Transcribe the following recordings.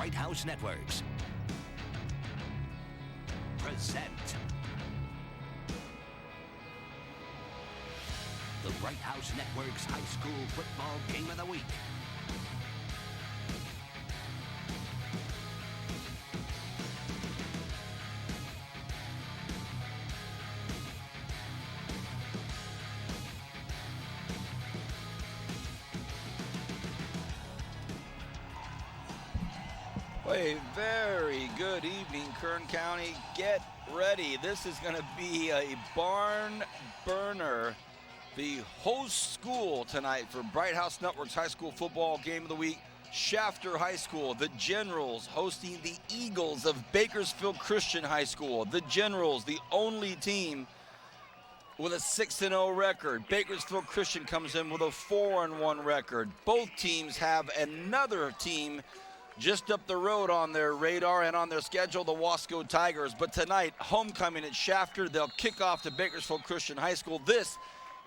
Bright House Networks present the Bright House Networks High School Football Game of the Week. A very good evening, Kern County. Get ready. This is going to be a barn burner. The host school tonight for Bright House Network's High School Football Game of the Week. Shafter High School, the Generals, hosting the Eagles of Bakersfield Christian High School. The Generals, the only team with a 6-0 record. Bakersfield Christian comes in with a 4-1 record. Both teams have another team just up the road on their radar and on their schedule, the Wasco Tigers. But tonight, homecoming at Shafter. They'll kick off to Bakersfield Christian High School. This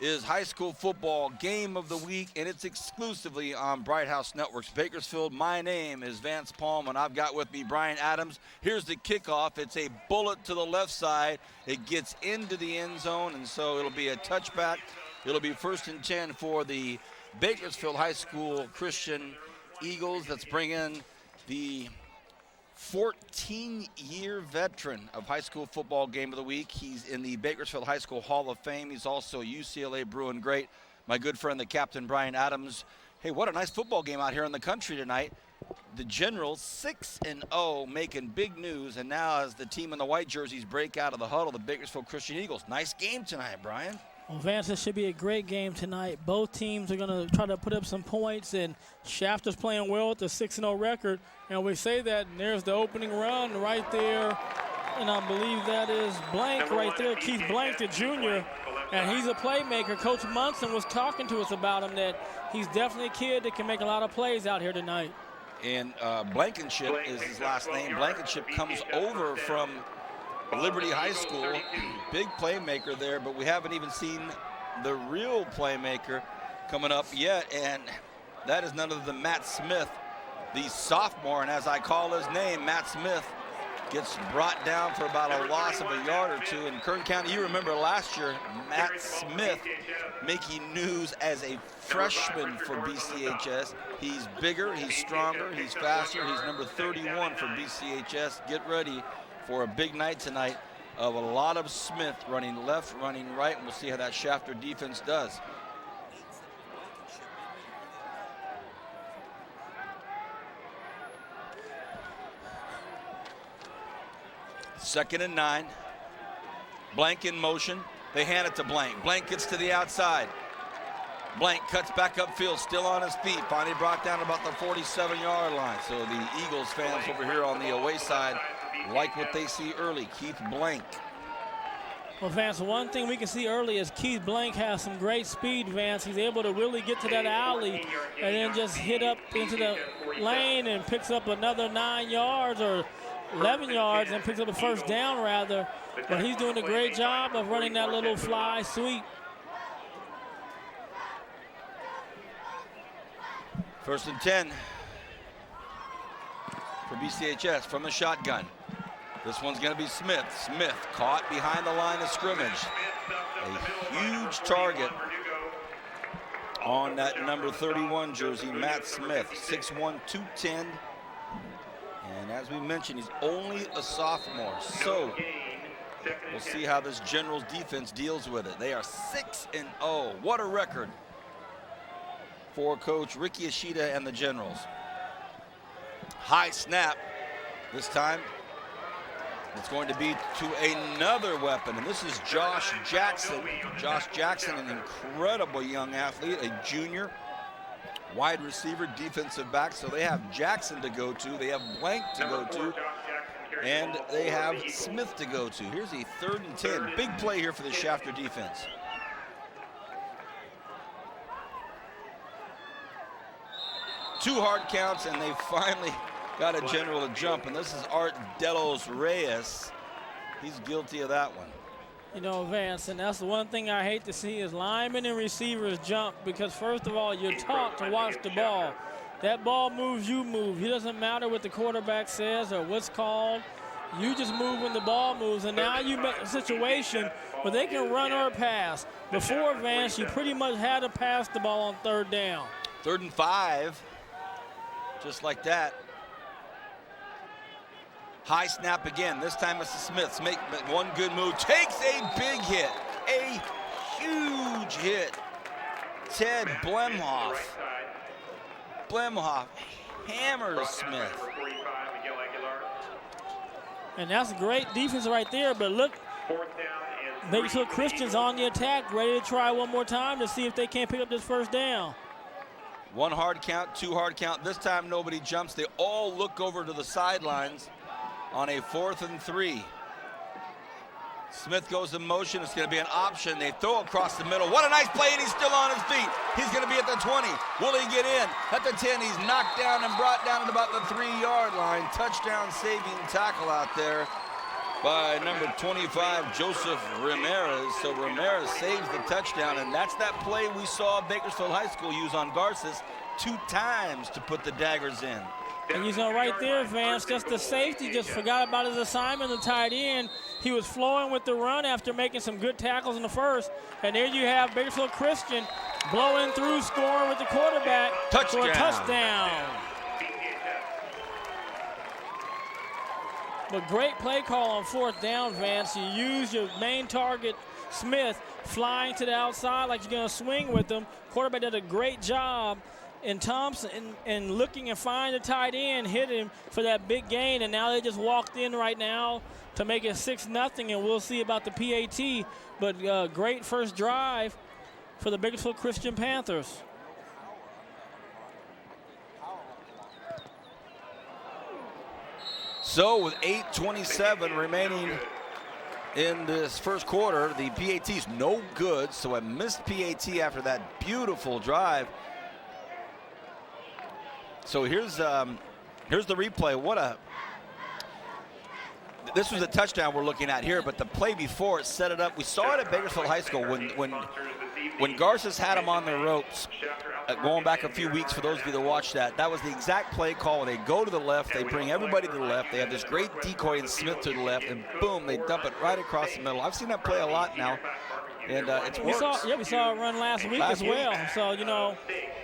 is High School Football Game of the Week, and it's exclusively on Bright House Networks Bakersfield. My name is Vance Palm, and I've got with me Brian Adams. Here's the kickoff. It's a bullet to the left side. It gets into the end zone, and so it'll be a touchback. It'll be 1st and 10 for the Bakersfield High School Christian Eagles. Let's bring in the 14-year veteran of High School Football Game of the Week. He's in the Bakersfield High School Hall of Fame. He's also UCLA Bruin great. My good friend, the captain, Brian Adams. Hey, what a nice football game out here in the country tonight. The Generals 6-0, making big news. And now as the team in the white jerseys break out of the huddle, the Bakersfield Christian Eagles. Nice game tonight, Brian. Well, Vance, this should be a great game tonight. Both teams are going to try to put up some points, and Shafter's playing well with the 6-0 record. And we say that, and there's the opening run right there. And I believe that is Blank right there, Keith Blank, the junior. And he's a playmaker. Coach Munson was talking to us about him, that he's definitely a kid that can make a lot of plays out here tonight. And Blankenship is his last name. Blankenship comes over from Liberty High School. Big playmaker there, but we haven't even seen the real playmaker coming up yet, and that is none other than Matt Smith, the sophomore. And as I call his name, Matt Smith gets brought down for about a loss of a yard or two. In Kern County, you remember last year, Matt Smith making news as a freshman for BCHS. He's bigger, he's stronger, he's faster. He's number 31 for BCHS. Get ready for a big night tonight of a lot of Smith running left, running right, and we'll see how that Shafter defense does. Second and 9. Blank in motion. They hand it to Blank. Blank gets to the outside. Blank cuts back upfield, still on his feet. Finally brought down about the 47-yard line. So the Eagles fans over here on the away side like what they see early. Keith Blank. Well, Vance, one thing we can see early is Keith Blank has some great speed, Vance. He's able to really get to that alley and then just hit up into the lane and picks up another 9 yards or 11 yards and picks up a first down, rather. But he's doing a great job of running that little fly sweep. 1st and 10 for BCHS from the shotgun. This one's going to be Smith. Smith caught behind the line of scrimmage. A huge target on that number 31 jersey, Matt Smith, 6'1", 210. And as we mentioned, he's only a sophomore. So we'll see how this Generals defense deals with it. They are 6-0. What a record for Coach Ricky Ishida and the Generals. High snap. This time it's going to be to another weapon, and this is Josh Jackson. Josh Jackson, an incredible young athlete, a junior, wide receiver, defensive back. So they have Jackson to go to, they have Blank to go to, and they have Smith to go to. Here's a 3rd and 10. Big play here for the Shafter defense. Two hard counts, and they finally got a general to jump, and this is Art Delos Reyes. He's guilty of that one. You know, Vance, and that's the one thing I hate to see is linemen and receivers jump, because first of all, you're taught to watch the ball. That ball moves, you move. It doesn't matter what the quarterback says or what's called. You just move when the ball moves, and now you make a situation where they can run or pass. Before, Vance, you pretty much had to pass the ball on 3rd down. 3rd and 5, just like that. High snap again. This time it's the Smiths. Make one good move. Takes a big hit. A huge hit. Ted Blemhoff. Blemhoff hammers Smith. And that's great defense right there, but look, Bakersfield Christian's on the attack, ready to try one more time to see if they can't pick up this 1st down. 1 hard count, 2 hard count. This time nobody jumps. They all look over to the sidelines on a 4th and 3. Smith goes in motion. It's going to be an option. They throw across the middle. What a nice play, and he's still on his feet. He's going to be at the 20. Will he get in? At the 10, he's knocked down and brought down at about the 3-yard line. Touchdown saving tackle out there by number 25, Joseph Ramirez. So Ramirez saves the touchdown, and that's that play we saw Bakersfield High School use on Garces 2 times to put the daggers in. And you know right there, Vance, just the safety just forgot about his assignment, the tight end. He was flowing with the run after making some good tackles in the 1st. And there you have Bakersfield Christian blowing through, scoring with the quarterback for a touchdown. But great play call on 4th down, Vance. You use your main target, Smith, flying to the outside like you're going to swing with them. Quarterback did a great job. And Thompson and looking and finding the tight end, hit him for that big gain, and now they just walked in right now to make it 6-0, and we'll see about the PAT. But great first drive for the Bakersfield Christian Panthers. So with 8:27 remaining in this 1st quarter, the PAT's no good, so a missed PAT after that beautiful drive. So here's the replay. This was a touchdown we're looking at here, but the play before it set it up. We saw it at Bakersfield High School when Garces had him on the ropes, going back a few weeks for those of you that watched that. That was the exact play call. They go to the left, they bring everybody to the left. They have this great decoy in Smith to the left, and boom, they dump it right across the middle. I've seen that play a lot now, and it's worked. We saw it run last week as well. So, you know,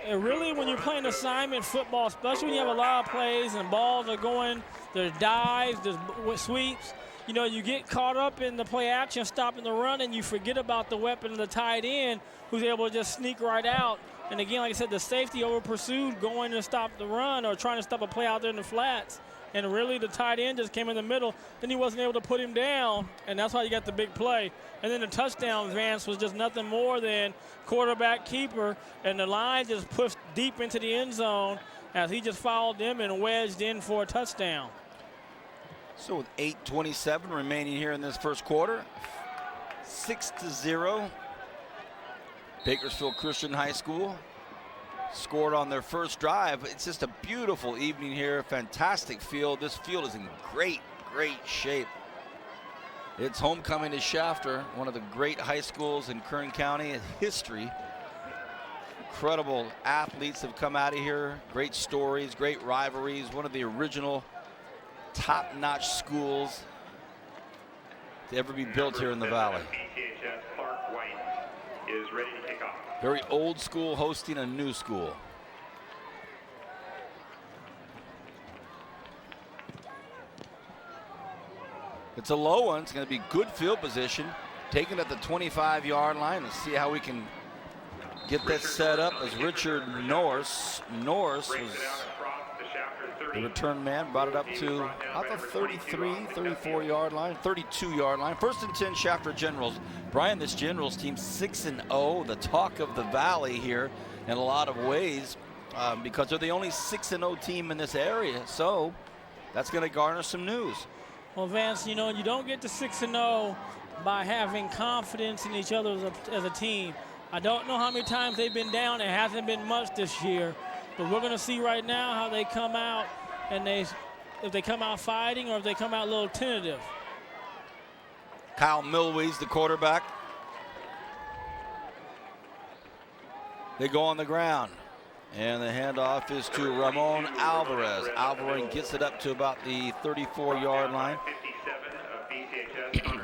and really when you're playing assignment football, especially when you have a lot of plays and balls are going, there's dives, there's sweeps, you know, you get caught up in the play action, stopping the run, and you forget about the weapon of the tight end who's able to just sneak right out. And again, like I said, the safety over pursued going to stop the run or trying to stop a play out there in the flats. And really the tight end just came in the middle. Then he wasn't able to put him down, and that's why you got the big play. And then the touchdown, Vance, was just nothing more than quarterback keeper, and the line just pushed deep into the end zone as he just fouled them and wedged in for a touchdown. So with 8:27 remaining here in this 1st quarter, 6-0. Bakersfield Christian High School scored on their first drive. It's just a beautiful evening here, fantastic field. This field is in great shape. It's homecoming to Shafter, one of the great high schools in Kern County in history. Incredible athletes have come out of here, great stories, great rivalries, one of the original top-notch schools to ever be built here in the Valley. Very old school hosting a new school. It's a low one. It's going to be good field position. Taken at the 25-yard line. Let's see how we can get that set up as Richard Norris was the return man, brought it up to about the 33, 34-yard line, 32-yard line. 1st and 10, Shafter Generals. Brian, this Generals team 6-0, the talk of the Valley here in a lot of ways because they're the only 6-0 team in this area. So that's going to garner some news. Well, Vance, you know, you don't get to 6-0 by having confidence in each other as a team. I don't know how many times they've been down. It hasn't been much this year. But we're going to see right now how they come out, and if they come out fighting or if they come out a little tentative. Kyle Milway's the quarterback. They go on the ground. And the handoff is to Ramon Alvarez. Alvarez gets it up to about the 34-yard line.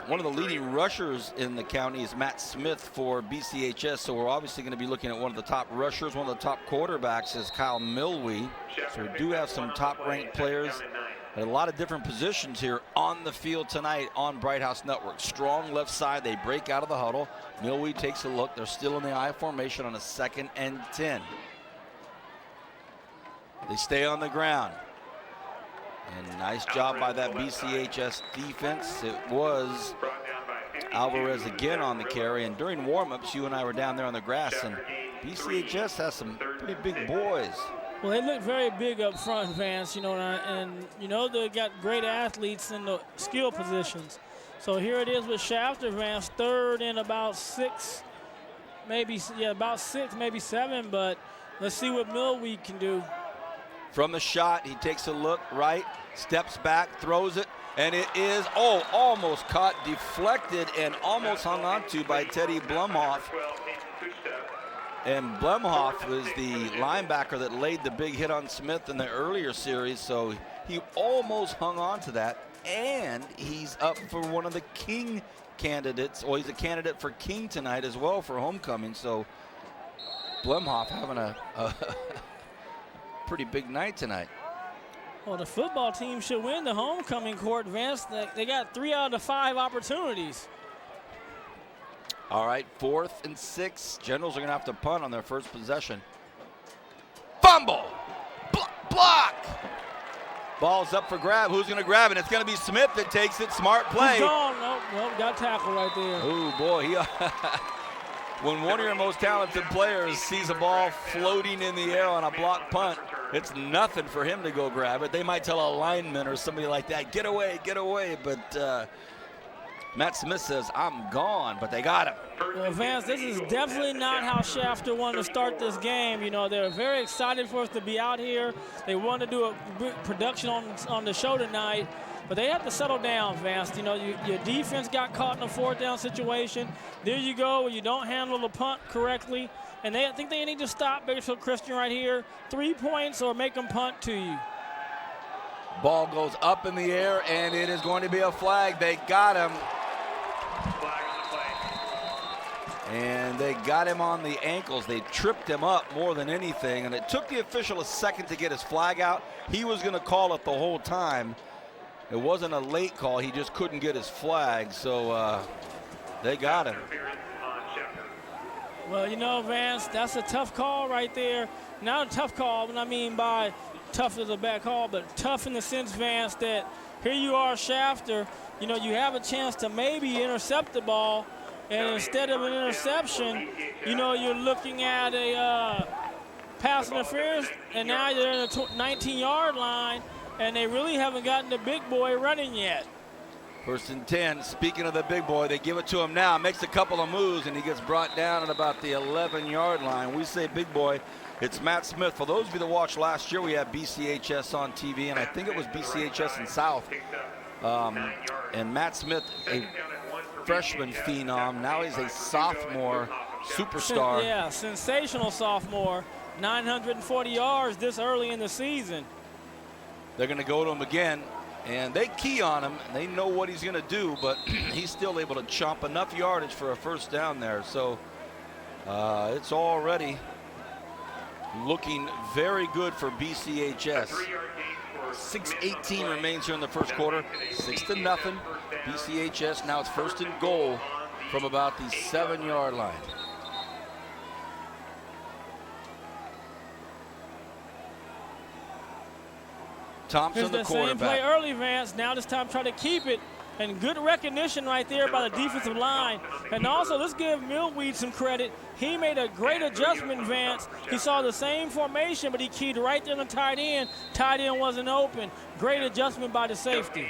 One of the leading rushers in the county is Matt Smith for BCHS, so we're obviously going to be looking at one of the top rushers. One of the top quarterbacks is Kyle Milwee. So we do have some top-ranked players at a lot of different positions here on the field tonight on Bright House Network. Strong left side. They break out of the huddle. Milwee takes a look. They're still in the I formation on a 2nd and 10. They stay on the ground. And nice job by that BCHS defense. It was Alvarez again on the carry. And during warm-ups, you and I were down there on the grass, and BCHS has some pretty big boys. Well, they look very big up front, Vance, you know, and you know they got great athletes in the skill positions. So here it is with Shafter, Vance, 3rd and about 6, maybe, yeah, about 6, maybe 7, but let's see what Milwee can do. From the shot, he takes a look right, steps back, throws it, and it is, almost caught, deflected, and almost hung onto by Teddy Blumhoff. And Blumhoff was the linebacker that laid the big hit on Smith in the earlier series, so he almost hung on to that, and he's up for one of the King candidates, or he's a candidate for King tonight as well for homecoming, so Blumhoff having a pretty big night tonight. Well, the football team should win the homecoming court, Vance. They got 3 out of the 5 opportunities. All right, 4th and 6. Generals are going to have to punt on their first possession. Fumble! Block! Ball's up for grab. Who's going to grab it? It's going to be Smith that takes it. Smart play. He's gone. Nope, got tackled right there. Oh, boy. When one of your most talented players sees a ball floating in the air on a block punt, it's nothing for him to go grab it. They might tell a lineman or somebody like that, get away, get away. But Matt Smith says, I'm gone, but they got him. Well, Vance, this is definitely not how Shafter wanted to start this game. You know, they're very excited for us to be out here. They want to do a production on the show tonight, but they have to settle down, Vance. You know, your defense got caught in a 4th down situation. There you go, where you don't handle the punt correctly. And I think they need to stop Bakersfield Christian right here. 3 points or make them punt to you. Ball goes up in the air, and it is going to be a flag. They got him. And they got him on the ankles. They tripped him up more than anything, and it took the official a second to get his flag out. He was going to call it the whole time. It wasn't a late call. He just couldn't get his flag, so they got him. Well, you know, Vance, that's a tough call right there. Not a tough call, what I mean by tough is a bad call, but tough in the sense, Vance, that here you are, Shafter. You know, you have a chance to maybe intercept the ball, and instead of an interception, you know, you're looking at a pass interference, and now you're in the 19-yard line, and they really haven't gotten the big boy running yet. 1st and 10. Speaking of the big boy, they give it to him now. Makes a couple of moves, and he gets brought down at about the 11-yard line. We say big boy. It's Matt Smith. For those of you that watched last year, we had BCHS on TV, and I think it was BCHS in South. And Matt Smith, a freshman phenom. Now he's a sophomore superstar. Yeah, sensational sophomore. 940 yards this early in the season. They're going to go to him again. And they key on him. They know what he's going to do, but he's still able to chomp enough yardage for a 1st down there. So it's already looking very good for BCHS. 6:18 remains here in the first quarter. 6-0. BCHS now it's 1st and goal from about the 7-yard line. Thompson, the quarterback. Same play early, Vance. Now this time try to keep it. And good recognition right there by the defensive line. And also, let's give Milwee some credit. He made a great adjustment, Vance. He saw the same formation, but he keyed right there on the tight end. Tight end wasn't open. Great adjustment by the safety.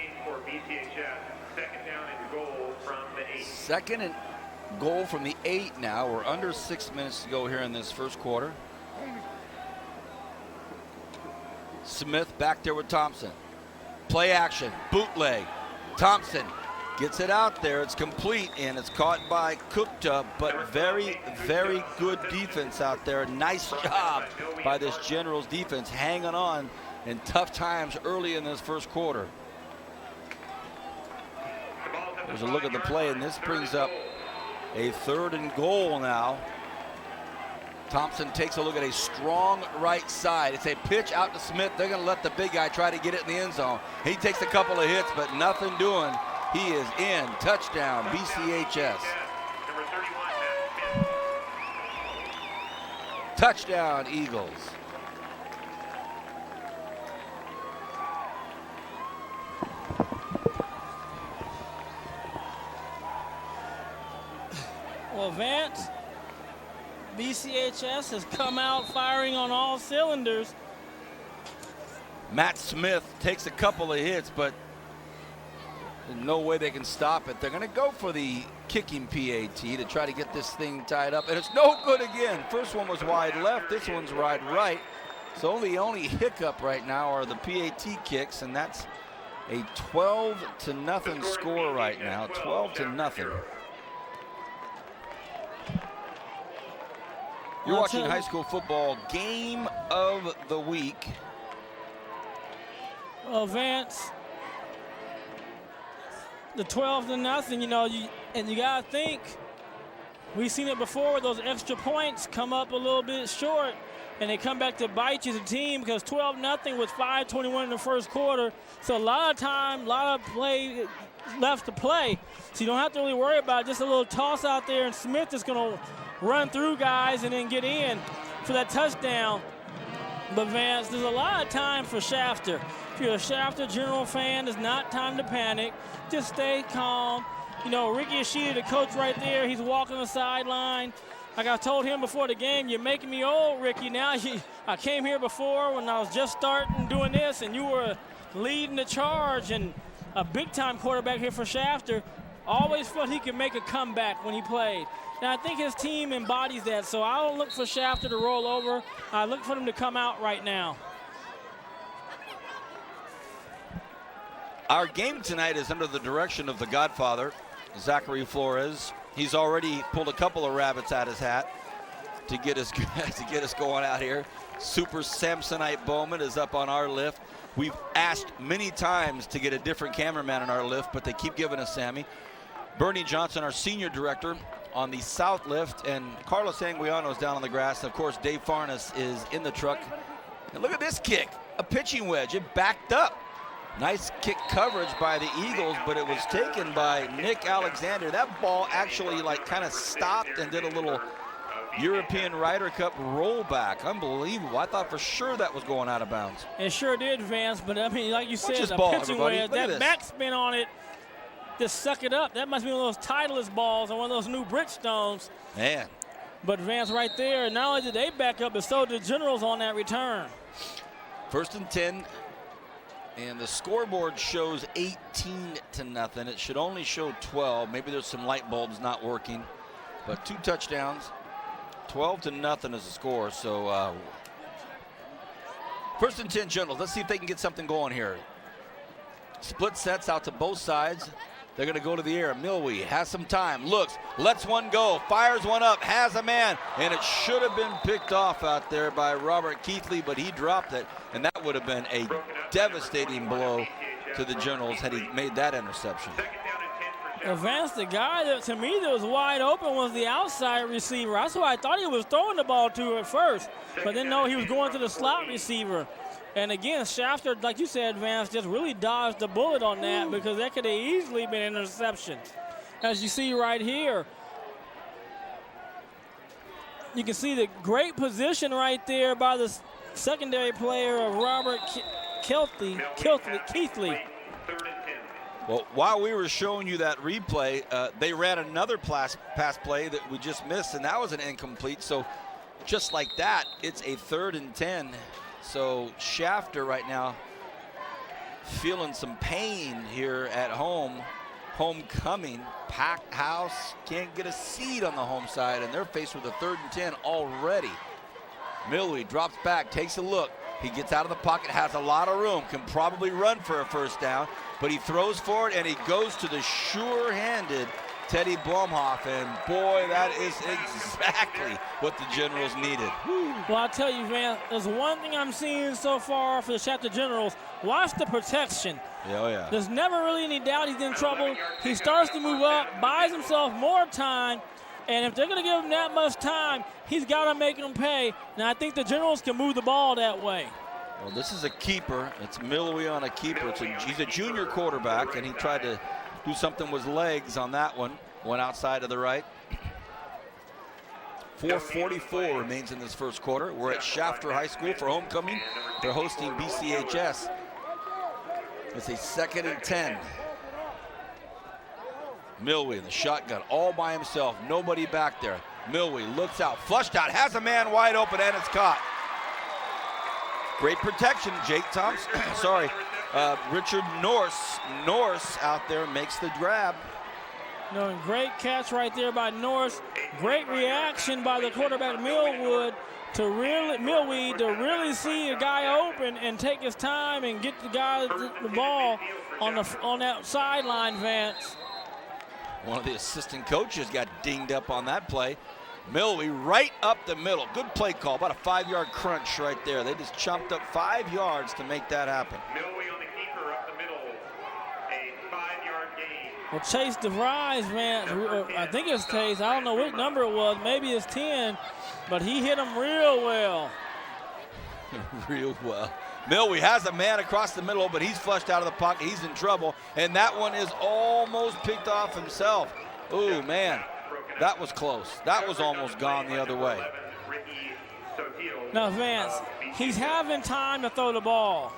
2nd and goal from the 8 now. We're under 6 minutes to go here in this first quarter. Smith back there with Thompson. Play action, bootleg. Thompson Gets it out there. It's complete, and it's caught by Kupta, but very, very good defense out there. Nice job by this Generals defense hanging on in tough times early in this first quarter. There's a look at the play, and this brings up a 3rd and goal now. Thompson takes a look at a strong right side. It's a pitch out to Smith. They're going to let the big guy try to get it in the end zone. He takes a couple of hits, but nothing doing. He is in. Touchdown, BCHS. Touchdown, Eagles. Well, Vance, BCHS has come out firing on all cylinders. Matt Smith takes a couple of hits, but there's no way they can stop it. They're going to go for the kicking PAT to try to get this thing tied up, and it's no good again. First one was wide left, this one's wide right. So the only hiccup right now are the PAT kicks, and that's a 12-0 score right now, 12-0. You're watching high school football game of the week. Well, Vance, the 12-0, you know, you got to think, we've seen it before where those extra points come up a little bit short, and they come back to bite you as a team because 12-0 with 5:21 in the first quarter. So a lot of time, a lot of play left to play. So you don't have to really worry about it. Just a little toss out there, and Smith is going to run through guys and then get in for that touchdown. But Vance, there's a lot of time for Shafter. If you're a Shafter General fan, it's not time to panic. Just stay calm. You know, Ricky Ishida, the coach right there, he's walking the sideline. Like I told him before the game, you're making me old, Ricky. Now I came here before when I was just starting doing this, and you were leading the charge, and a big-time quarterback here for Shafter. Always felt he could make a comeback when he played. And I think his team embodies that, so I don't look for Shafter to roll over. I look for them to come out right now. Our game tonight is under the direction of the Godfather, Zachary Flores. He's already pulled a couple of rabbits out his hat to get us going out here. Super Samsonite Bowman is up on our lift. We've asked many times to get a different cameraman on our lift, but they keep giving us Sammy. Bernie Johnson, our senior director, on the south lift, and Carlos Anguiano is down on the grass. Of course, Dave Farnes is in the truck. And look at this kick, a pitching wedge. It backed up. Nice kick coverage by the Eagles, but it was taken by Nick Alexander. That ball actually kind of stopped and did a little European Ryder Cup rollback. Unbelievable. I thought for sure that was going out of bounds. It sure did, Vance, but I mean, like you said, a ball, pitching wedge, that this. backspin on it, just suck it up. That must be one of those Titleist balls or one of those new Bridgestones. Man. But Vance right there, not only did they back up, but so did Generals on that return. 1st and 10. And the scoreboard shows 18-0. It should only show 12. Maybe there's some light bulbs not working. But 2 touchdowns. 12-0 is the score. So 1st and 10 Generals. Let's see if they can get something going here. Split sets out to both sides. They're going to go to the air. Milwee has some time. Looks, lets one go, fires one up, has a man, and it should have been picked off out there by Robert Keithley, but he dropped it, and that would have been a devastating blow to the Generals had he made that interception. Vance, the guy that to me that was wide open was the outside receiver. That's who I thought he was throwing the ball to at first, but then no, he was going to the slot receiver. And again, Shafter, like you said, Vance, just really dodged the bullet on that because that could have easily been an interception. As you see right here, you can see the great position right there by the secondary player of Robert Keithley. Well, while we were showing you that replay, they ran another pass play that we just missed, and that was an incomplete. So just like that, it's a 3rd and 10. So Shafter right now feeling some pain here at home. Homecoming, packed house, can't get a seat on the home side, and they're faced with a 3rd and 10 already. Milwee drops back, takes a look, He gets out of the pocket, has a lot of room, can probably run for a first down, but he throws for it, and he goes to the sure-handed Teddy Blumhoff, and boy, that is exactly what the Generals needed. Well, I'll tell you, Van, there's one thing I'm seeing so far for the Shafter Generals. Watch the protection. Oh, yeah. There's never really any doubt he's in trouble. He starts to move up, buys himself more time, and if they're going to give him that much time, he's got to make them pay. And I think the Generals can move the ball that way. Well, this is a keeper. It's Milwee on a keeper. He's a junior quarterback, and he tried to do something with legs on that one. Went outside to the right. 4:44 remains in this first quarter. We're at Shafter High School for homecoming. They're hosting BCHS. It's a 2nd and 10. Milwee in the shotgun all by himself. Nobody back there. Milwee looks out, flushed out, has a man wide open, and it's caught. Great protection, Jake Thompson. Richard Norse. Norse out there makes the grab. No, great catch right there by Norse. Great reaction by the quarterback Milwee to really see a guy open and take his time and get the guy the ball on that sideline, Vance. One of the assistant coaches got dinged up on that play. Milwee right up the middle. Good play call, about a 5-yard crunch right there. They just chomped up 5 yards to make that happen. Milwee on the keeper up the middle, a 5-yard gain. Well, Chase DeVries, man, I think it's Chase. I don't know which number it was. Maybe it's 10, but he hit him real well. Real well. Milwee has a man across the middle, but he's flushed out of the pocket. He's in trouble, and that one is almost picked off himself. Ooh, man, that was close. That was almost gone the other way. Now, Vance, he's having time to throw the ball.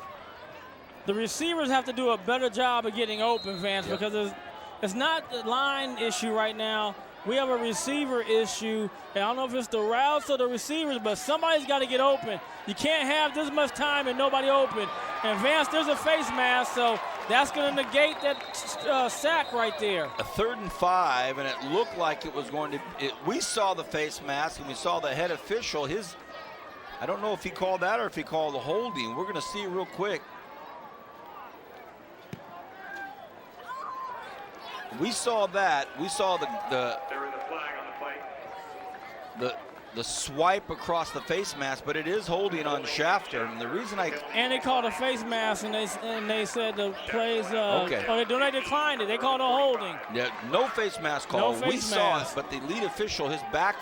The receivers have to do a better job of getting open, Vance, because it's not the line issue right now. We have a receiver issue, and I don't know if it's the routes or the receivers, but somebody's got to get open. You can't have this much time and nobody open. And Vance, there's a face mask, so that's going to negate that sack right there. A 3rd and 5, and it looked like it was going to. We saw the face mask, and we saw the head official. I don't know if he called that or if he called the holding. We're going to see real quick. We saw that. We saw the There was a flag on the play. The swipe across the face mask, but it is holding on Shafter. And the reason and they called a face mask, and they said the plays. Okay. Oh, they declined it. They called a holding. Yeah, no face mask call. No face we saw mask. it, but the lead official, his back,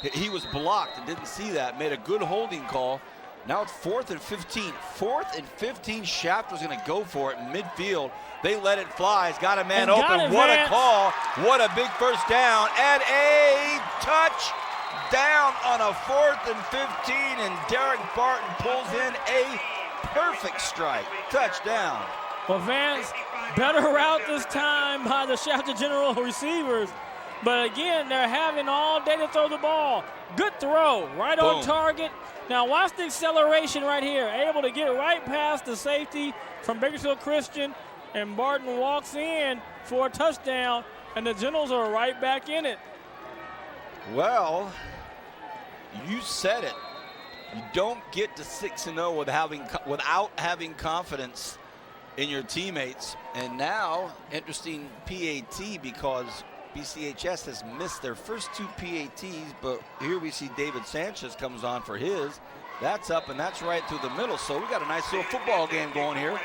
he was blocked and didn't see that. Made a good holding call. Now it's 4th and 15. 4th and 15. Shafter's going to go for it in midfield. They let it fly. He's got a man open. What a call. What a big first down. And a touchdown on a 4th and 15. And Derek Barton pulls in a perfect strike. Touchdown. Well, Vance, better route this time by the Shafter General receivers. But again, they're having all day to throw the ball. Good throw, right on target. Now watch the acceleration right here. Able to get right past the safety from Bakersfield Christian, and Barton walks in for a touchdown, and the Generals are right back in it. Well, you said it. You don't get to 6-0 without having confidence in your teammates. And now, interesting PAT, because BCHS has missed their first 2 PATs, but here we see David Sanchez comes on for his. That's up, and that's right through the middle. So we got a nice little football game going here.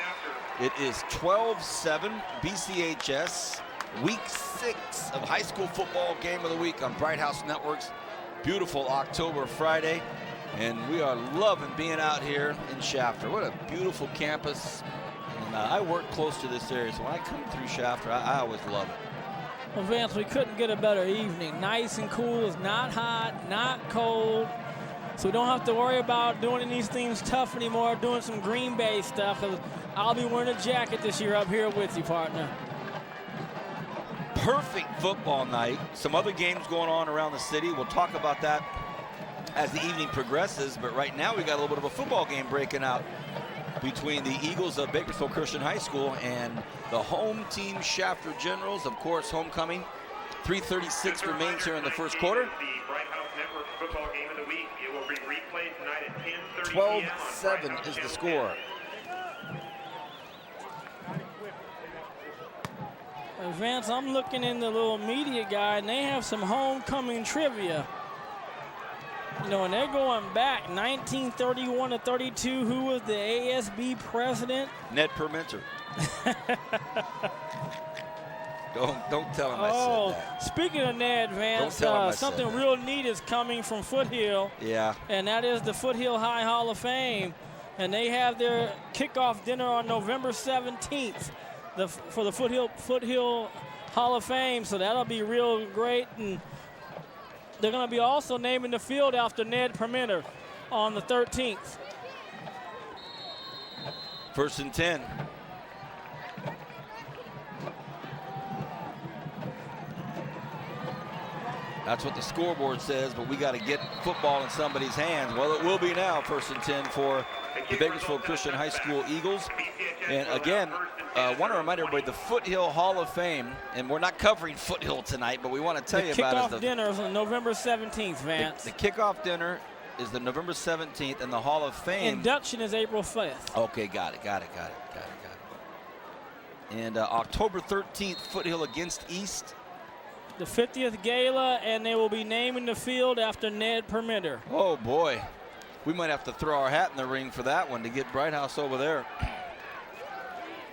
It is 12-7 BCHS, week 6 of high school football game of the week on Bright House Networks. Beautiful October Friday, and we are loving being out here in Shafter. What a beautiful campus. And I work close to this area, so when I come through Shafter, I always love it. Well, Vance, we couldn't get a better evening. Nice and cool. It's not hot, not cold. So we don't have to worry about doing these things tough anymore, doing some Green Bay stuff. I'll be wearing a jacket this year up here with you, partner. Perfect football night. Some other games going on around the city. We'll talk about that as the evening progresses. But right now we got a little bit of a football game breaking out between the Eagles of Bakersfield Christian High School and the home team Shafter Generals. Of course, homecoming. 3:36 remains here in the first quarter. The Bright House Network football game of the week. It will be replayed tonight at 12-7 is the score. Vance, I'm looking in the little media guide, and they have some homecoming trivia. You know, and they're going back 1931 to 32. Who was the ASB president? Ned Permenter. Don't tell him I said that. Speaking of Ned, Vance, something real neat is coming from Foothill. Yeah. And that is the Foothill High Hall of Fame. And they have their kickoff dinner on November 17th for the Foothill Hall of Fame. So that'll be real great. And they're going to be also naming the field after Ned Permenter on the 13th. 1st and 10. That's what the scoreboard says, but we got to get football in somebody's hands. Well, it will be now, 1st and 10 for the Bakersfield Christian High School Eagles. And again, want to remind everybody, the Foothill Hall of Fame, and we're not covering Foothill tonight, but we want to tell you about it. The kickoff dinner is on November 17th, Vance. The kickoff dinner is the November 17th, and the Hall of Fame. Induction is April 5th. Okay, got it. And October 13th, Foothill against East. The 50th Gala, and they will be naming the field after Ned Permenter. Oh, boy. We might have to throw our hat in the ring for that one to get Bright House over there.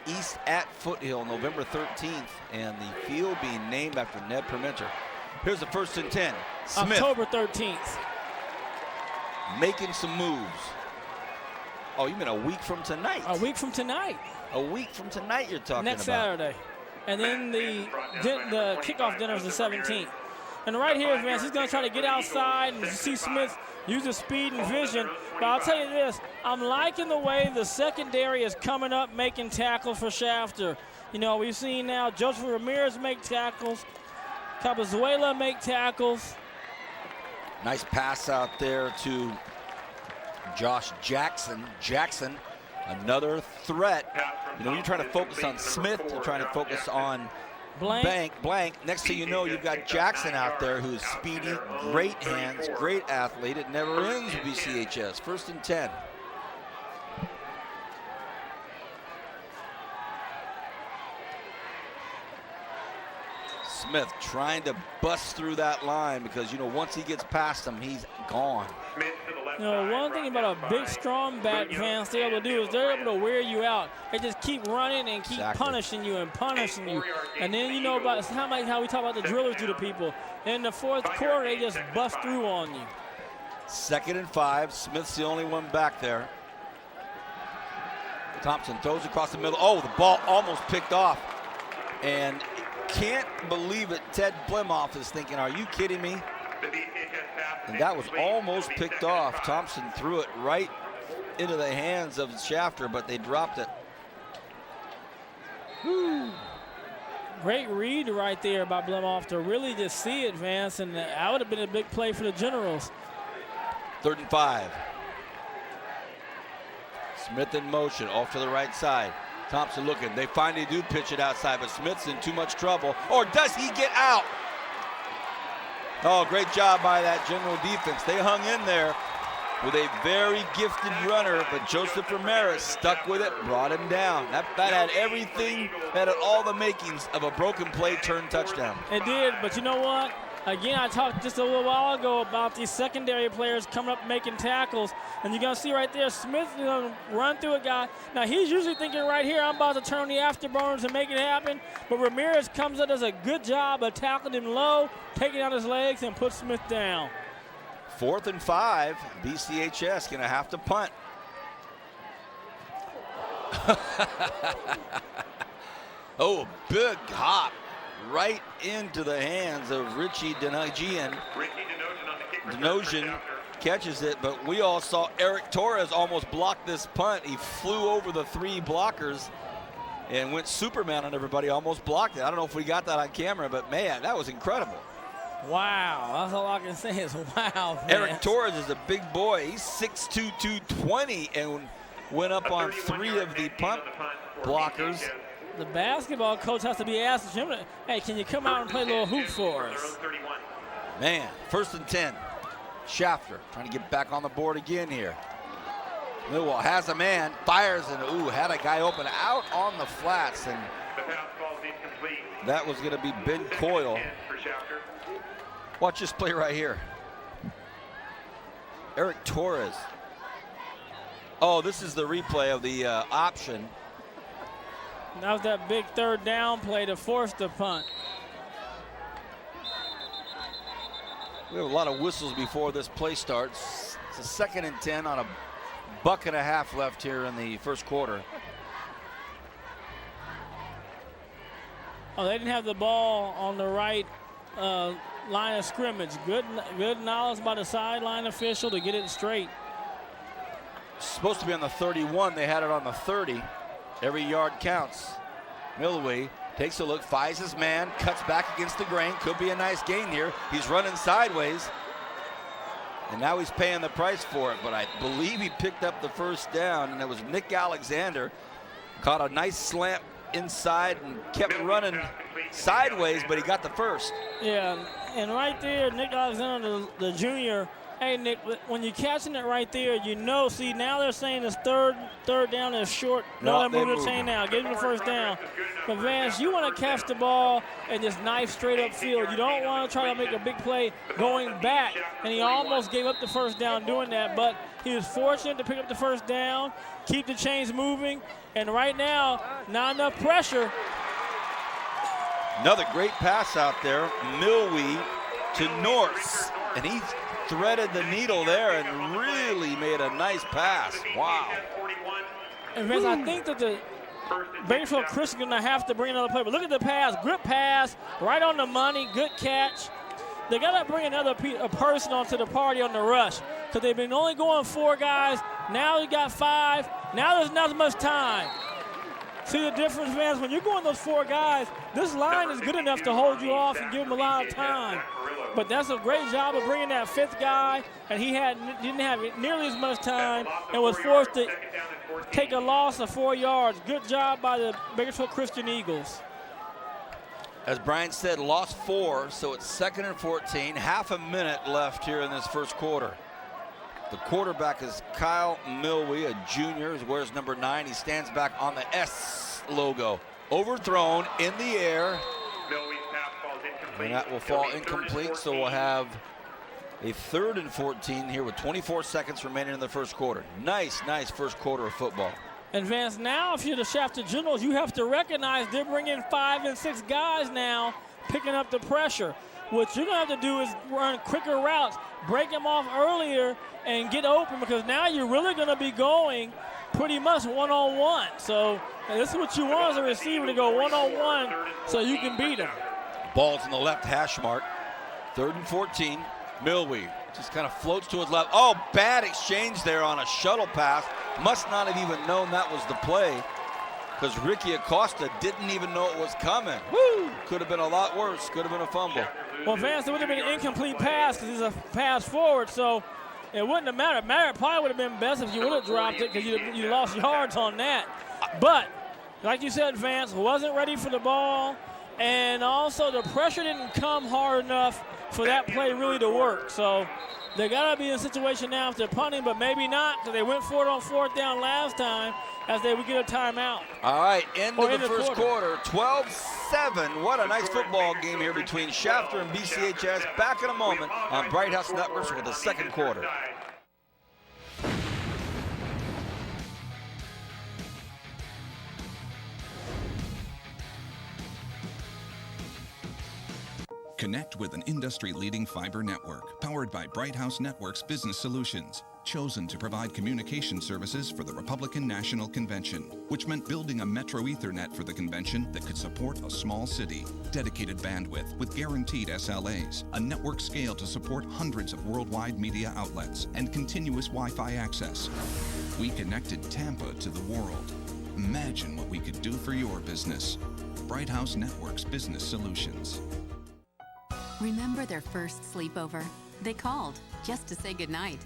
East at Foothill, November 13th, and the field being named after Ned Permenter. Here's the 1st and 10. Smith. October 13th. Making some moves. Oh, you mean a week from tonight? A week from tonight. A week from tonight you're talking Next about. Saturday. And then the kickoff dinner is the 17th. And right here, Vance, he's going to try to get outside and see Smith use his speed and vision. But I'll tell you this, I'm liking the way the secondary is coming up making tackles for Shafter. You know, we've seen now Joseph Ramirez make tackles, Cabazuela make tackles. Nice pass out there to Josh Jackson. Jackson, another threat. You know, you're trying to focus on Smith, you're trying to focus on Blank. Next thing you know, you've got Jackson out there who's speedy, great hands, great athlete. It never ends with BCHS. 1st and 10. Smith trying to bust through that line because, you know, once he gets past him, he's gone. You know, one thing about a big, strong back, Vance, they're able to do is they're able to wear you out. They just keep running and keep punishing you and punishing you. And then, you know, about how we talk about the drillers do to people. In the 4th quarter, they just bust through on you. 2nd and 5. Smith's the only one back there. Thompson throws across the middle. Oh, the ball almost picked off. And can't believe it. Ted Blemoff is thinking, are you kidding me? And that was almost picked off. Thompson threw it right into the hands of Shafter, but they dropped it. Whew. Great read right there by Blemoff to really just see it, Vance, and that would have been a big play for the Generals. 3rd and 5. Smith in motion, off to the right side. Thompson looking. They finally do pitch it outside, but Smith's in too much trouble. Or does he get out? Oh, great job by that General defense. They hung in there with a very gifted runner, but Joseph Ramirez stuck with it, brought him down. That had everything, had all the makings of a broken play turn touchdown. It did, but you know what? Again, I talked just a little while ago about these secondary players coming up making tackles, and you're going to see right there, Smith run through a guy. Now, he's usually thinking right here, I'm about to turn the afterburners and make it happen, but Ramirez comes up, does a good job of tackling him low, taking out his legs, and puts Smith down. 4th and 5, BCHS going to have to punt. Oh, big hop. Right into the hands of Richie Denojian. Denojian catches it, but we all saw Eric Torres almost block this punt. He flew over the 3 blockers and went Superman on everybody, almost blocked it. I don't know if we got that on camera, but man, that was incredible. Wow, that's all I can say is wow. Man. Eric Torres is a big boy. He's 6'2", 220, and went up on 3 of the punt blockers. The basketball coach has to be asking him, hey, can you come out and play a little hoop for us? Man, 1st and 10. Shafter trying to get back on the board again here. Millwall has a man, fires, and had a guy open out on the flats, and The pass ball is incomplete. that was going to be Ben Coyle. For Shafter. Watch this play right here. Eric Torres. Oh, this is the replay of the option. That was that big third down play to force the punt. We have a lot of whistles before this play starts. It's a 2nd and 10 on a $1.50 left here in the first quarter. Oh, they didn't have the ball on the right line of scrimmage. Good knowledge by the sideline official to get it straight. It's supposed to be on the 31. They had it on the 30. Every yard counts. Millway takes a look, finds his man, cuts back against the grain. Could be a nice gain here. He's running sideways. And now he's paying the price for it. But I believe he picked up the first down, and it was Nick Alexander. Caught a nice slant inside and kept running sideways, but he got the first. Yeah, and right there, Nick Alexander, the junior. Hey, Nick, when you're catching it right there, you know, see, now they're saying it's third down is short. No, they're moving the chain now. Give him the first down. But, Vance, you want to catch the ball and just knife straight up field. You don't want to try to make a big play going back. And he almost gave up the first down doing that, but he was fortunate to pick up the first down, keep the chains moving, and right now, not enough pressure. Another great pass out there. Milwee to Norse, and he threaded the needle there and really made a nice pass. Wow. And Vince, I think that the Bakersfield Christian going to have to bring another play. But look at the pass, grip pass, right on the money, good catch. They got to bring another person onto the party on the rush because they've been only going 4 guys. Now you got 5. Now there's not as much time. See the difference, Vance? When you're going those 4 guys, this line is good enough to hold you off and give them a lot of time. But that's a great job of bringing that 5th guy, and he didn't have nearly as much time and was forced to take a loss of 4 yards. Good job by the Bakersfield Christian Eagles. As Brian said, lost 4, so it's 2nd and 14. Half a minute left here in this first quarter. The quarterback is Kyle Milwee, a junior, who wears number 9. He stands back on the S logo. Overthrown in the air. And that will fall incomplete, so we'll have a 3rd and 14 here with 24 seconds remaining in the first quarter. Nice first quarter of football. And Vance, now if you're the Shafter Generals, you have to recognize they're bringing 5 and 6 guys now, picking up the pressure. What you're going to have to do is run quicker routes, break them off earlier, and get open, because now you're really going to be going pretty much one-on-one. So this is what you want as a receiver, to go one-on-one so you can beat them. Ball's in the left hash mark. 3rd and 14. Milwee just kind of floats to his left. Oh, bad exchange there on a shuttle pass. Must not have even known that was the play, because Ricky Acosta didn't even know it was coming. Woo! Could have been a lot worse. Could have been a fumble. Well, Vance, it would have been an incomplete pass because it's a pass forward, so it wouldn't have mattered. It probably would have been best if you would have dropped it, because you lost yards on that. But, like you said, Vance wasn't ready for the ball, and also the pressure didn't come hard enough for that play really to work. So they got to be in a situation now if they're punting, but maybe not, because they went for it on 4th down last time as they would get a timeout. All right, end of the first quarter, 12-7. What a nice football game here between Shafter and BCHS. Back in a moment on Bright House Networks with the second quarter. Connect with an industry-leading fiber network powered by Bright House Networks Business Solutions, chosen to provide communication services for the Republican National Convention, which meant building a metro Ethernet for the convention that could support a small city, dedicated bandwidth with guaranteed SLAs, a network scale to support hundreds of worldwide media outlets, and continuous Wi-Fi access. We connected Tampa to the world. Imagine what we could do for your business. Bright House Networks Business Solutions. Remember their first sleepover? They called just to say goodnight.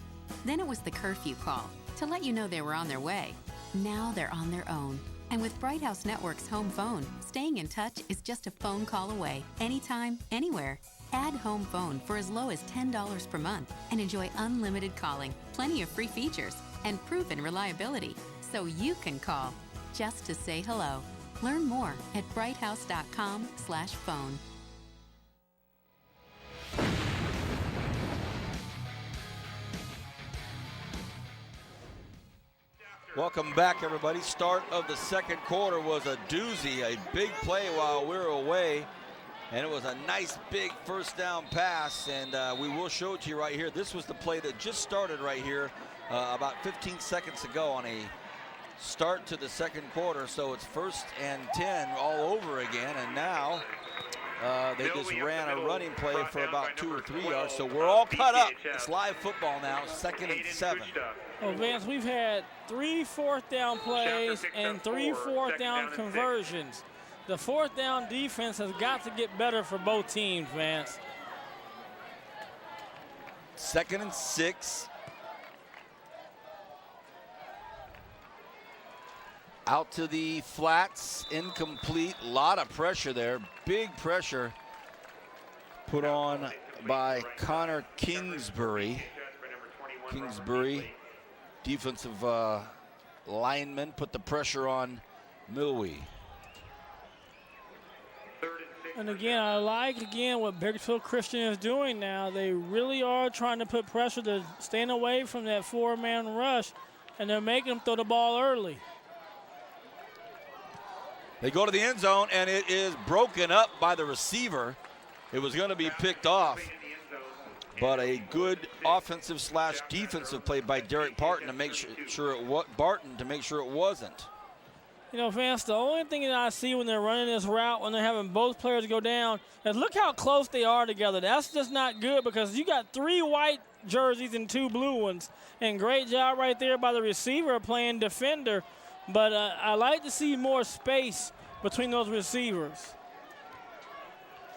Then it was the curfew call to let you know they were on their way. Now they're on their own. And with Bright House Network's home phone, staying in touch is just a phone call away, anytime, anywhere. Add home phone for as low as $10 per month and enjoy unlimited calling, plenty of free features, and proven reliability, so you can call just to say hello. Learn more at brighthouse.com/phone. Welcome back, everybody. Start of the second quarter was a doozy, a big play while we were away, and it was a nice big first down pass, and we will show it to you right here. This was the play that just started right here about 15 seconds ago on a start to the second quarter, so it's 1st and 10 all over again, and now they just ran a running play for about 2 or 3 yards, so we're all caught up. It's live football now, 2nd and 7. Well, Vance, we've had 3 fourth down plays and 3 fourth down conversions. The fourth down defense has got to get better for both teams, Vance. 2nd and 6. Out to the flats, incomplete. A lot of pressure there. Big pressure put on by Connor Kingsbury. Kingsbury, defensive lineman, put the pressure on Milwee. And again, I like what Bakersfield Christian is doing now. They really are trying to put pressure to staying away from that 4-man rush, and they're making them throw the ball early. They go to the end zone, and it is broken up by the receiver. It was going to be picked off, but a good offensive/defensive play by Derek Barton to make sure it wasn't. You know, Vance, the only thing that I see when they're running this route, when they're having both players go down, is look how close they are together. That's just not good because you got 3 white jerseys and 2 blue ones, and great job right there by the receiver playing defender. But I like to see more space between those receivers.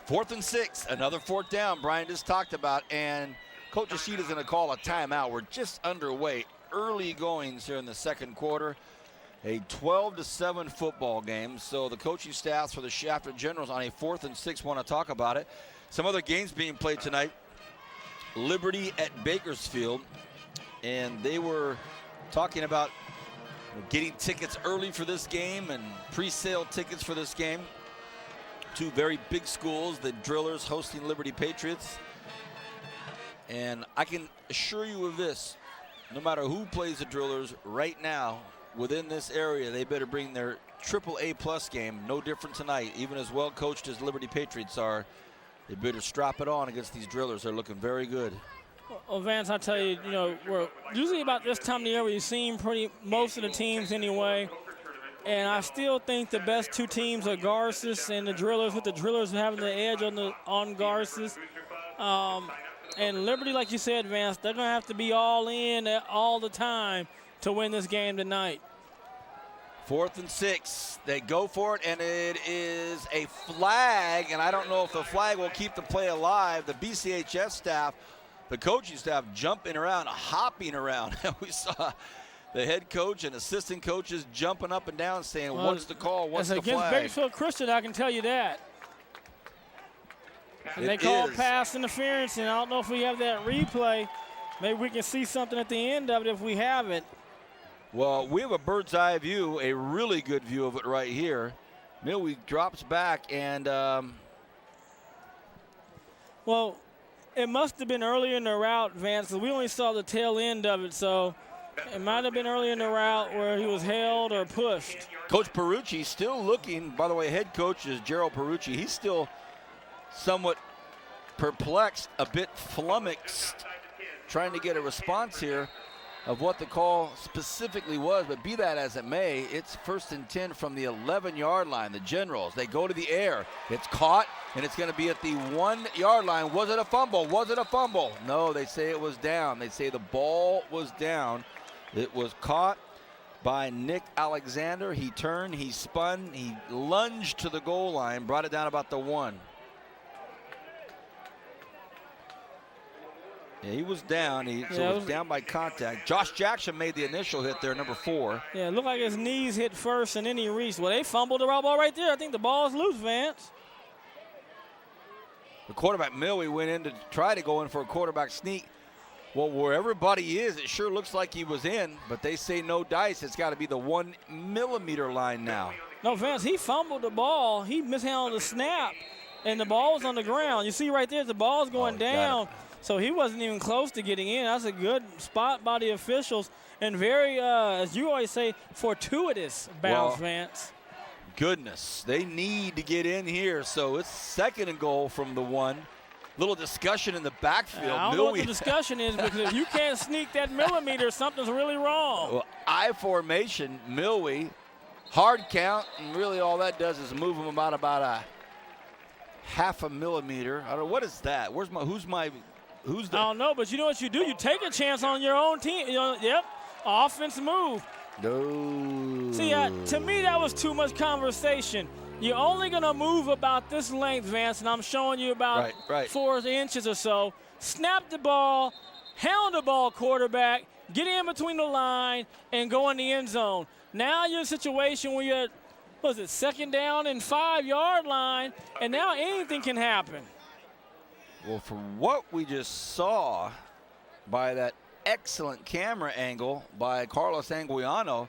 4th and 6, another fourth down Brian just talked about, and Coach Ishida is going to call a timeout. We're just underway, early goings here in the second quarter. A 12-7 football game, so the coaching staffs for the Shafter Generals on a 4th and 6 want to talk about it. Some other games being played tonight. Liberty at Bakersfield, and they were talking about getting tickets early for this game and pre-sale tickets for this game. 2 very big schools, the Drillers hosting Liberty Patriots. And I can assure you of this, no matter who plays the Drillers right now within this area, they better bring their AAA+ game. No different tonight. Even as well coached as Liberty Patriots are, they better strap it on against these Drillers. They're looking very good. Well, Vance, I tell you, we're usually about this time of the year we've seen most of the teams anyway. And I still think the best 2 teams are Garces and the Drillers, with the Drillers having the edge on Garces. And Liberty, like you said, Vance, they're going to have to be all in all the time to win this game tonight. 4th and 6, they go for it, and it is a flag, and I don't know if the flag will keep the play alive. The BCHS staff, the coaching staff jumping around, hopping around. We saw the head coach and assistant coaches jumping up and down saying, what's the call, what's the flag? Against Bakersfield Christian, I can tell you that. And they called pass interference, and I don't know if we have that replay. Maybe we can see something at the end of it if we have it. Well, we have a bird's eye view, a really good view of it right here. Milwee drops back, and well, it must have been earlier in the route, Vance, because we only saw the tail end of it, so it might have been earlier in the route where he was held or pushed. Coach Perucci still looking. By the way, head coach is Gerald Perucci. He's still somewhat perplexed, a bit flummoxed, trying to get a response here of what the call specifically was, but be that as it may, it's 1st and 10 from the 11-yard line. The Generals, they go to the air. It's caught, and it's going to be at the 1-yard line. Was it a fumble? Was it a fumble? No, they say it was down. They say the ball was down. It was caught by Nick Alexander. He turned, he spun, he lunged to the goal line, brought it down about the 1. Yeah, he was down. It was down by contact. Josh Jackson made the initial hit there, number 4. Yeah, it looked like his knees hit first, and then he reached. Well, they fumbled the ball right there. I think the ball is loose, Vance. The quarterback, Milwee, went in to try to go in for a quarterback sneak. Well, where everybody is, it sure looks like he was in, but they say no dice. It's got to be the 1 millimeter line now. No, Vince, he fumbled the ball. He mishandled the snap, and the ball was on the ground. You see right there, the ball's going down. So he wasn't even close to getting in. That's a good spot by the officials, and very, as you always say, fortuitous bounce, Vance. Goodness, they need to get in here. So it's 2nd and goal from the 1. Little discussion in the backfield. I don't know what the discussion is, because if you can't sneak that millimeter, something's really wrong. Well, I formation, Milwee, hard count, and really all that does is move him about a 0.5 millimeter. I don't know, what is that? Who's the? I don't know, but you know what you do? You take a chance on your own team. Yep, offense move. No. See, to me, that was too much conversation. You're only going to move about this length, Vance, and I'm showing you about 4 inches or so. Snap the ball, hound the ball, quarterback, get in between the line, and go in the end zone. Now you're in a situation where you're, 2nd down and 5-yard line, and now anything can happen. Well, from what we just saw by that excellent camera angle by Carlos Anguiano,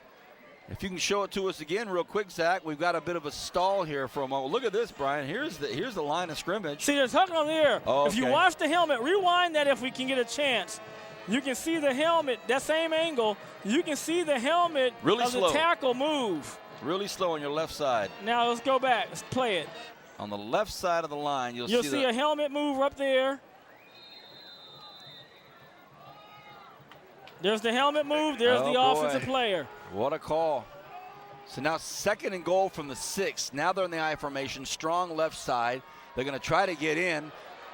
if you can show it to us again real quick, Zach, we've got a bit of a stall here for a moment. Look at this, Brian. Here's the line of scrimmage. See, there's something on there. Oh, If you watch the helmet, rewind that if we can get a chance. You can see the helmet, that same angle. You can see the helmet of the tackle move. Really slow on your left side. Now let's go back. Let's play it. On the left side of the line, you'll see a helmet move up there. There's the helmet move. There's the offensive player. What a call. So now 2nd and goal from the 6. Now they're in the I formation. Strong left side. They're going to try to get in.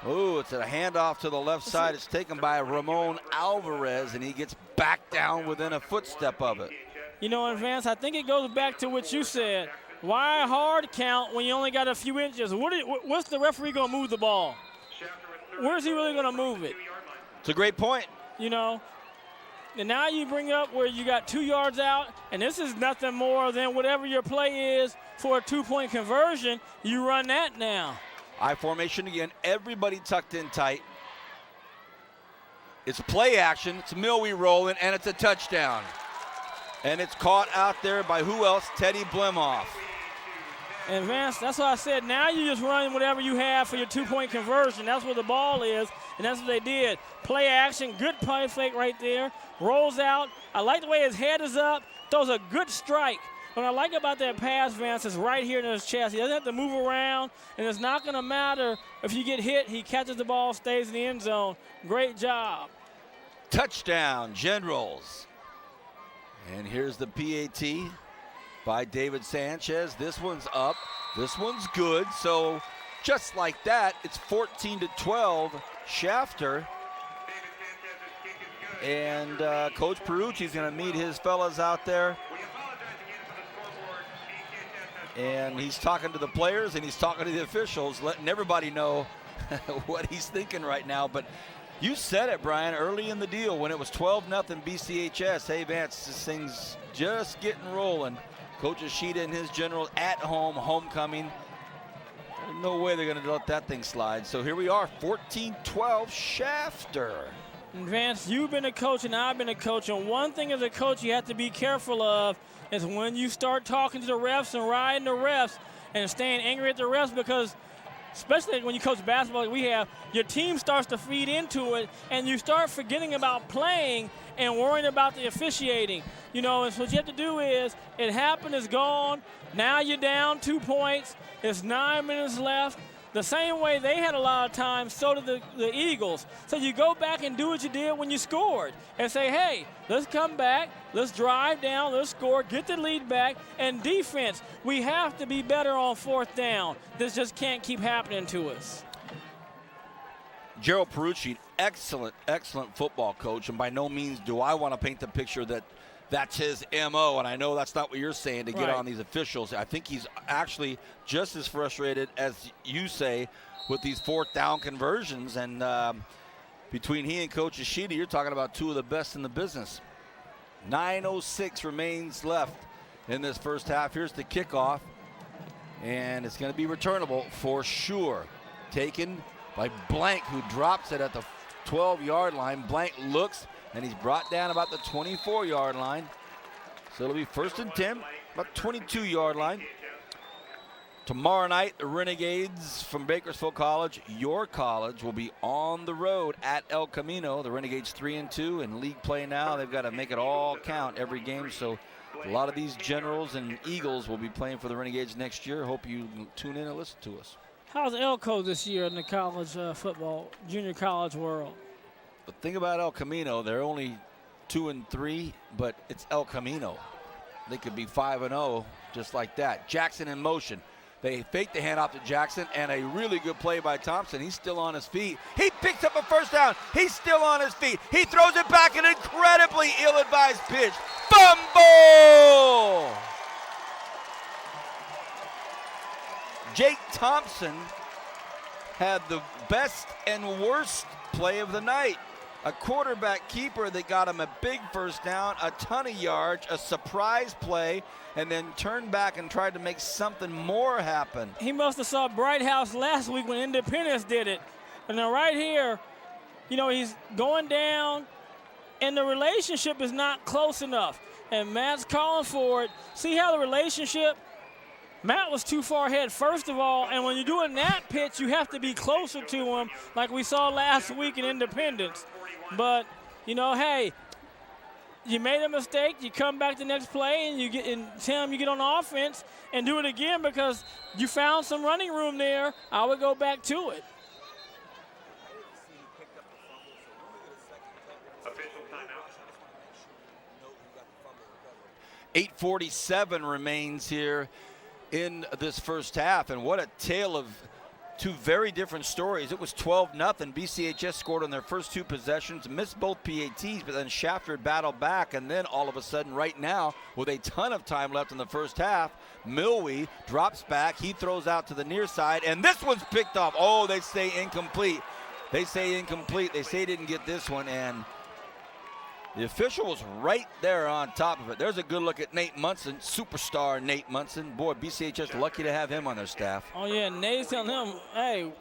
Ooh, it's a handoff to the left side. It's taken by Ramon Alvarez, and he gets back down within a footstep of it. You know, in Vance, I think it goes back to what you said. Why hard count when you only got a few inches? What's the referee going to move the ball? Where's he really going to move it? It's a great point. You know, and now you bring up where you got 2 yards out, and this is nothing more than whatever your play is for a 2-point conversion. You run that now. I formation again. Everybody tucked in tight. It's play action. It's Milwee rolling, and it's a touchdown. And it's caught out there by who else? Teddy Blemhoff. And Vance, that's what I said. Now you just run whatever you have for your 2-point conversion. That's where the ball is, and that's what they did. Play action, good play fake right there. Rolls out. I like the way his head is up. Throws a good strike. What I like about that pass, Vance, is right here in his chest. He doesn't have to move around, and it's not going to matter if you get hit. He catches the ball, stays in the end zone. Great job. Touchdown, Generals. And here's the PAT by David Sanchez. This one's up. This one's good. So just like that, it's 14-12. Shafter. And Coach Perucci's going to meet his fellas out there. And he's talking to the players and he's talking to the officials, letting everybody know what he's thinking right now. But you said it, Brian, early in the deal when it was 12-0 BCHS. Hey, Vance, this thing's just getting rolling. Coach Ishida and his Generals at home, homecoming. There's no way they're going to let that thing slide. So here we are, 14-12 Shafter. And Vance, you've been a coach and I've been a coach. And one thing as a coach you have to be careful of is when you start talking to the refs and riding the refs and staying angry at the refs, because especially when you coach basketball like we have, your team starts to feed into it and you start forgetting about playing and worrying about the officiating. You know, and so what you have to do is, it happened, it's gone. Now you're down 2 points. There's 9 minutes left. The same way they had a lot of time, so did the Eagles. So you go back and do what you did when you scored and say, hey, let's come back, let's drive down, let's score, get the lead back. And defense, we have to be better on 4th down. This just can't keep happening to us. Gerald Perucci, excellent, excellent football coach. And by no means do I want to paint the picture that that's his MO, and I know that's not what you're saying, to get on these officials. I think he's actually just as frustrated as you say with these 4th down conversions. And between he and Coach Ishida, you're talking about 2 of the best in the business. 9:06 remains left in this first half. Here's the kickoff, and it's going to be returnable for sure. Taken by Blank, who drops it at the 12-yard line. Blank looks, and he's brought down about the 24-yard line. So it'll be 1st and 10, about 22-yard line. Tomorrow night, the Renegades from Bakersfield College, your college, will be on the road at El Camino. The Renegades 3-2 in league play now. They've got to make it all count every game. So a lot of these Generals and Eagles will be playing for the Renegades next year. Hope you tune in and listen to us. How's Elko this year in the college football, junior college world? The thing about El Camino, they're only 2-3, but it's El Camino. They could be 5-0 just like that. Jackson in motion. They fake the handoff to Jackson, and a really good play by Thompson. He's still on his feet. He picks up a 1st down. He's still on his feet. He throws it back, an incredibly ill-advised pitch. Fumble! Jake Thompson had the best and worst play of the night. A quarterback keeper that got him a big 1st down, a ton of yards, a surprise play, and then turned back and tried to make something more happen. He must have saw Bright House last week when Independence did it. And then right here, you know, he's going down, and the relationship is not close enough. And Matt's calling for it. See how the relationship, Matt was too far ahead, first of all, and when you're doing that pitch, you have to be closer to him, like we saw last week in Independence. But, you know, hey, you made a mistake, you come back the next play, and you get and Tim, you get on offense and do it again because you found some running room there. I would go back to it. Official timeout. 8:47 remains here in this 1st half, and what a tale of two very different stories. It was 12-0. BCHS scored on their first 2 possessions, missed both PATs, but then Shafter battled back, and then all of a sudden right now, with a ton of time left in the 1st half, Milwee drops back. He throws out to the near side, and this one's picked off. Oh, they say incomplete. They say incomplete. They say he didn't get this one, and the official was right there on top of it. There's a good look at Nate Munson, superstar Nate Munson. Boy, BCHS lucky to have him on their staff. Oh, yeah, Nate's telling him, hey,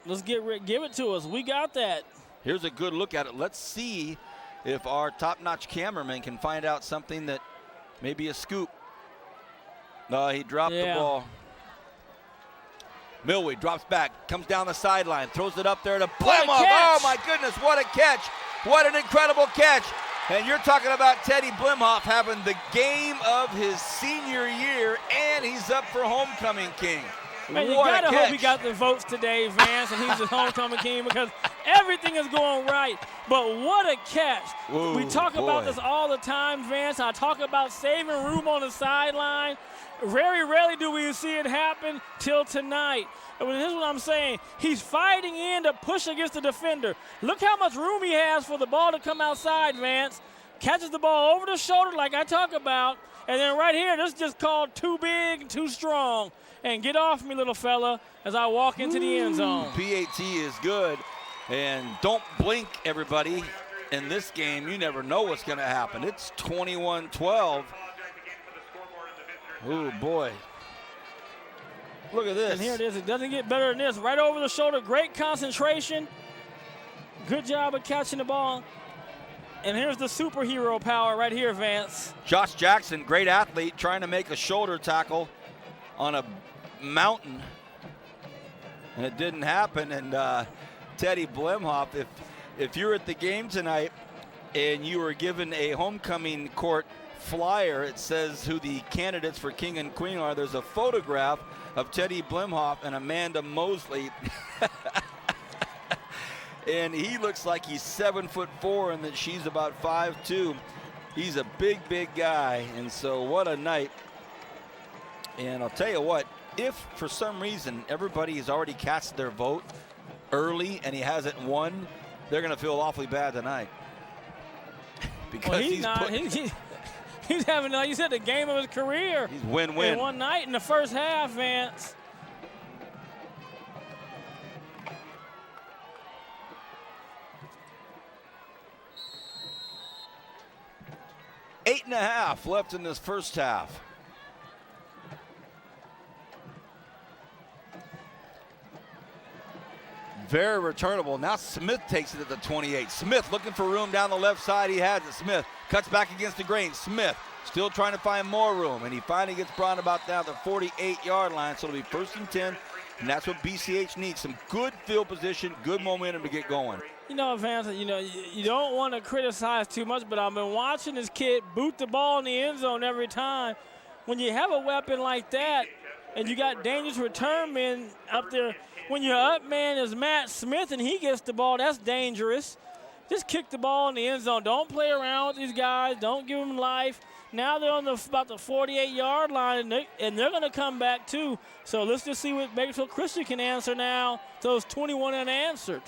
let's give it to us. We got that. Here's a good look at it. Let's see if our top-notch cameraman can find out something that may be a scoop. No, he dropped the ball. Milwee drops back, comes down the sideline, throws it up there to Blemhoff. Oh, my goodness, what a catch. What an incredible catch. And you're talking about Teddy Blemhoff having the game of his senior year, and he's up for homecoming king. Man, you got to hope he got the votes today, Vance, and he's the homecoming king because everything is going right. But what a catch. Ooh, we talk about this all the time, Vance. I talk about saving room on the sideline. Very rarely do we see it happen till tonight. And this is what I'm saying. He's fighting in to push against the defender. Look how much room he has for the ball to come outside, Vance. Catches the ball over the shoulder like I talk about. And then right here, this is just called too big, too strong. And get off me, little fella, as I walk into the end zone. PAT is good. And don't blink, everybody. In this game, you never know what's going to happen. It's 21-12. Oh, boy. Look at this. And here it is. It doesn't get better than this. Right over the shoulder. Great concentration. Good job of catching the ball. And here's the superhero power right here, Vance. Josh Jackson, great athlete, trying to make a shoulder tackle on a mountain. And it didn't happen. And Teddy Blemhoff, if you're at the game tonight and you were given a homecoming court flyer, it says who the candidates for king and queen are. There's a photograph of Teddy Blemhoff and Amanda Mosley. And he looks like he's 7'4" and that she's about 5'2". He's a big, big guy. And so what a night. And I'll tell you what, if for some reason everybody has already cast their vote early and he hasn't won, they're going to feel awfully bad tonight. Because he's having, like you said, the game of his career. He's win-win. In one night in the first half, Vance. Eight and a half left in this first half. Very returnable. Now Smith takes it at the 28. Smith looking for room down the left side. He has it. Smith cuts back against the grain. Smith still trying to find more room, and he finally gets brought about down the 48-yard line, so it'll be 1st and 10, and that's what BCH needs. Some good field position, good momentum to get going. You know, Vance, you don't want to criticize too much, but I've been watching this kid boot the ball in the end zone every time. When you have a weapon like that and you got dangerous return men up there, when your up man is Matt Smith and he gets the ball, that's dangerous. Just kick the ball in the end zone. Don't play around with these guys. Don't give them life. Now they're on about the 48-yard line, and they're going to come back too. So let's just see what Bakersfield Christian can answer now. Those 21 unanswered.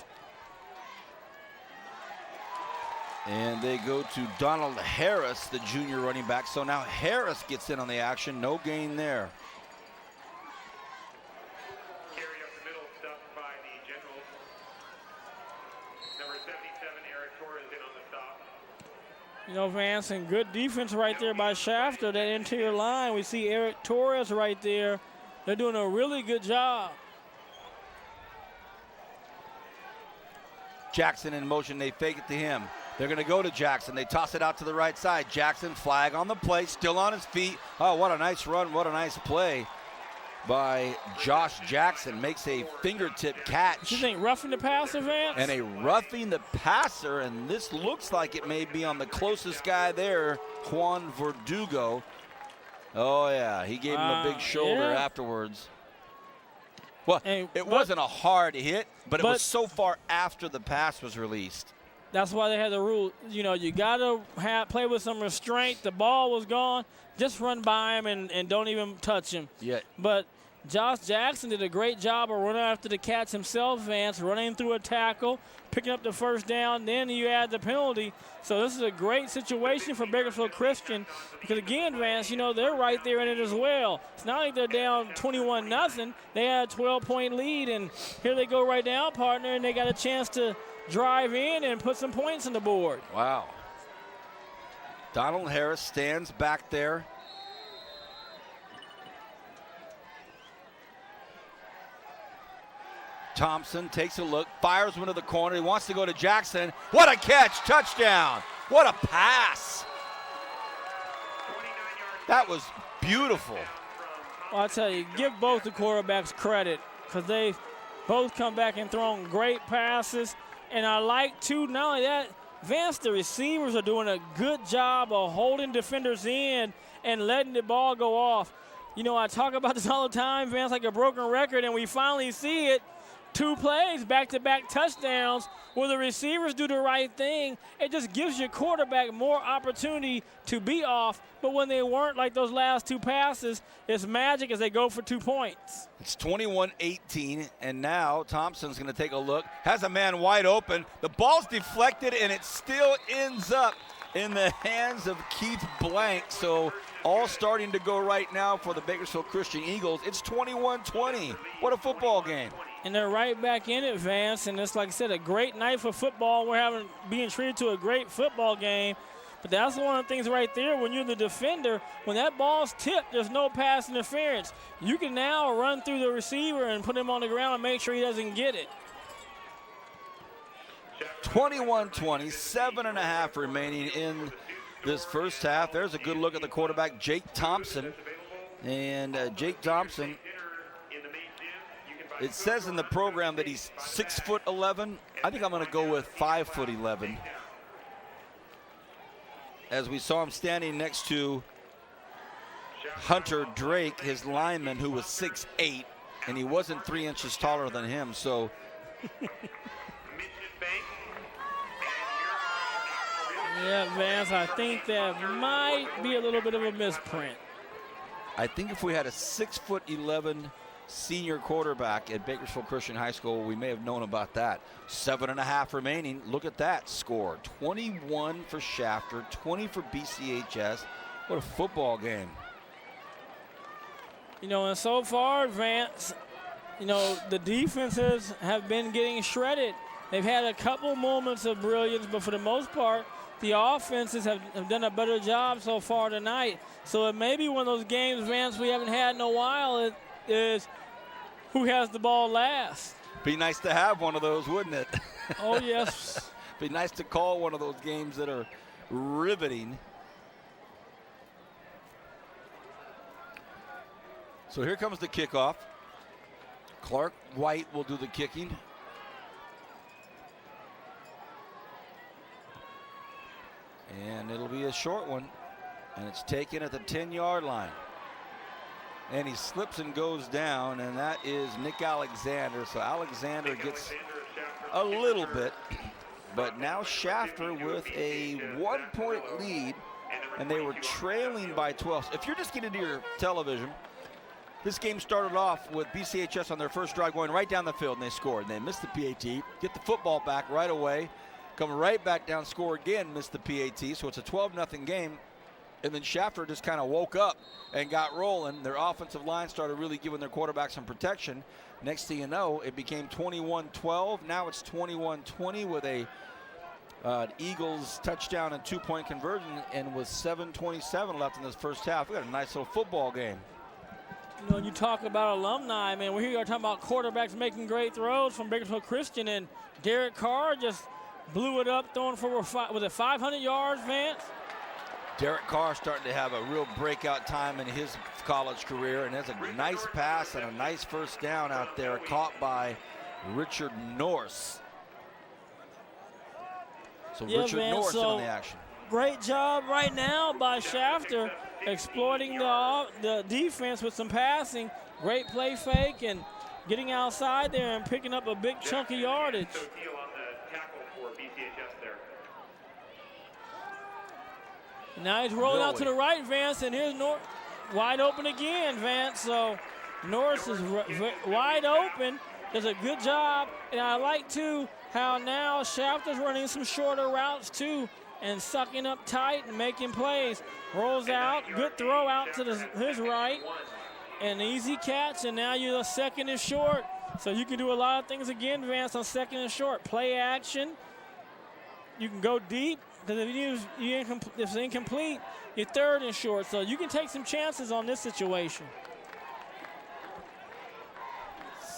And they go to Donald Harris, the junior running back. So now Harris gets in on the action. No gain there. Carried up the middle, stuffed by the Generals. Number 77, Eric Torres in on the stop. You know, Vance, and good defense right there by Shafter, that interior line. We see Eric Torres right there. They're doing a really good job. Jackson in motion. They fake it to him. They're going to go to Jackson. They toss it out to the right side. Jackson, flag on the play, still on his feet. Oh, what a nice run. What a nice play by Josh Jackson. Makes a fingertip catch. You think roughing the passer, Vance? And a roughing the passer, and this looks like it may be on the closest guy there, Juan Verdugo. Oh, yeah, he gave him a big shoulder afterwards. Well, it wasn't a hard hit, but it was so far after the pass was released. That's why they had the rule. You know, you got to play with some restraint. The ball was gone. Just run by him and don't even touch him. Yeah. But Josh Jackson did a great job of running after the catch himself, Vance, running through a tackle, picking up the first down. Then you add the penalty. So this is a great situation for Bakersfield Christian because, again, Vance, you know, they're right there in it as well. It's not like they're down 21-0. They had a 12-point lead, and here they go right now, partner, and they got a chance to drive in and put some points on the board. Wow. Donald Harris stands back there. Thompson takes a look, fires one to the corner. He wants to go to Jackson. What a catch, touchdown. What a pass. That was beautiful. Well, I tell you, give both the quarterbacks credit because they both come back and thrown great passes. And I like, too, not only that, Vance, the receivers are doing a good job of holding defenders in and letting the ball go off. You know, I talk about this all the time, Vance, like a broken record, and we finally see it. 2 plays, back-to-back touchdowns, where the receivers do the right thing. It just gives your quarterback more opportunity to be off. But when they weren't, like those last 2 passes, it's magic as they go for 2 points. It's 21-18, and now Thompson's going to take a look. Has a man wide open. The ball's deflected, and it still ends up in the hands of Keith Blank. So all starting to go right now for the Bakersfield Christian Eagles. It's 21-20. What a football game. And they're right back in it, Vance. And it's, like I said, a great night for football. We're being treated to a great football game. But that's one of the things right there when you're the defender. When that ball's tipped, there's no pass interference. You can now run through the receiver and put him on the ground and make sure he doesn't get it. 21-20, 7.5 remaining in this first half. There's a good look at the quarterback, Jake Thompson. And Jake Thompson, it says in the program that he's 6'11". I think I'm going to go with 5'11". As we saw him standing next to Hunter Drake, his lineman, who was 6'8", and he wasn't 3 inches taller than him. So yeah, Vance, I think that might be a little bit of a misprint. I think if we had a 6'11" senior quarterback at Bakersfield Christian High School, we may have known about that. 7.5 remaining. Look at that score. 21 for Shafter, 20 for BCHS. What a football game. You know, and so far, Vance, you know, the defenses have been getting shredded. They've had a couple moments of brilliance, but for the most part, the offenses have done a better job so far tonight. So it may be one of those games, Vance, we haven't had in a while. Is who has the ball last. Be nice to have one of those, wouldn't it? Oh, yes. Be nice to call one of those games that are riveting. So here comes the kickoff. Clark White will do the kicking. And it'll be a short one. And it's taken at the 10-yard line. And he slips and goes down, and that is Nick Alexander. So Alexander gets a little bit. But now Shafter with a 1-point lead, and they were trailing by 12. If you're just getting to your television, this game started off with BCHS on their first drive going right down the field, and they scored. And they missed the PAT, get the football back right away, come right back down, score again, miss the PAT. So it's a 12-0 game. And then Shafter just kind of woke up and got rolling. Their offensive line started really giving their quarterback some protection. Next thing you know, it became 21-12. Now it's 21-20 with a Eagles touchdown and 2-point conversion, and with 7:27 left in this first half. We got a nice little football game. You know, you talk about alumni, man. We're here talking about quarterbacks making great throws from Bakersfield Christian, and Derek Carr just blew it up, throwing for, was it 500 yards, Vance? Derek Carr starting to have a real breakout time in his college career, and there's a nice pass and a nice first down out there caught by Richard Norse. So yeah, Richard man, Norse on the action. Great job right now by Shafter, exploiting the defense with some passing. Great play fake and getting outside there and picking up a big chunk of yardage. Now he's rolling out to the right, Vance, and here's North wide open again, Vance. So Norris is wide open, does a good job. And I like, too, how now Shafter's running some shorter routes, too, and sucking up tight and making plays. Rolls out, good throw out to his right, an easy catch, and now you're second and short. So you can do a lot of things again, Vance, on second and short. Play action. You can go deep. Because if it's incomplete, you're third and short. So you can take some chances on this situation.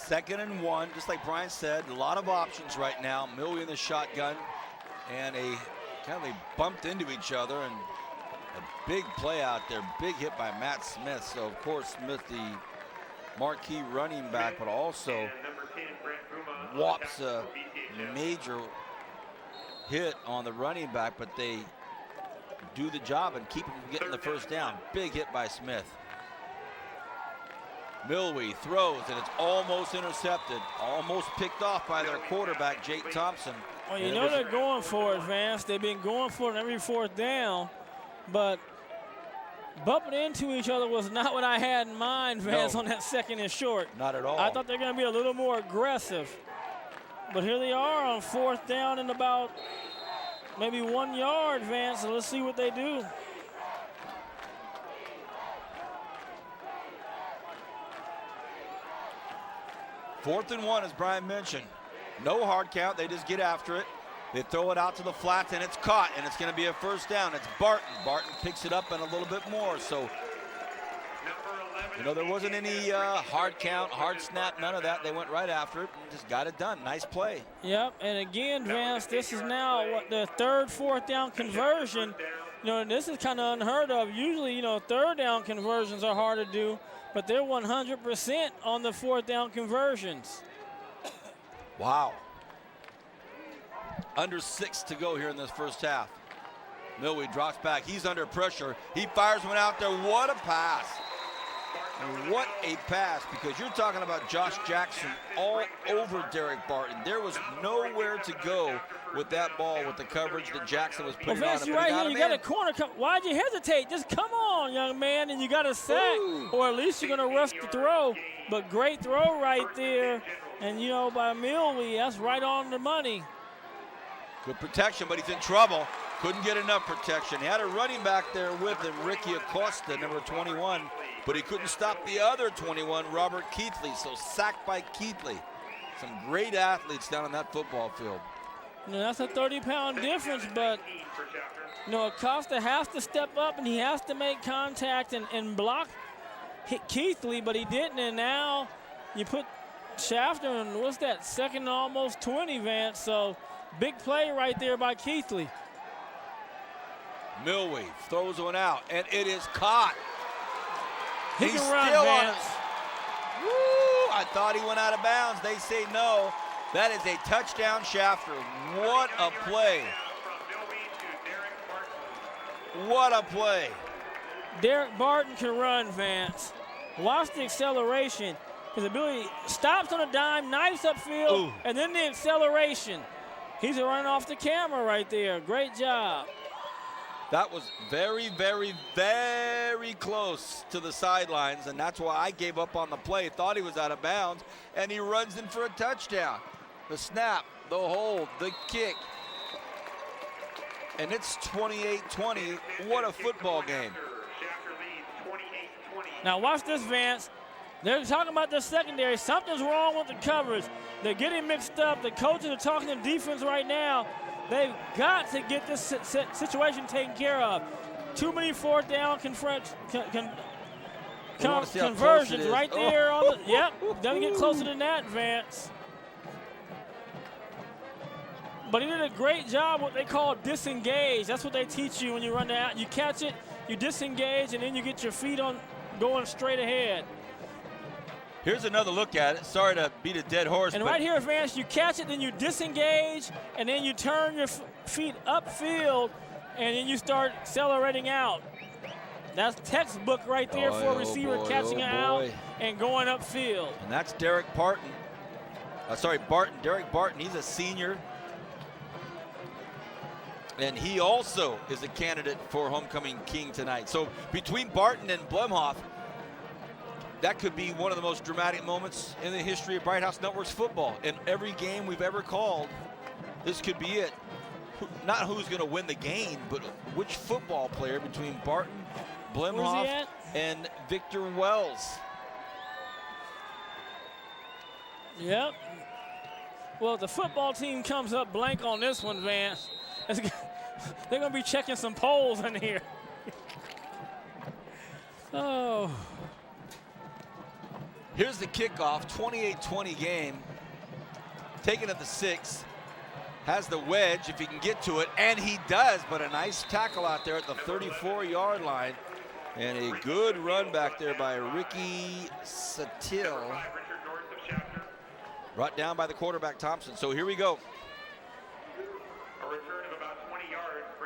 2nd and 1, just like Brian said, a lot of options right now. Millie in the shotgun, and they bumped into each other, and a big play out there, big hit by Matt Smith. So of course Smith, the marquee running back, but also whops a major hit on the running back, but they do the job and keep him from getting the first down. Big hit by Smith. Milwee throws, and it's almost intercepted, almost picked off by their quarterback, Jake Thompson. Well, you know they're going for it, Vance. They've been going for it every fourth down, but bumping into each other was not what I had in mind, Vance, on that second and short. Not at all. I thought they're going to be a little more aggressive. But here they are on fourth down and about maybe 1 yard, Vance. So let's see what they do. Fourth and 1, as Brian mentioned. No hard count. They just get after it. They throw it out to the flats, and it's caught, and it's going to be a first down. It's Barton. Barton picks it up and a little bit more. So, you know, there wasn't any hard count, hard snap, none of that. They went right after it and just got it done. Nice play. Yep, and again, Vance, this is now the third, fourth down conversion. You know, this is kind of unheard of. Usually, you know, third down conversions are hard to do, but they're 100% on the fourth down conversions. Wow. Under 6 to go here in this first half. Milwee drops back. He's under pressure. He fires one out there. What a pass. And what a pass, because you're talking about Josh Jackson all over Derek Barton. There was nowhere to go with that ball with the coverage that Jackson was putting on him. You're right here. You got a corner. Why'd you hesitate? Just come on, young man, and you got a sack. Ooh. Or at least you're going to rush the throw. But great throw right there. And, you know, by Milwee, that's right on the money. Good protection, but he's in trouble. Couldn't get enough protection. He had a running back there with him, Ricky Acosta, number 21. But he couldn't stop the other 21, Robert Keithley. So sacked by Keithley. Some great athletes down on that football field. You know, that's a 30-pound difference, but, you know, Acosta has to step up and he has to make contact and block Keithley, but he didn't. And now you put Shafter, and what's that, second and almost 20, Vance. So big play right there by Keithley. Milwee throws one out, and it is caught. He He's can run, still on Vance. it. Woo! I thought he went out of bounds. They say no. That is a touchdown, Shafter. What a play. What a play. Derek Barton can run, Vance. Watch the acceleration. His ability stops on a dime, knifes upfield, Ooh. and then the acceleration. He's running off the camera right there. Great job. That was very, very, very close to the sidelines, and that's why I gave up on the play. Thought he was out of bounds, and he runs in for a touchdown. The snap, the hold, the kick. And it's 28-20. What a football game. Now watch this, Vance. They're talking about the secondary. Something's wrong with the coverage. They're getting mixed up. The coaches are talking to defense right now. They've got to get this situation taken care of. Too many fourth down conversions right there. On the, yep, doesn't get closer than that, Vance. But he did a great job what they call disengage. That's what they teach you when you run out. You catch it, you disengage, and then you get your feet on going straight ahead. Here's another look at it. Sorry to beat a dead horse. And right here, Vance, you catch it, then you disengage, and then you turn your feet upfield, and then you start accelerating out. That's textbook right there for a receiver catching it out and going upfield. And that's Derek Barton. Barton. Derek Barton, he's a senior. And he also is a candidate for homecoming king tonight. So between Barton and Blemhoff, that could be one of the most dramatic moments in the history of Bright House Networks football. In every game we've ever called, this could be it. Not who's going to win the game, but which football player between Barton, Blemhoff, and Victor Wells. Yep. Well, if the football team comes up blank on this one, Vance, they're going to be checking some polls in here. Oh. Here's the kickoff, 28-20 game. Taken at the 6. Has the wedge if he can get to it, and he does, but a nice tackle out there at the 34-yard line. And a good run back there by Ricky Satil. Brought down by the quarterback, Thompson. So here we go.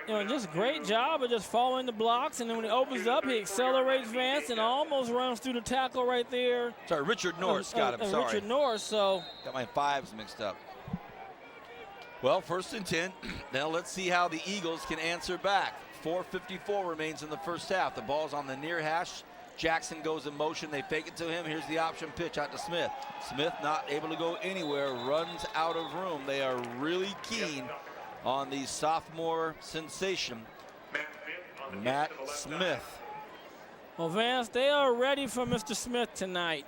You know, just great job of just following the blocks, and then when he opens up, he accelerates Vance and almost runs through the tackle right there. Sorry, Richard Norris got him, sorry. Richard Norris, so. Got my fives mixed up. Well, 1st and 10. Now let's see how the Eagles can answer back. 4:54 remains in the first half. The ball's on the near hash. Jackson goes in motion. They fake it to him. Here's the option pitch out to Smith. Smith not able to go anywhere, runs out of room. They are really keen on the sophomore sensation, Matt Smith. Well, Vance, they are ready for Mr. Smith tonight,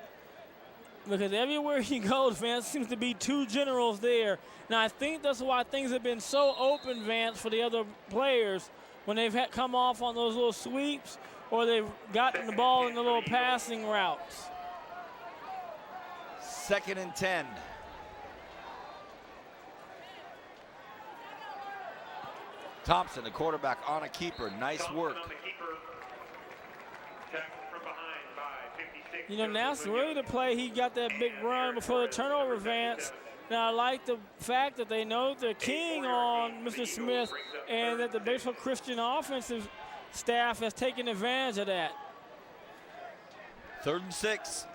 because everywhere he goes, Vance seems to be two generals there. Now, I think that's why things have been so open, Vance, for the other players when they've come off on those little sweeps or they've gotten the ball in the little passing routes. 2nd and 10. Thompson, the quarterback, on a keeper. Nice work. You know, that's really the play. He got that big run before the turnover, Vance. Now, I like the fact that they know they're keying on Mr. Smith and that the Bakersfield Christian offensive staff has taken advantage of that. 3rd and 6.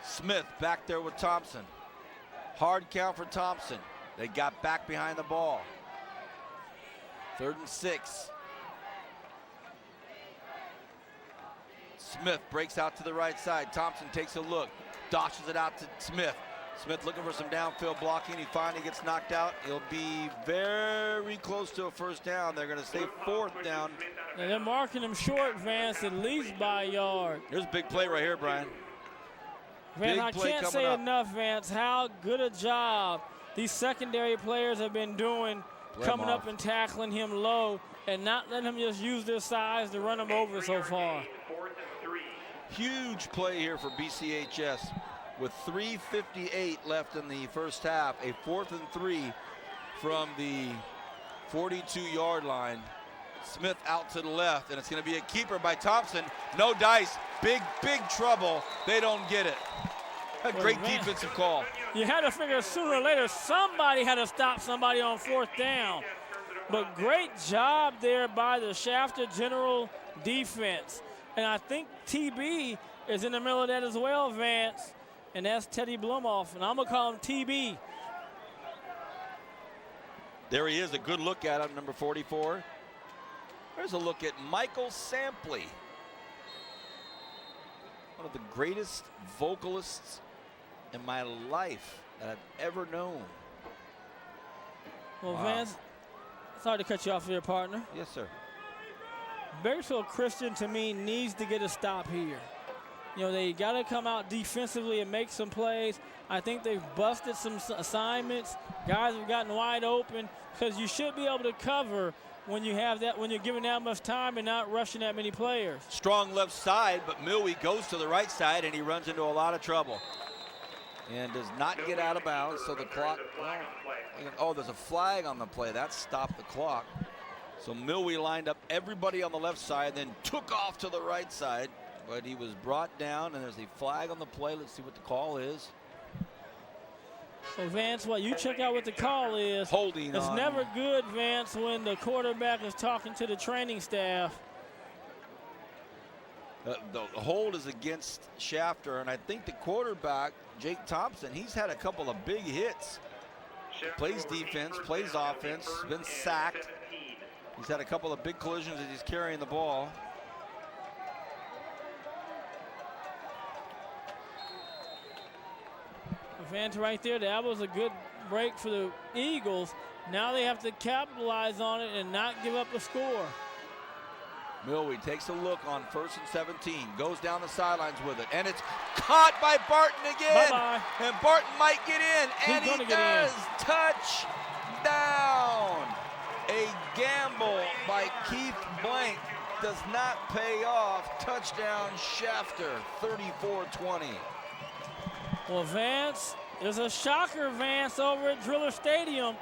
Smith back there with Thompson. Hard count for Thompson. They got back behind the ball. 3rd and 6. Smith breaks out to the right side. Thompson takes a look, doshes it out to Smith. Smith looking for some downfield blocking. He finally gets knocked out. He'll be very close to a 1st down. They're going to say 4th down. And they're marking him short, Vance, at least by a yard. Here's a big play right here, Brian. Vance, I can't say enough, Vance, how good a job these secondary players have been doing, coming up and tackling him low and not letting him just use their size to run him over so far. Huge play here for BCHS with 3:58 left in the first half. A 4th and 3 from the 42-yard line. Smith out to the left, and it's going to be a keeper by Thompson. No dice. Big trouble. They don't get it. A great defensive call. You had to figure sooner or later somebody had to stop somebody on 4th down. But great job there by the Shafter General defense. And I think TB is in the middle of that as well, Vance. And that's Teddy Blumoff, and I'm going to call him TB. There he is, a good look at him, number 44. There's a look at Michael Sampley. One of the greatest vocalists in my life that I've ever known. Well, wow. Vance, sorry to cut you off here, partner. Yes, sir. Bakersfield Christian, to me, needs to get a stop here. You know, they got to come out defensively and make some plays. I think they've busted some assignments. Guys have gotten wide open because you should be able to cover when you have that, when you're given that much time and not rushing that many players. Strong left side, but Milwee goes to the right side and he runs into a lot of trouble and does not get out of bounds. So the clock, oh, there's a flag on the play. That stopped the clock. So Milwee lined up everybody on the left side, then took off to the right side, but he was brought down, and there's a flag on the play. Let's see what the call is. So, Vance, what you check out what the call is. Holding It's on. never good, Vance, when the quarterback is talking to the training staff. The hold is against Shafter, and I think the quarterback, Jake Thompson, he's had a couple of big hits. Plays defense, plays offense, been sacked. He's had a couple of big collisions as he's carrying the ball. Vance right there, that was a good break for the Eagles. Now they have to capitalize on it and not give up the score. Milwee takes a look on 1st and 17, goes down the sidelines with it, and it's caught by Barton again. Bye-bye. And Barton might get in, and he does. Touchdown. A gamble by Keith Blank does not pay off. Touchdown Shafter, 34-20. Well, Vance, there's a shocker, Vance, over at Driller Stadium.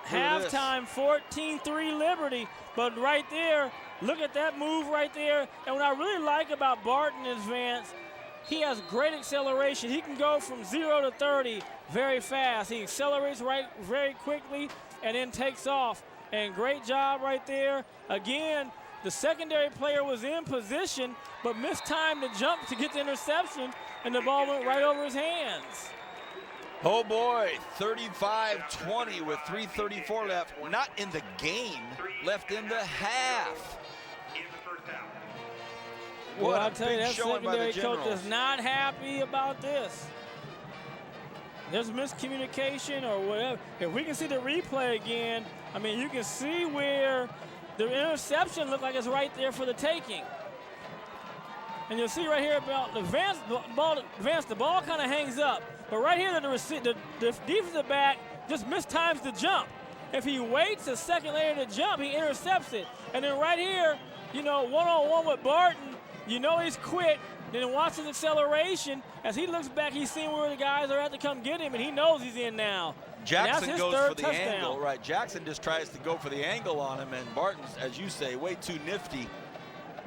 Halftime, 14-3 Liberty. But right there, look at that move right there. And what I really like about Barton is, Vance, he has great acceleration. He can go from 0 to 30 very fast. He accelerates very quickly and then takes off. And great job right there. Again, the secondary player was in position but missed time to jump to get the interception, and the ball went right over his hands. Oh boy, 35-20 with 3:34 left. Not in the game, left in the half. Well, I'll tell you, that secondary coach is not happy about this. There's miscommunication or whatever. If we can see the replay again, I mean, you can see where the interception looked like it's right there for the taking. And you'll see right here about the ball kind of hangs up. But right here, the defensive back just mistimes the jump. If he waits a second later to jump, he intercepts it. And then right here, you know, one-on-one with Barton, you know he's quick. Then watch his acceleration. As he looks back, he's seeing where the guys are at to come get him, and he knows he's in now. Jackson goes for the angle, right? Jackson just tries to go for the angle on him, and Barton's, as you say, way too nifty.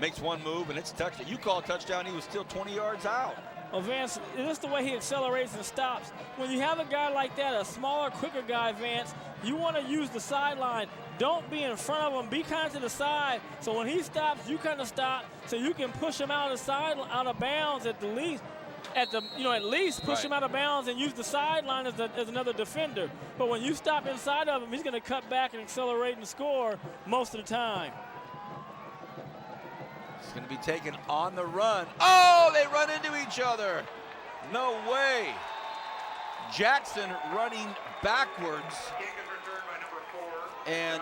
Makes one move, and it's touchdown. You call a touchdown, he was still 20 yards out. Well, Vance, this is the way he accelerates and stops. When you have a guy like that, a smaller, quicker guy, Vance, you want to use the sideline. Don't be in front of him. Be kind of to the side. So when he stops, you kind of stop, so you can push him out of bounds at the least. At least push him out of bounds and use the sideline as another defender. But when you stop inside of him, he's going to cut back and accelerate and score most of the time. It's going to be taken on the run. Oh, they run into each other. No way. Jackson running backwards. And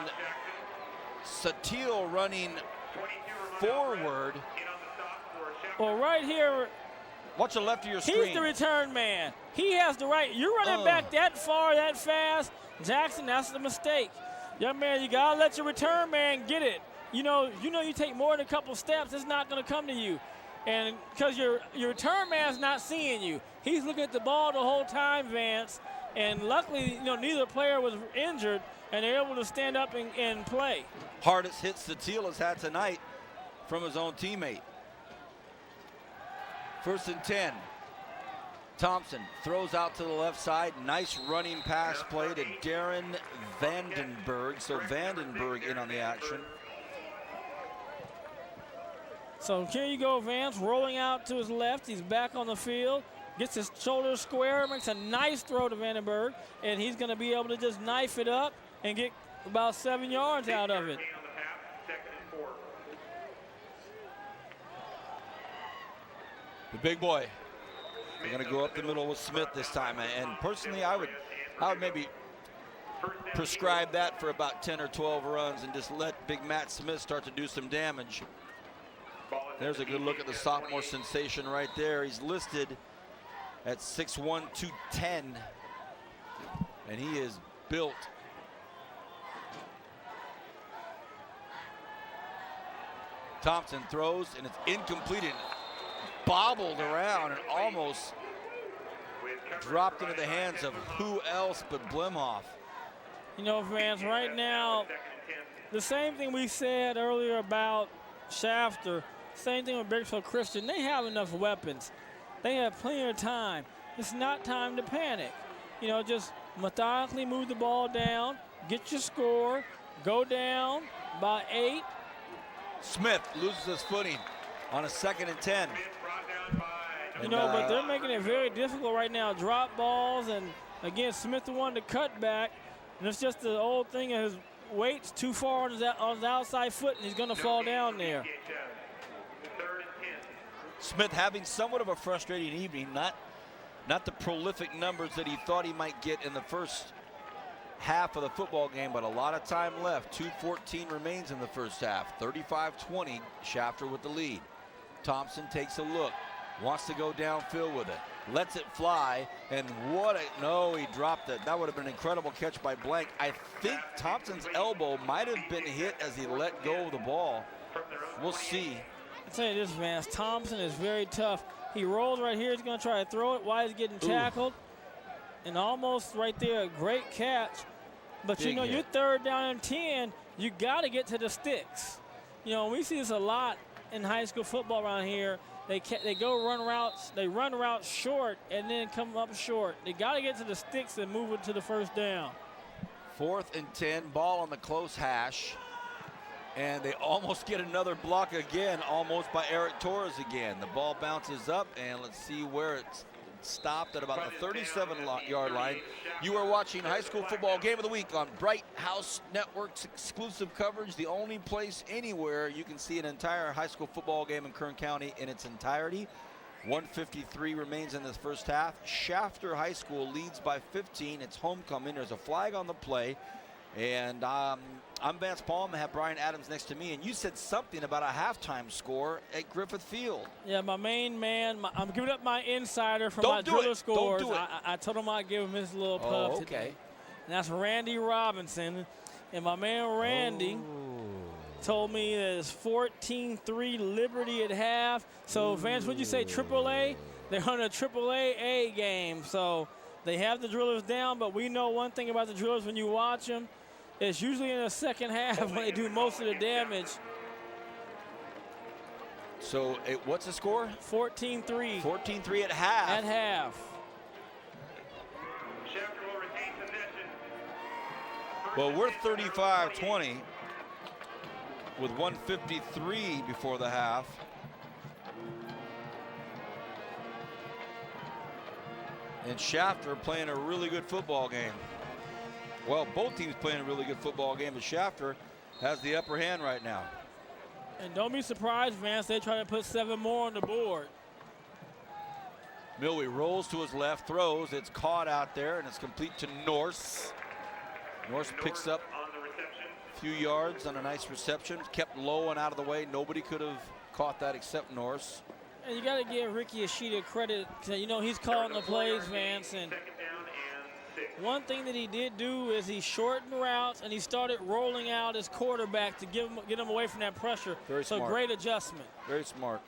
Satil running forward. Well, right here, watch the left of your screen. He's the return man. He has the right. You're running back that far, that fast. Jackson, that's the mistake. Young man, you got to let your return man get it. You know, you take more than a couple steps, it's not going to come to you. And because your return man's not seeing you. He's looking at the ball the whole time, Vance. And luckily, neither player was injured, and they're able to stand up and play. Hardest hit Sattil has had tonight from his own teammate. 1st and 10. Thompson throws out to the left side. Nice running pass play to Darren Vandenberg. So Vandenberg in on the action. So here you go, Vance, rolling out to his left. He's back on the field. Gets his shoulder square, makes a nice throw to Vandenberg, and he's going to be able to just knife it up and get about 7 yards out of it. The big boy. They're going to go up the middle with Smith this time, and personally, I would maybe prescribe that for about 10 or 12 runs and just let Big Matt Smith start to do some damage. There's a good look at the sophomore sensation right there. He's listed at 6'1", 210, and he is built. Thompson throws, and it's incomplete and bobbled around and almost dropped into the hands of who else but Blimhoff. Vance, right now, the same thing we said earlier about Shafter, same thing with Bakersfield Christian. They have enough weapons. They have plenty of time. It's not time to panic. Just methodically move the ball down, get your score, go down by 8. Smith loses his footing on a 2nd and 10. But they're making it very difficult right now. Drop balls, and again, Smith the one to cut back. And it's just the old thing of his weight's too far on his outside foot, and he's going to fall down there. Smith having somewhat of a frustrating evening, not the prolific numbers that he thought he might get in the first half of the football game, but a lot of time left. 2:14 remains in the first half. 35-20, Shafter with the lead. Thompson takes a look, wants to go downfield with it, lets it fly, and he dropped it. That would have been an incredible catch by Blank. I think Thompson's elbow might have been hit as he let go of the ball. We'll see. I'll tell you this, Vance, Thompson is very tough. He rolls right here. He's going to try to throw it while he's getting tackled. And almost right there, a great catch. But, Big hit. You're 3rd down and 10. You got to get to the sticks. We see this a lot in high school football around here. They go run routes. They run routes short and then come up short. They got to get to the sticks and move it to the 1st down. 4th and 10, ball on the close hash. And they almost get another block again, almost by Eric Torres again. The ball bounces up, and let's see where it's stopped at about the 37-yard line. You are watching High School Football Game of the Week on Bright House Network's exclusive coverage, the only place anywhere you can see an entire high school football game in Kern County in its entirety. 1:53 remains in this first half. Shafter High School leads by 15. It's homecoming. There's a flag on the play. And I'm Vance Palm. I have Brian Adams next to me. And you said something about a halftime score at Griffith Field. Yeah, my main man, I'm giving up my insider for my driller scores. Don't do it. I told him I'd give him his little puff today. And that's Randy Robinson. And my man Randy told me that it's 14-3 Liberty at half. So, Vance, what'd you say, AAA? They're on a AAA game. So they have the drillers down, but we know one thing about the drillers when you watch them. It's usually in the second half when they do most of the damage. So what's the score? 14-3. 14-3 at half. At half. Well, we're 35-20 with 1:53 before the half. And Shafter playing a really good football game. Well, both teams playing a really good football game, but Shafter has the upper hand right now. And don't be surprised, Vance, they try to put 7 more on the board. Milwee rolls to his left, throws. It's caught out there, and it's complete to Norse. Norse picks up a few yards on a nice reception. Kept low and out of the way. Nobody could have caught that except Norse. And you got to give Ricky Ashita credit. He's calling the plays, Vance. And one thing that he did do is he shortened routes and he started rolling out his quarterback to get him away from that pressure. Very smart. So great adjustment. Very smart.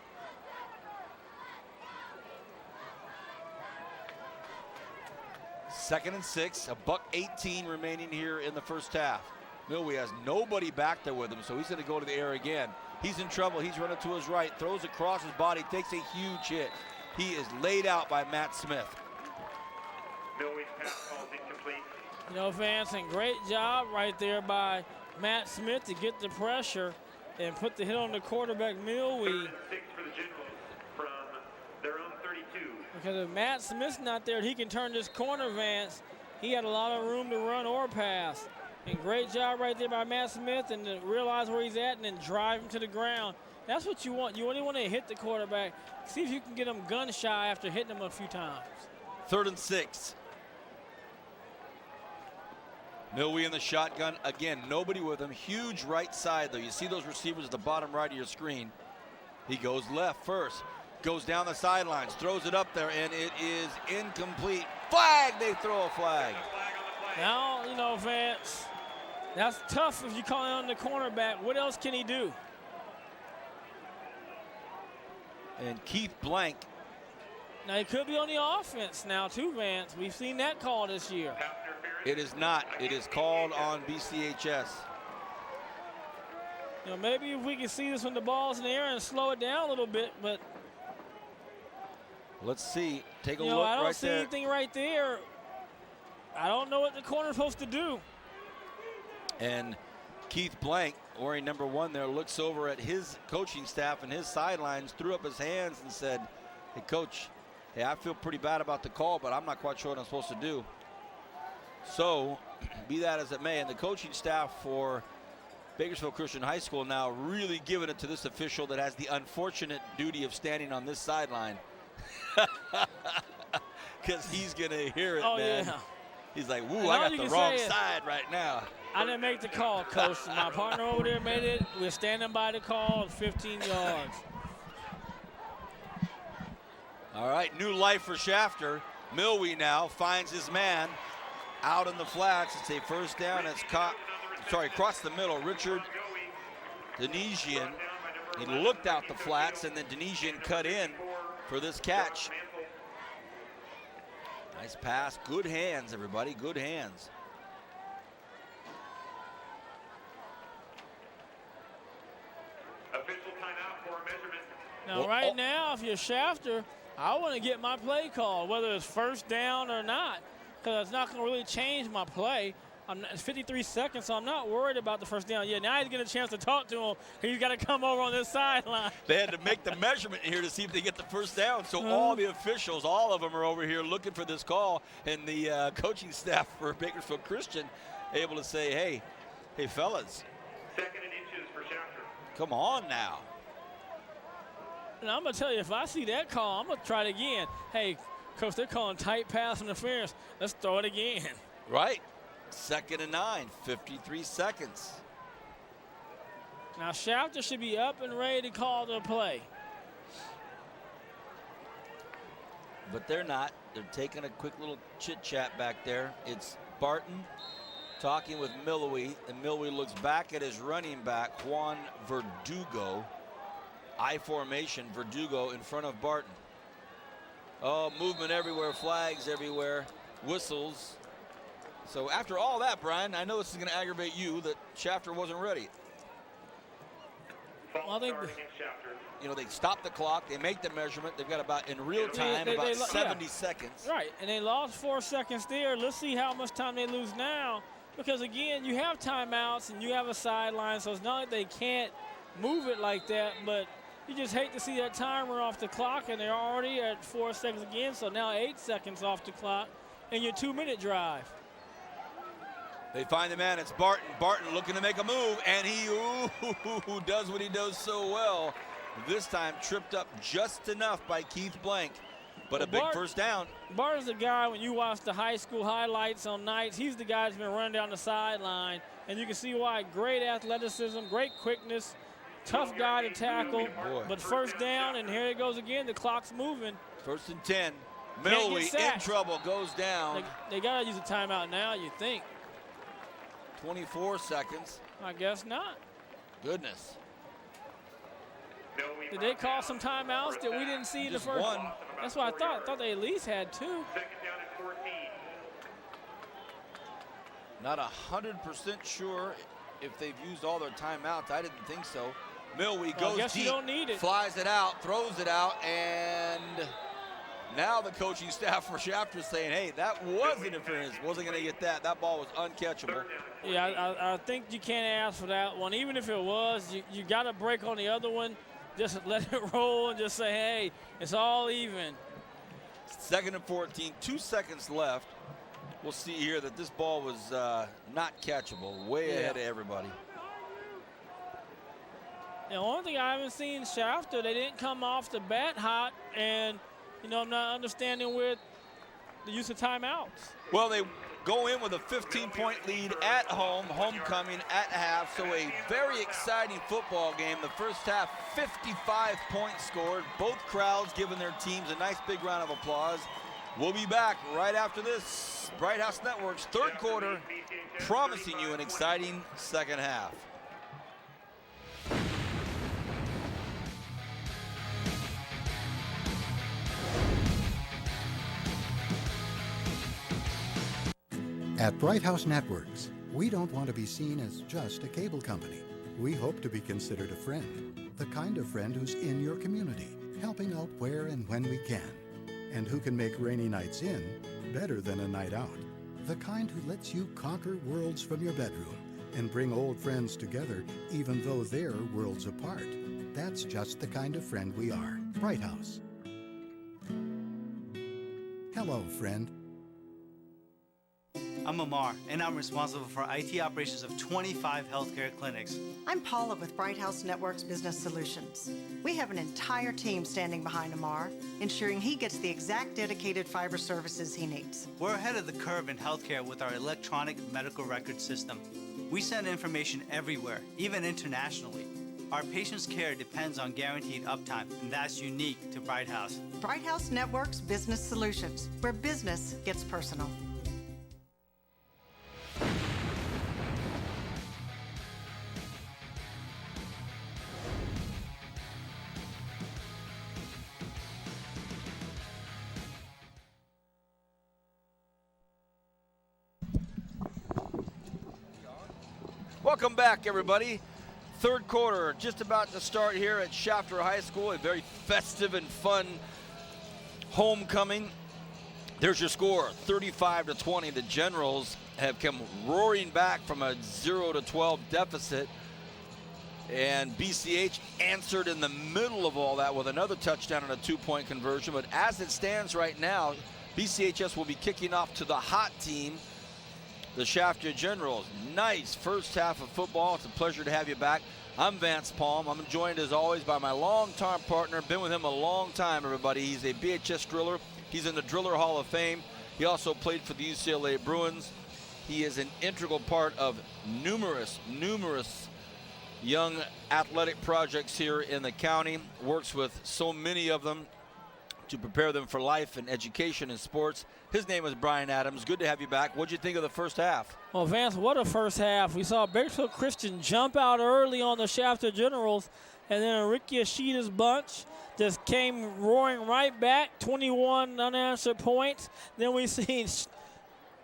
2nd and 6, $1:18 remaining here in the first half. Milwee has nobody back there with him, so he's going to go to the air again. He's in trouble. He's running to his right, throws across his body, takes a huge hit. He is laid out by Matt Smith. Milwee's pass ball is incomplete. You know, Vance, and great job right there by Matt Smith to get the pressure and put the hit on the quarterback, Milwee. 3rd and 6 for the Generals from their own 32. Because if Matt Smith's not there, he can turn this corner, Vance. He had a lot of room to run or pass. And great job right there by Matt Smith, and to realize where he's at and then drive him to the ground. That's what you want. You only want to hit the quarterback. See if you can get him gun shy after hitting him a few times. 3rd and 6. Milwee in the shotgun. Again, nobody with him. Huge right side, though. You see those receivers at the bottom right of your screen. He goes left first. Goes down the sidelines. Throws it up there, and it is incomplete. Flag! They throw a flag. Now, you know, Vance, that's tough if you call it on the cornerback. What else can he do? And Keith Blank. Now, he could be on the offense now, too, Vance. We've seen that call this year. It is not. It is called on BCHS. You know, maybe if we can see this when the ball's in the air and slow it down a little bit, but let's see. Take a you know, look I don't right see there. anything right there. I don't know what the corner's supposed to do. And Keith Blank, wearing number 1 there, looks over at his coaching staff and his sidelines, threw up his hands and said, hey, Coach, hey, I feel pretty bad about the call, but I'm not quite sure what I'm supposed to do. So, be that as it may, and the coaching staff for Bakersfield Christian High School now really giving it to this official that has the unfortunate duty of standing on this sideline. Because he's going to hear it, man. Yeah. He's like, woo, And I all got you the can wrong say is, side right now. I didn't make the call, Coach. My partner over there made it. We're standing by the call, 15 yards. All right, new life for Shafter. Milwee now finds his man out in the flats. It's a first down. It's caught, across the middle. Richard Denesian. He looked out the flats, and then Denesian cut in for this catch. Nice pass. Good hands, everybody. Good hands. Official timeout for a measurement. Now, right now, if you're Shafter, I want to get my play call, whether it's first down or not, because it's not going to really change my play. It's 53 seconds, so I'm not worried about the first down. Yeah, now he's getting a chance to talk to him. He's got to come over on this sideline. They had to make the measurement here to see if they get the first down. So all the officials, all of them are over here looking for this call. And the coaching staff for Bakersfield Christian able to say, hey, fellas. 2nd and inches for Shafter. Come on now. And I'm going to tell you, if I see that call, I'm going to try it again. Hey, Coach, they're calling tight pass interference. Let's throw it again. Right. 2nd and 9, 53 seconds. Now, Shafter should be up and ready to call the play. But they're not. They're taking a quick little chit-chat back there. It's Barton talking with Milwee, and Milwee looks back at his running back, Juan Verdugo. I formation, Verdugo in front of Barton. Oh, movement everywhere, flags everywhere, whistles. So after all that, Brian, I know this is going to aggravate you that Shafter wasn't ready. Well, I think you know, they stop the clock, they make the measurement, they've got about, in real time, about 70 seconds. Right, and they lost 4 seconds there. Let's see how much time they lose now. Because, again, you have timeouts and you have a sideline, so it's not like they can't move it like that, but you just hate to see that timer off the clock, and they're already at 4 seconds again, so now 8 seconds off the clock in your 2-minute drive. They find the man. It's Barton. Barton looking to make a move, and he does what he does so well. This time tripped up just enough by Keith Blank, but a big first down. Barton's the guy, when you watch the high school highlights on nights, he's the guy that's been running down the sideline, and you can see why. Great athleticism, great quickness, tough guy to tackle, but first down, and here it goes again. The clock's moving. 1st and 10. Milwee in trouble, goes down. They got to use a timeout now, you think. 24 seconds. I guess not. Goodness. Did they call some timeouts that we didn't see in the first one? That's what I thought. I thought they at least had 2. 2nd down and 14. Not 100% sure if they've used all their timeouts. I didn't think so. Milwee goes I guess deep, you don't need it. flies it out, throws it out, and now the coaching staff for Shafter is saying, hey, that was interference. Wasn't going to get that. That ball was uncatchable. Yeah, I think you can't ask for that one. Even if it was, you got to break on the other one. Just let it roll and just say, hey, it's all even. 2nd and 14, 2 seconds left. We'll see here that this ball was not catchable, way ahead of everybody. The only thing I haven't seen Shafter, they didn't come off the bat hot, and, you know, I'm not understanding with the use of timeouts. Well, they go in with a 15-point lead at home, homecoming at half, so a very exciting football game. The first half, 55 points scored. Both crowds giving their teams a nice big round of applause. We'll be back right after this. Bright House Network's third quarter, promising you an exciting second half. At Bright House Networks, we don't want to be seen as just a cable company. We hope to be considered a friend, the kind of friend who's in your community, helping out where and when we can, and who can make rainy nights in better than a night out. The kind who lets you conquer worlds from your bedroom and bring old friends together even though they're worlds apart. That's just the kind of friend we are. Bright House. Hello, friend. I'm Amar, and I'm responsible for IT operations of 25 healthcare clinics. I'm Paula with Bright House Networks Business Solutions. We have an entire team standing behind Amar, ensuring he gets the exact dedicated fiber services he needs. We're ahead of the curve in healthcare with our electronic medical record system. We send information everywhere, even internationally. Our patients' care depends on guaranteed uptime, and that's unique to Bright House. Bright House Networks Business Solutions, where business gets personal. Welcome back, everybody. Third quarter just about to start here at Shafter High School. A very festive and fun homecoming. There's your score, 35-20. The Generals have come roaring back from a 0-12 deficit. And BCH answered in the middle of all that with another touchdown and a 2-point conversion. But as it stands right now, BCHS will be kicking off to the hot team, the Shafter Generals. Nice first half of football. It's a pleasure to have you back. I'm Vance Palm. I'm joined as always by my longtime partner. Been with him a long time, everybody. He's a BHS driller. He's in the Driller Hall of Fame. He also played for the UCLA Bruins. He is an integral part of numerous young athletic projects here in the county. Works with so many of them to prepare them for life and education and sports. His name is Brian Adams. Good to have you back. What'd you think of the first half? Well, Vance, what a first half. We saw Bakersfield Christian jump out early on the Shafter Generals, and then Ricky Ashida's bunch just came roaring right back, 21 unanswered points. Then we seen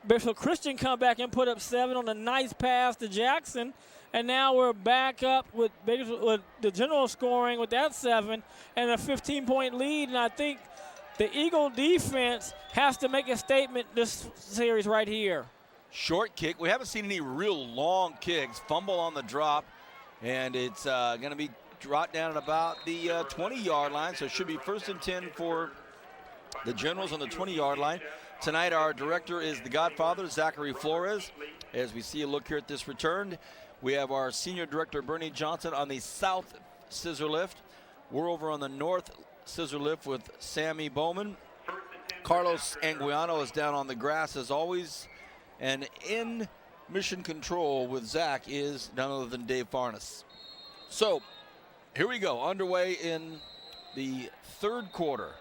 Bakersfield Christian come back and put up 7 on a nice pass to Jackson. And now we're back up with the General scoring with that 7 and a 15-point lead. And I think the Eagle defense has to make a statement this series right here. Short kick. We haven't seen any real long kicks. Fumble on the drop, and it's going to be dropped down at about the 20-yard line. So it should be 1st and 10 for the Generals on the 20-yard line. Tonight our director is the Godfather, Zachary Flores. As we see a look here at this return, we have our senior director, Bernie Johnson, on the south scissor lift. We're over on the north scissor lift with Sammy Bowman. Carlos Anguiano is down on the grass as always. And in mission control with Zach is none other than Dave Farnes. So here we go, underway in the third quarter.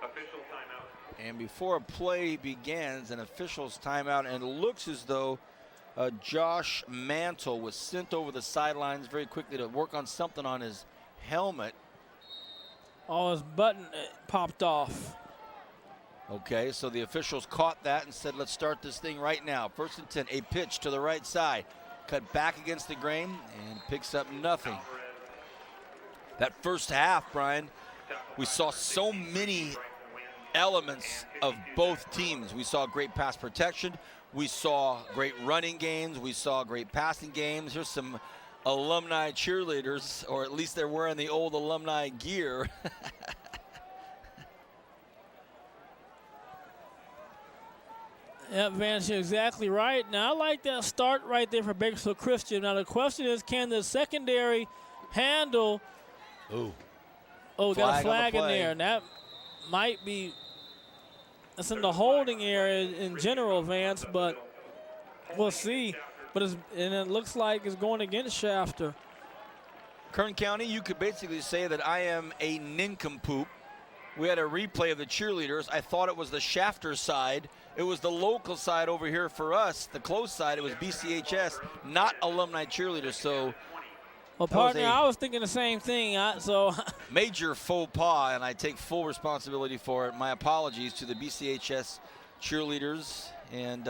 Official timeout. And before a play begins, an official's timeout, and it looks as though Josh Mantle was sent over the sidelines very quickly to work on something on his helmet. Oh, his button popped off. Okay, so the officials caught that and said, let's start this thing right now. 1st and 10, a pitch to the right side. Cut back against the grain and picks up nothing. That first half, Brian, we saw so many elements of both teams. We saw great pass protection. We saw great running games. We saw great passing games. Here's some alumni cheerleaders, or at least they're wearing the old alumni gear. Yeah, Vance, you're exactly right. Now, I like that start right there for Bakersfield Christian. Now, the question is, can the secondary handle? Ooh. Oh, got a flag in there. And that might be, that's in the holding area in general, Vance, but we'll see. But and it looks like it's going against Shafter. Kern County, you could basically say that I am a nincompoop. We had a replay of the cheerleaders. I thought it was the Shafter side. It was the local side over here for us. The close side, it was BCHS, not alumni cheerleaders. So, well, partner, I was thinking the same thing. Major faux pas, and I take full responsibility for it. My apologies to the BCHS cheerleaders, and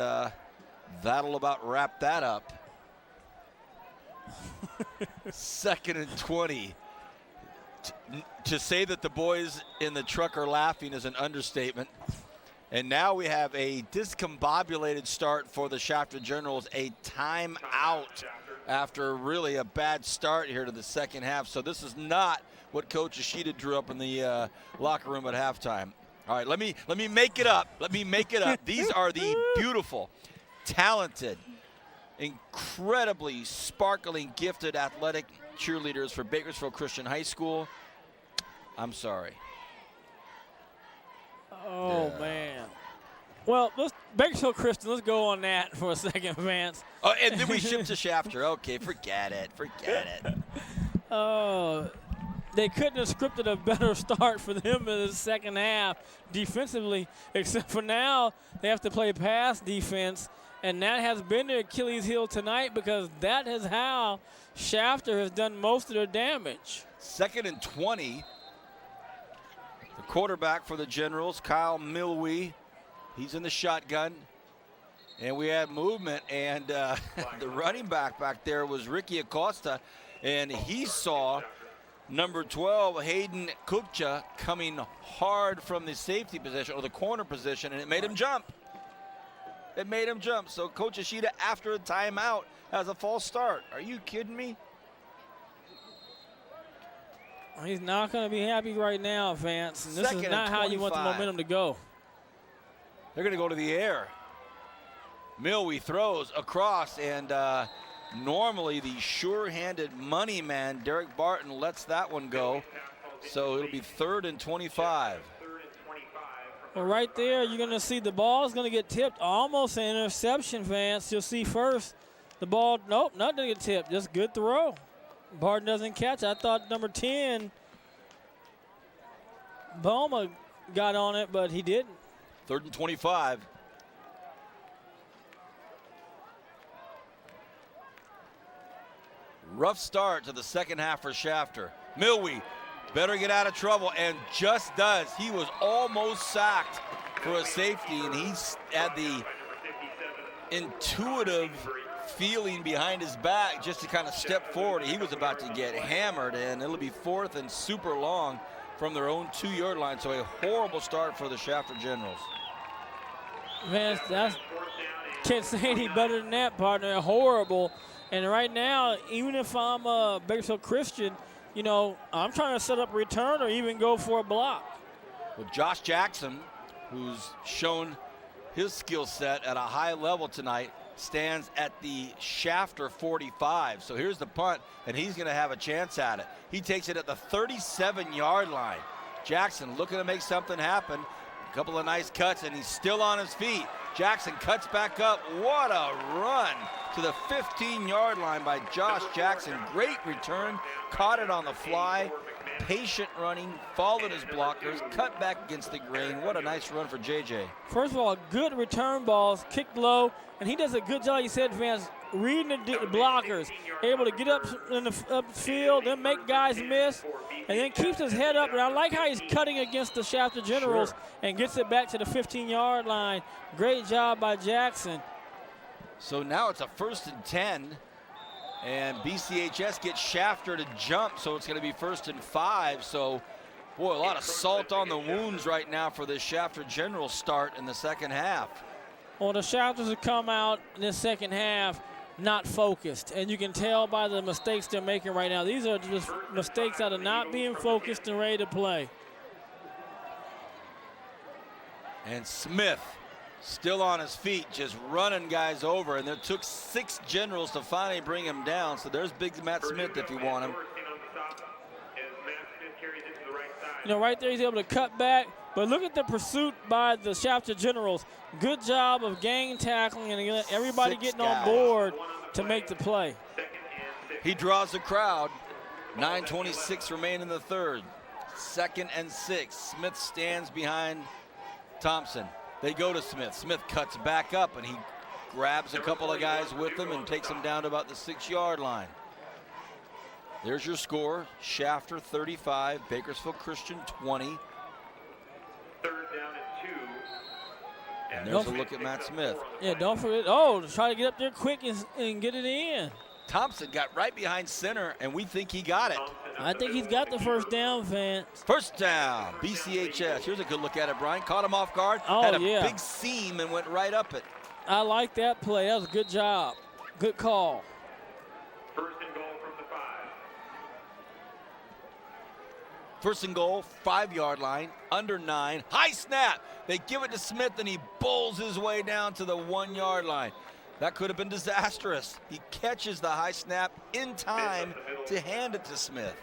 that'll about wrap that up. 2nd and 20. To say that the boys in the truck are laughing is an understatement. And now we have a discombobulated start for the Shafter Generals, a timeout after really a bad start here to the second half. So this is not what Coach Ishida drew up in the locker room at halftime. All right, let me make it up. Let me make it up. These are the beautiful, talented, incredibly sparkling, gifted, athletic cheerleaders for Bakersfield Christian High School. I'm sorry. Oh, man. Well, Bakersfield Christian, let's go on that for a second, Vance. Oh, and then we ship to Shafter. Okay, forget it. Oh, they couldn't have scripted a better start for them in the second half defensively, except for now they have to play pass defense, and that has been their Achilles heel tonight because that is how Shafter has done most of their damage. 2nd and 20. The quarterback for the Generals, Kyle Milwee, he's in the shotgun. And we had movement, and the running back there was Ricky Acosta, and he saw number 12, Hayden Kupcha, coming hard from the safety position or the corner position, and it made him jump. So Coach Ishida, after a timeout, has a false start. Are you kidding me? He's not going to be happy right now, Vance. And this is not how you want the momentum to go. They're going to go to the air. Milwee throws across, and normally the sure-handed money man, Derek Barton, lets that one go. So it'll be 3rd and 25. Well, right there, you're going to see the ball is going to get tipped. Almost an interception, Vance. You'll see first the ball, nope, not going to get tipped. Just good throw. Barton doesn't catch. I thought number 10, Boma, got on it, but he didn't. 3rd and 25. Rough start to the second half for Shafter. Milwee better get out of trouble, and just does. He was almost sacked for a safety, and he's had the intuitive feeling behind his back just to kind of step forward. He was about to get hammered, and it'll be 4th and super long from their own 2-yard line. So a horrible start for the Shafter Generals. Man, can't say any better than that, partner. Horrible. And right now, even if I'm a Bakersfield Christian, you know, I'm trying to set up a return or even go for a block. Well, Josh Jackson, who's shown his skill set at a high level tonight, stands at the Shafter 45. So here's the punt, and he's going to have a chance at it. He takes it at the 37-yard line. Jackson looking to make something happen. A couple of nice cuts, and he's still on his feet. Jackson cuts back up. What a run to the 15-yard line by Josh Jackson. Great return. Caught it on the fly. patient running, followed his blockers, cut back against the grain. What a nice run for JJ. First of all, good return balls, kicked low, and he does a good job, he said, Vance, reading the blockers, able to get up in the upfield, then make guys miss, and then keeps his head up. And I like how he's cutting against the Shafter Generals and gets it back to the 15-yard line. Great job by Jackson. So now it's a 1st and 10, and BCHS gets Shafter to jump, so it's going to be 1st and 5. So, boy, a lot of salt on the wounds right now for the Shafter General start in the second half. Well, the Shafters have come out in the second half not focused, and you can tell by the mistakes they're making right now. These are just mistakes out of not being focused and ready to play. And Smith still on his feet, just running guys over, and it took 6 Generals to finally bring him down. So there's big Matt Smith if you want him. You know, right there he's able to cut back, but look at the pursuit by the Shafter Generals. Good job of gang tackling and everybody getting on board to make the play. He draws the crowd. 9:26 remain in the third. 2nd and 6. Smith stands behind Thompson. They go to Smith. Smith cuts back up, and he grabs a couple of guys with him and takes them down to about the 6-yard line. There's your score. Shafter 35, Bakersfield Christian 20. 3rd down and 2. And there's a look at Matt Smith. Yeah, don't forget. Try to get up there quick and get it in. Thompson got right behind center, and we think he got it. I think he's got the first down, Vance. First down, BCHS. Here's a good look at it, Brian. Caught him off guard. Oh, had a yeah. big seam and went right up it. I like that play. That was a good job. Good call. 1st and goal from the 5. 1st and goal, 5-yard line, under 9. High snap. They give it to Smith, and he bowls his way down to the 1-yard line. That could have been disastrous. He catches the high snap in time to hand it to Smith.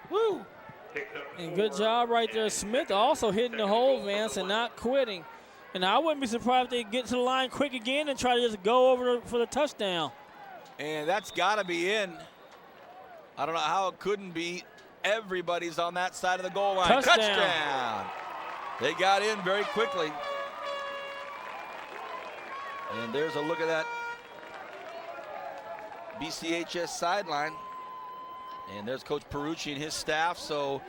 Woo! And good job right there. Smith also hitting the hole, Vance, and not quitting. And I wouldn't be surprised if they get to the line quick again and try to just go over for the touchdown. And that's got to be in. I don't know how it couldn't be. Everybody's on that side of the goal line. Touchdown! They got in very quickly. And there's a look at that BCHS sideline. And there's Coach Perucci and his staff. So,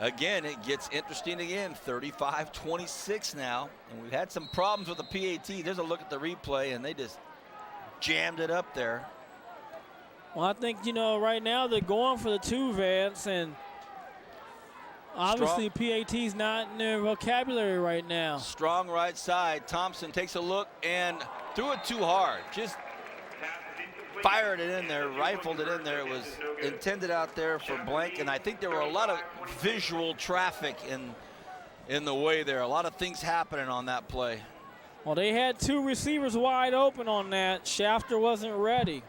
again, it gets interesting again. 35-26 now. And we've had some problems with the PAT. There's a look at the replay, and they just jammed it up there. Well, I think, right now they're going for the 2, Vance, and obviously PAT's not in their vocabulary right now. Strong right side. Thompson takes a look and threw it too hard. Just fired it in there, rifled it in there. It was intended out there for blank, and I think there were a lot of visual traffic in the way there. A lot of things happening on that play. Well, they had 2 receivers wide open on that. Shafter wasn't ready.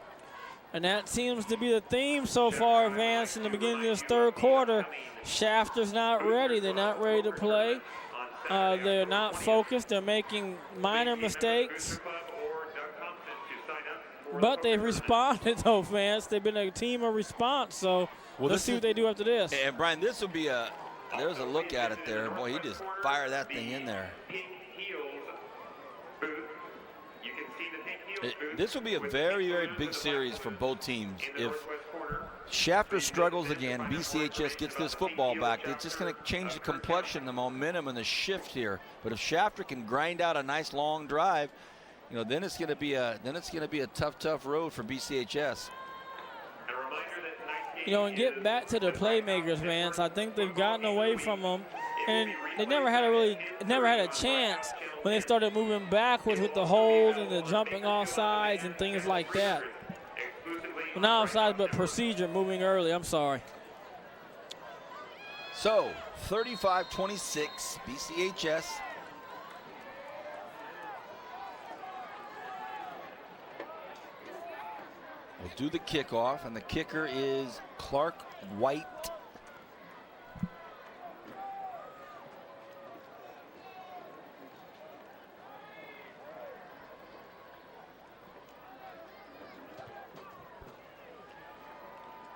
And that seems to be the theme so far, Vance, in the beginning of this third quarter. Shafter's not ready. They're not ready to play. They're not focused. They're making minor mistakes. But they've responded, though, Vance. They've been a team of response. So let's see what they do after this. And, Brian, this will be there's a look at it there. Boy, he just fired that thing in there. This will be a very, very big series for both teams. If Shafter struggles again, BCHS gets this football back, it's just going to change the complexion, the momentum, and the shift here. But if Shafter can grind out a nice long drive, then it's going to be a tough road for BCHS. And get back to the playmakers, Vance. I think they've gotten away from them, and they never had a chance when they started moving backwards with the hold and the jumping off sides and things like that. Well, not offside, but procedure, moving early. I'm sorry. So 35-26, BCHS. We'll do the kickoff, and the kicker is Clark White.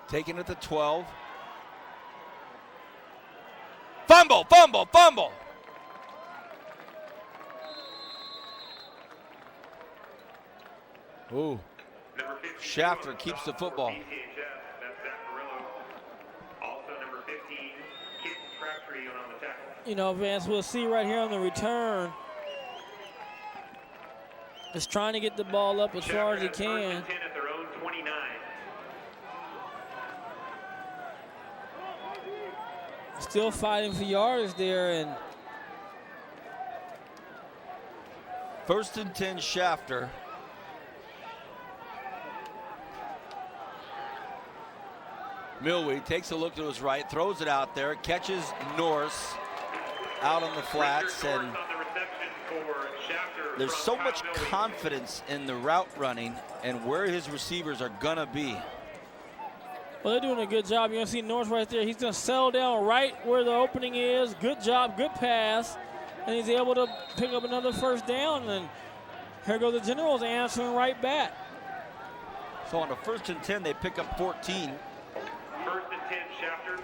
Taking it to 12. Fumble, fumble, fumble. Ooh. Number 52 Shafter on the keeps the stop for football. BCHS. That's Zach Murillo. Also number 15, Kit Crabtree on the tackle. You know, Vance, we'll see right here on the return. Just trying to get the ball up as far as he can. 10 at their own 29. Still fighting for yards there, and 1st and 10 Shafter. Milwee takes a look to his right, throws it out there, catches Norse out on the flats, and there's so much confidence in the route running and where his receivers are gonna be. well, they're doing a good job. You're gonna see North right there. He's gonna settle down right where the opening is. Good job, good pass, and he's able to pick up another 1st down, and here go the Generals answering right back. So on the 1st and 10, they pick up 14. 1st and 10, Shafter.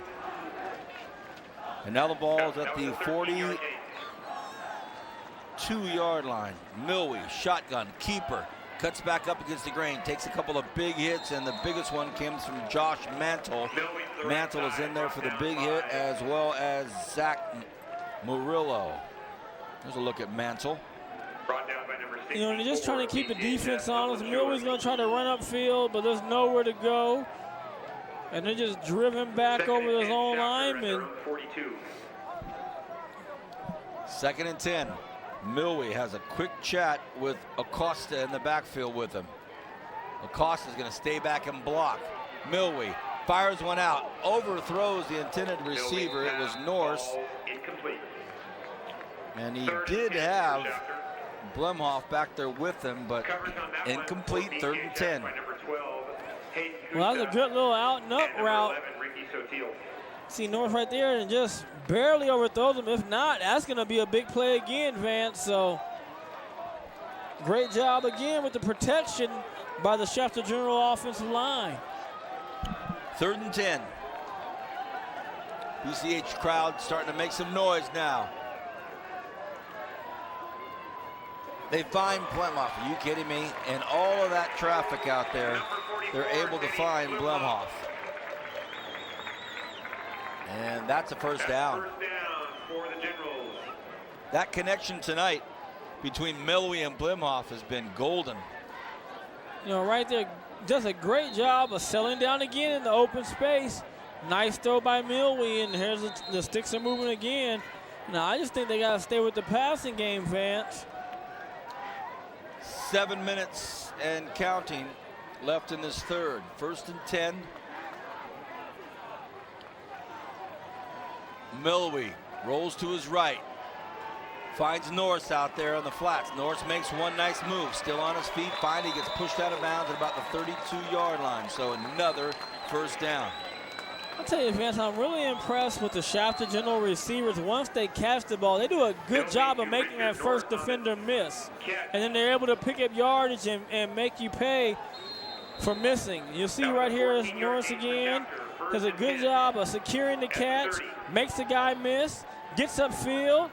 And now the ball is at the 42-yard line. Milwee, shotgun, keeper, cuts back up against the grain, takes a couple of big hits, and the biggest one comes from Josh Mantle. Mantle is in there for the big hit, as well as Zach Murillo. There's a look at Mantle. Brought down by number 64. You know, they're just trying to keep the defense honest. Milwee's going to try to run upfield, but there's nowhere to go. And they're just driven back over the zone lineman. 42. 2nd and 10. Milwee has a quick chat with Acosta in the backfield with him. Acosta's going to stay back and block. Milwee fires one out, overthrows the intended receiver. It was Norse. Incomplete. And he did have Blemhoff back there with him, but incomplete. 3rd and 10. Well, that was a good little out and up route. See North right there and just barely overthrows him. If not, that's going to be a big play again, Vance. So great job again with the protection by the Shafter General offensive line. 3rd and 10. BCH crowd starting to make some noise now. They find Blemhoff. Are you kidding me? And all of that traffic out there, they're able to find Blemhoff. And that's a 1st down. 1st down for the Generals. That connection tonight between Milwee and Blemhoff has been golden. You know, right there, does a great job of settling down again in the open space. Nice throw by Milwee, and here's the sticks are moving again. Now, I just think they got to stay with the passing game, Vance. 7 minutes and counting left in this 3rd. 1st and 10. Milwee rolls to his right. Finds Norse out there on the flats. Norse makes one nice move. Still on his feet. Finally gets pushed out of bounds at about the 32-yard line. So another 1st down. I'll tell you, Vance, I'm really impressed with the Shafter General receivers. Once they catch the ball, they do a good job of making that first defender miss. And then they're able to pick up yardage and make you pay for missing. You'll see right here is Norris again. Does a good job of securing the catch, makes the guy miss, gets upfield,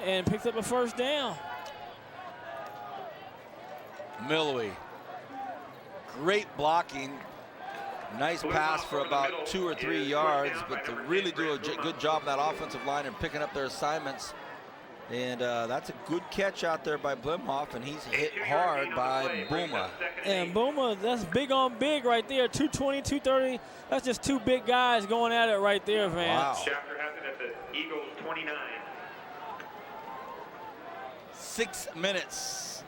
and picks up a 1st down. Milwee, great blocking. Nice pass for about 2 or 3 yards, but to really do a good job of that offensive line and picking up their assignments. And that's a good catch out there by Blemhoff, and he's hit hard by Booma. And Booma, that's big on big right there. 220, 230. That's just 2 big guys going at it right there, Vance. Wow. Shafter has it at the Eagles 29. 6 minutes,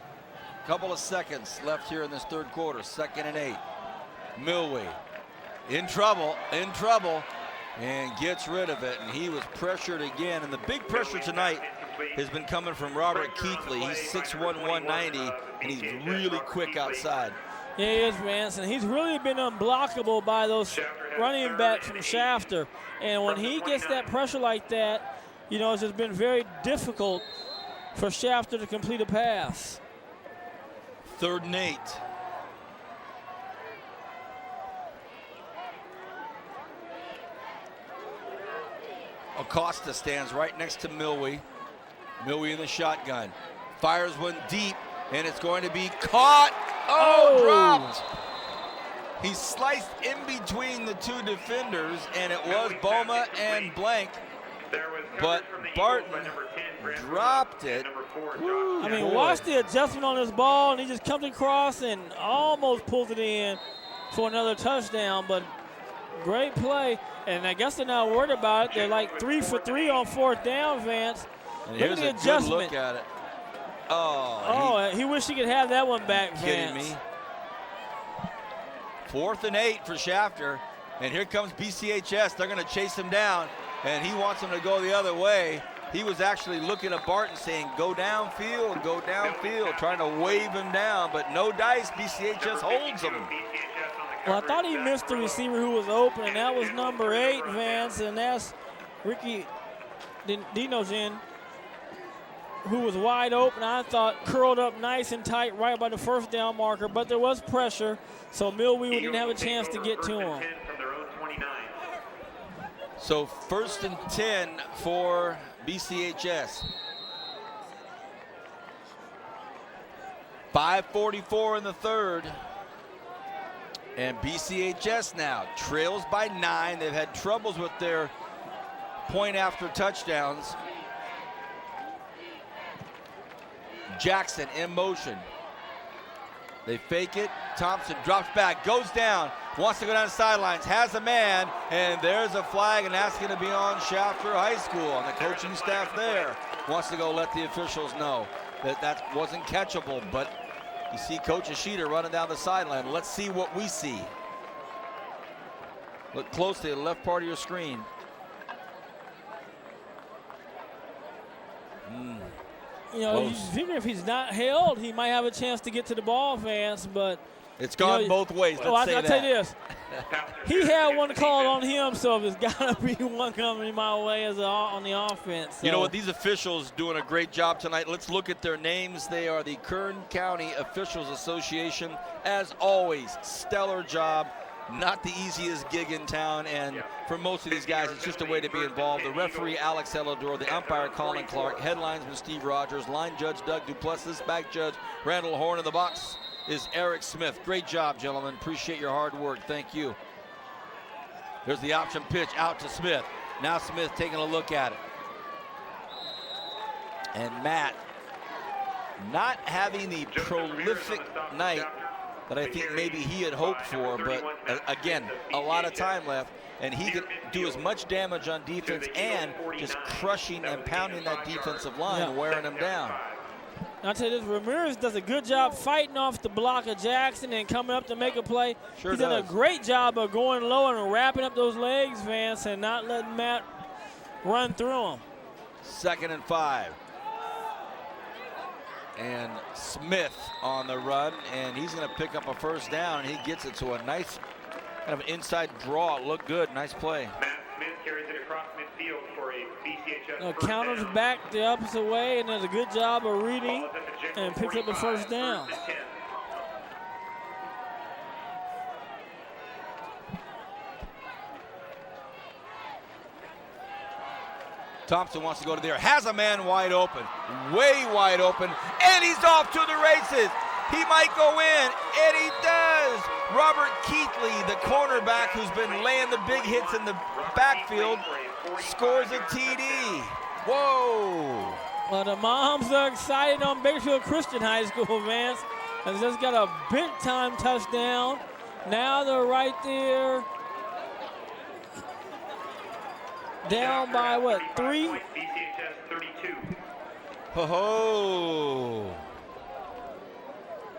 couple of seconds left here in this 3rd quarter. 2nd and 8. Milwee in trouble, and gets rid of it. And he was pressured again. And the big pressure tonight has been coming from Robert Keithley. He's 6'1", 190, and he's really quick outside. Yeah, he is, Vance, and he's really been unblockable by those running backs from Shafter. And when he gets that pressure like that, you know, it's just been very difficult for Shafter to complete a pass. 3rd and 8. Acosta stands right next to Milwee. Milwee in the shotgun. Fires one deep, and it's going to be caught. Oh, dropped. He sliced in between the two defenders, and it was Boma and Blank. But Barton dropped it. Woo, I mean, boy. watch the adjustment on this ball, and he just comes across and almost pulls it in for another touchdown. But great play, and I guess they're not worried about it. They're like 3 for 3 on 4th down, Vance. And Look here's at the a good adjustment. look at it. Oh, he wished he could have that one back, kidding Vance. me? 4th and 8 for Shafter, and here comes BCHS. They're going to chase him down, and he wants him to go the other way. He was actually looking at Barton saying, go downfield, trying to wave him down, but no dice. BCHS holds him. Well, I thought he missed the receiver who was open, and that was number 8, Vance, and that's Ricky Dinogen, who was wide open. I thought curled up nice and tight right by the 1st down marker, but there was pressure, so Milwee didn't have a chance to get to him. So 1st and 10 for BCHS. 5:44 in the 3rd. And BCHS now trails by 9. They've had troubles with their point after touchdowns. Jackson in motion. They fake it. Thompson drops back, goes down, wants to go down the sidelines, has a man, and there's a flag, and that's going to be on Shafter High School. And the coaching staff there wants to go let the officials know that that wasn't catchable. But you see Coach Ishida running down the sideline. Let's see what we see. Look closely at the left part of your screen. You know, you Close. figure if he's not held, he might have a chance to get to the ball, Vance, but It's gone both ways. Let's say I'll that. tell you this. He had one called on him, so there's got to be one coming my way on the offense. So. You know what? These officials doing a great job tonight. Let's look at their names. They are the Kern County Officials Association. As always, stellar job. Not the easiest gig in town, and for most of these guys, it's just a way to be involved. The referee, Alex Elidor, the umpire, Colin Clark, headlinesman, Steve Rogers, line judge, Doug Duplessis, back judge, Randall Horn. In the box is Eric Smith. Great job, gentlemen. Appreciate your hard work. Thank you. There's the option pitch out to Smith. Now Smith taking a look at it. And Matt not having the prolific night that I think maybe he had hoped for, but again, a lot of time left, and he could do as much damage on defense and just crushing and pounding that defensive line, wearing them down. I'll tell you this, Ramirez does a good job fighting off the block of Jackson and coming up to make a play. Sure He's done a does. great job of going low and wrapping up those legs, Vance, and not letting Matt run through him. 2nd and 5. And Smith on the run, and he's going to pick up a 1st down, and he gets it to a nice kind of inside draw. It looked good. Nice play. Matt Smith carries it across midfield for a BCHS first Counters down. back the opposite way and does a good job of reading Ball is at the General and picks up the 45, 1st down. 1st and 10. Thompson wants to go to there, has a man wide open, way wide open, and he's off to the races. He might go in, and he does. Robert Keithley, the cornerback who's been laying the big hits in the backfield, scores a TD. Whoa. Well, the moms are excited on Bakersfield Christian High School, Vance. Has just got a big-time touchdown. Now they're right there. Down by, what, 3? BCHS 32. Ho-ho.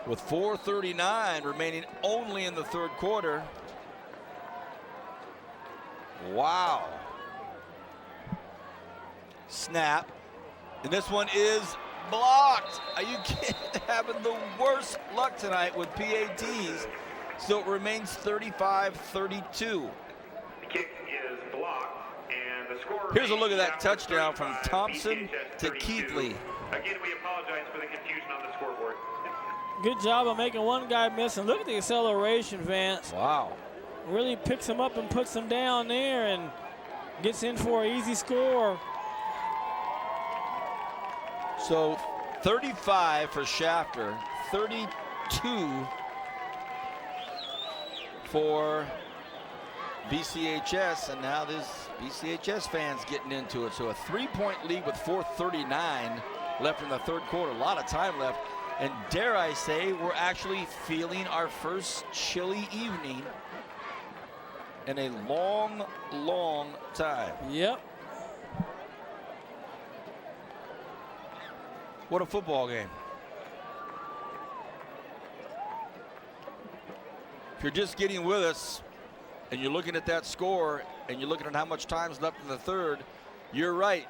With 4:39 remaining only in the 3rd quarter. Wow. Snap. And this one is blocked. Are you kidding? Having the worst luck tonight with PATs. So it remains 35-32. The kick is blocked, and the score Here's a look at remains that touchdown from 35, Thompson BCHS to 32. Keithley. Again, we apologize for the confusion on the scoreboard. Good job of making one guy miss. And look at the acceleration, Vance. Wow. Really picks him up and puts him down there. And gets in for an easy score. So 35 for Shafter, 32 for BCHS, and now this BCHS fans getting into it. So a 3-point lead with 4:39 left in the third quarter. A lot of time left. And dare I say, we're actually feeling our first chilly evening in a long, long time. Yep. What a football game. If you're just getting with us and you're looking at that score and you're looking at how much time's left in the third, you're right.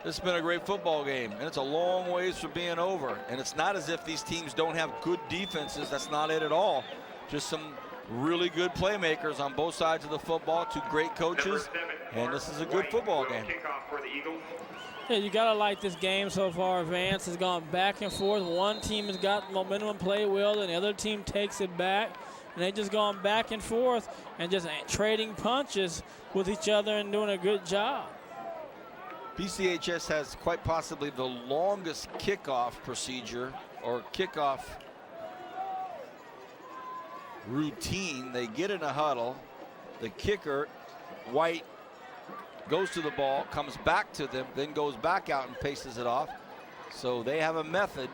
This has been a great football game, and it's a long ways from being over. And it's not as if these teams don't have good defenses. That's not it at all. Just some really good playmakers on both sides of the football, two great coaches, and this is a good football game. Yeah, you gotta like this game so far. Vance has gone back and forth. One team has got momentum and play well, and the other team takes it back. And they just gone back and forth and just trading punches with each other and doing a good job. BCHS has quite possibly the longest kickoff procedure or kickoff routine. They get in a huddle. The kicker, White, goes to the ball, comes back to them, then goes back out and paces it off. So they have a method.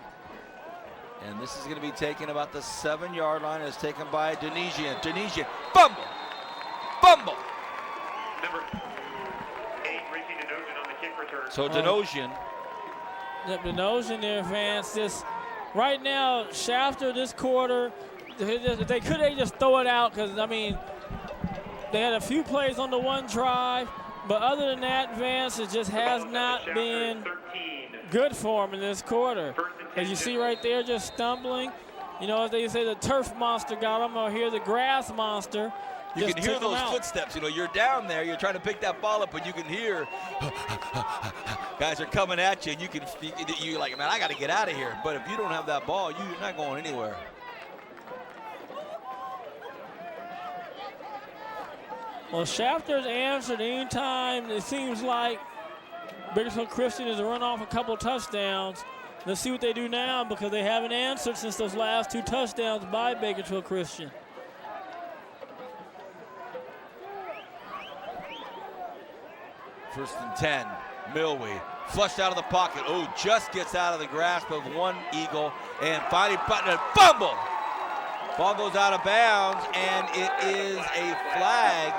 And this is going to be taken about the 7-yard line. It's taken by Denesian. Denesian, fumble! Fumble! Number 8, Ricky Denosian on the kick return. So Denosian. Yep, Denosian there, Vance. Just right now, Shafter this quarter, they could just throw it out because, I mean, they had a few plays on the one drive. But other than that, Vance, it just has not been good for him in this quarter. As you see right there, just stumbling. You know, as they say, the turf monster got him, or here the grass monster. You can hear those footsteps. You know, you're down there, you're trying to pick that ball up, and you can hear guys are coming at you, and you're like, man, I got to get out of here. But if you don't have that ball, you're not going anywhere. Well, Shafter's answered anytime it seems like Bakersfield Christian has run off a couple touchdowns. Let's see what they do now, because they haven't answered since those last 2 touchdowns by Bakersfield Christian. First and 10, Milwee flushed out of the pocket. Oh, just gets out of the grasp of one Eagle, and finally button a fumble. Ball goes out of bounds, and it is a flag.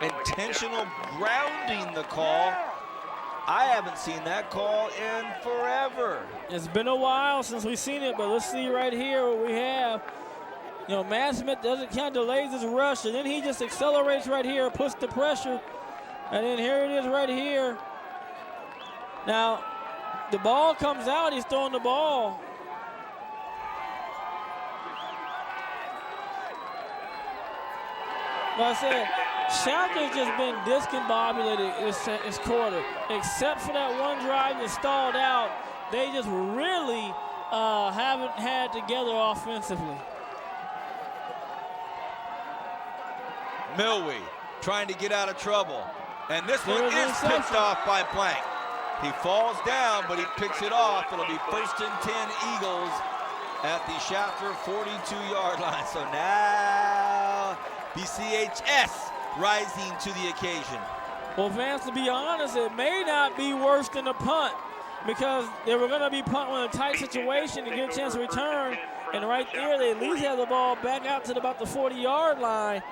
Intentional grounding, the call. I haven't seen that call in forever. It's been a while since we've seen it, but let's see right here what we have. You know, Matt Smith kind of delays his rush, and then he just accelerates right here, puts the pressure, and then here it is right here. Now, the ball comes out, he's throwing the ball. Like I said, Shafter's just been discombobulated this quarter. Except for that one drive that stalled out, they just really haven't had together offensively. Milwee trying to get out of trouble. And this one is picked off by Blank. He falls down, but he picks it off. It'll be 1st and 10 Eagles at the Shafter 42-yard line. So now BCHS rising to the occasion. Well, Vance, to be honest, it may not be worse than a punt, because they were going to be punting in a tight situation to get a chance to return. And right there, they at least have the ball back out to about the 40-yard line.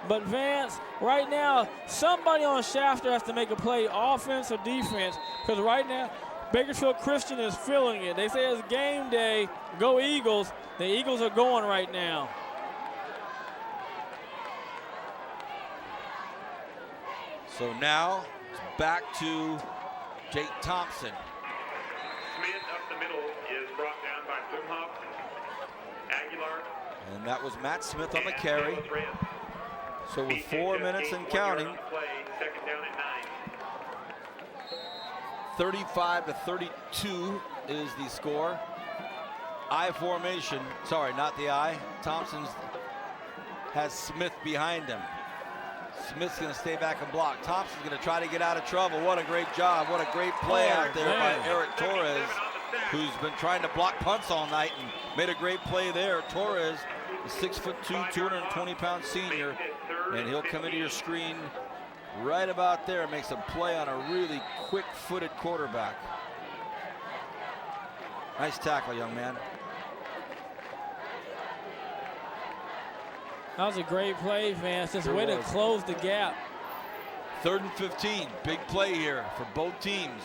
But Vance, right now, somebody on Shafter has to make a play, offense or defense, because right now, Bakersfield Christian is feeling it. They say it's game day, go Eagles. The Eagles are going right now. So now it's back to Jake Thompson. Smith up the middle is brought down by Blumhoff, Aguilar. And that was Matt Smith on the carry. So with 4 minutes and counting, 35-32 is the score. I formation, sorry, not the I. Thompson's has Smith behind him. Smith's going to stay back and block. Thompson's going to try to get out of trouble. What a great job. What a great play out there by Eric Torres, who's been trying to block punts all night and made a great play there. Torres, the 6'2", 220-pound senior, and he'll come into your screen right about there. Makes a play on a really quick-footed quarterback. Nice tackle, young man. That was a great play, Vance. Just a way to close the gap. 3rd and 15. Big play here for both teams.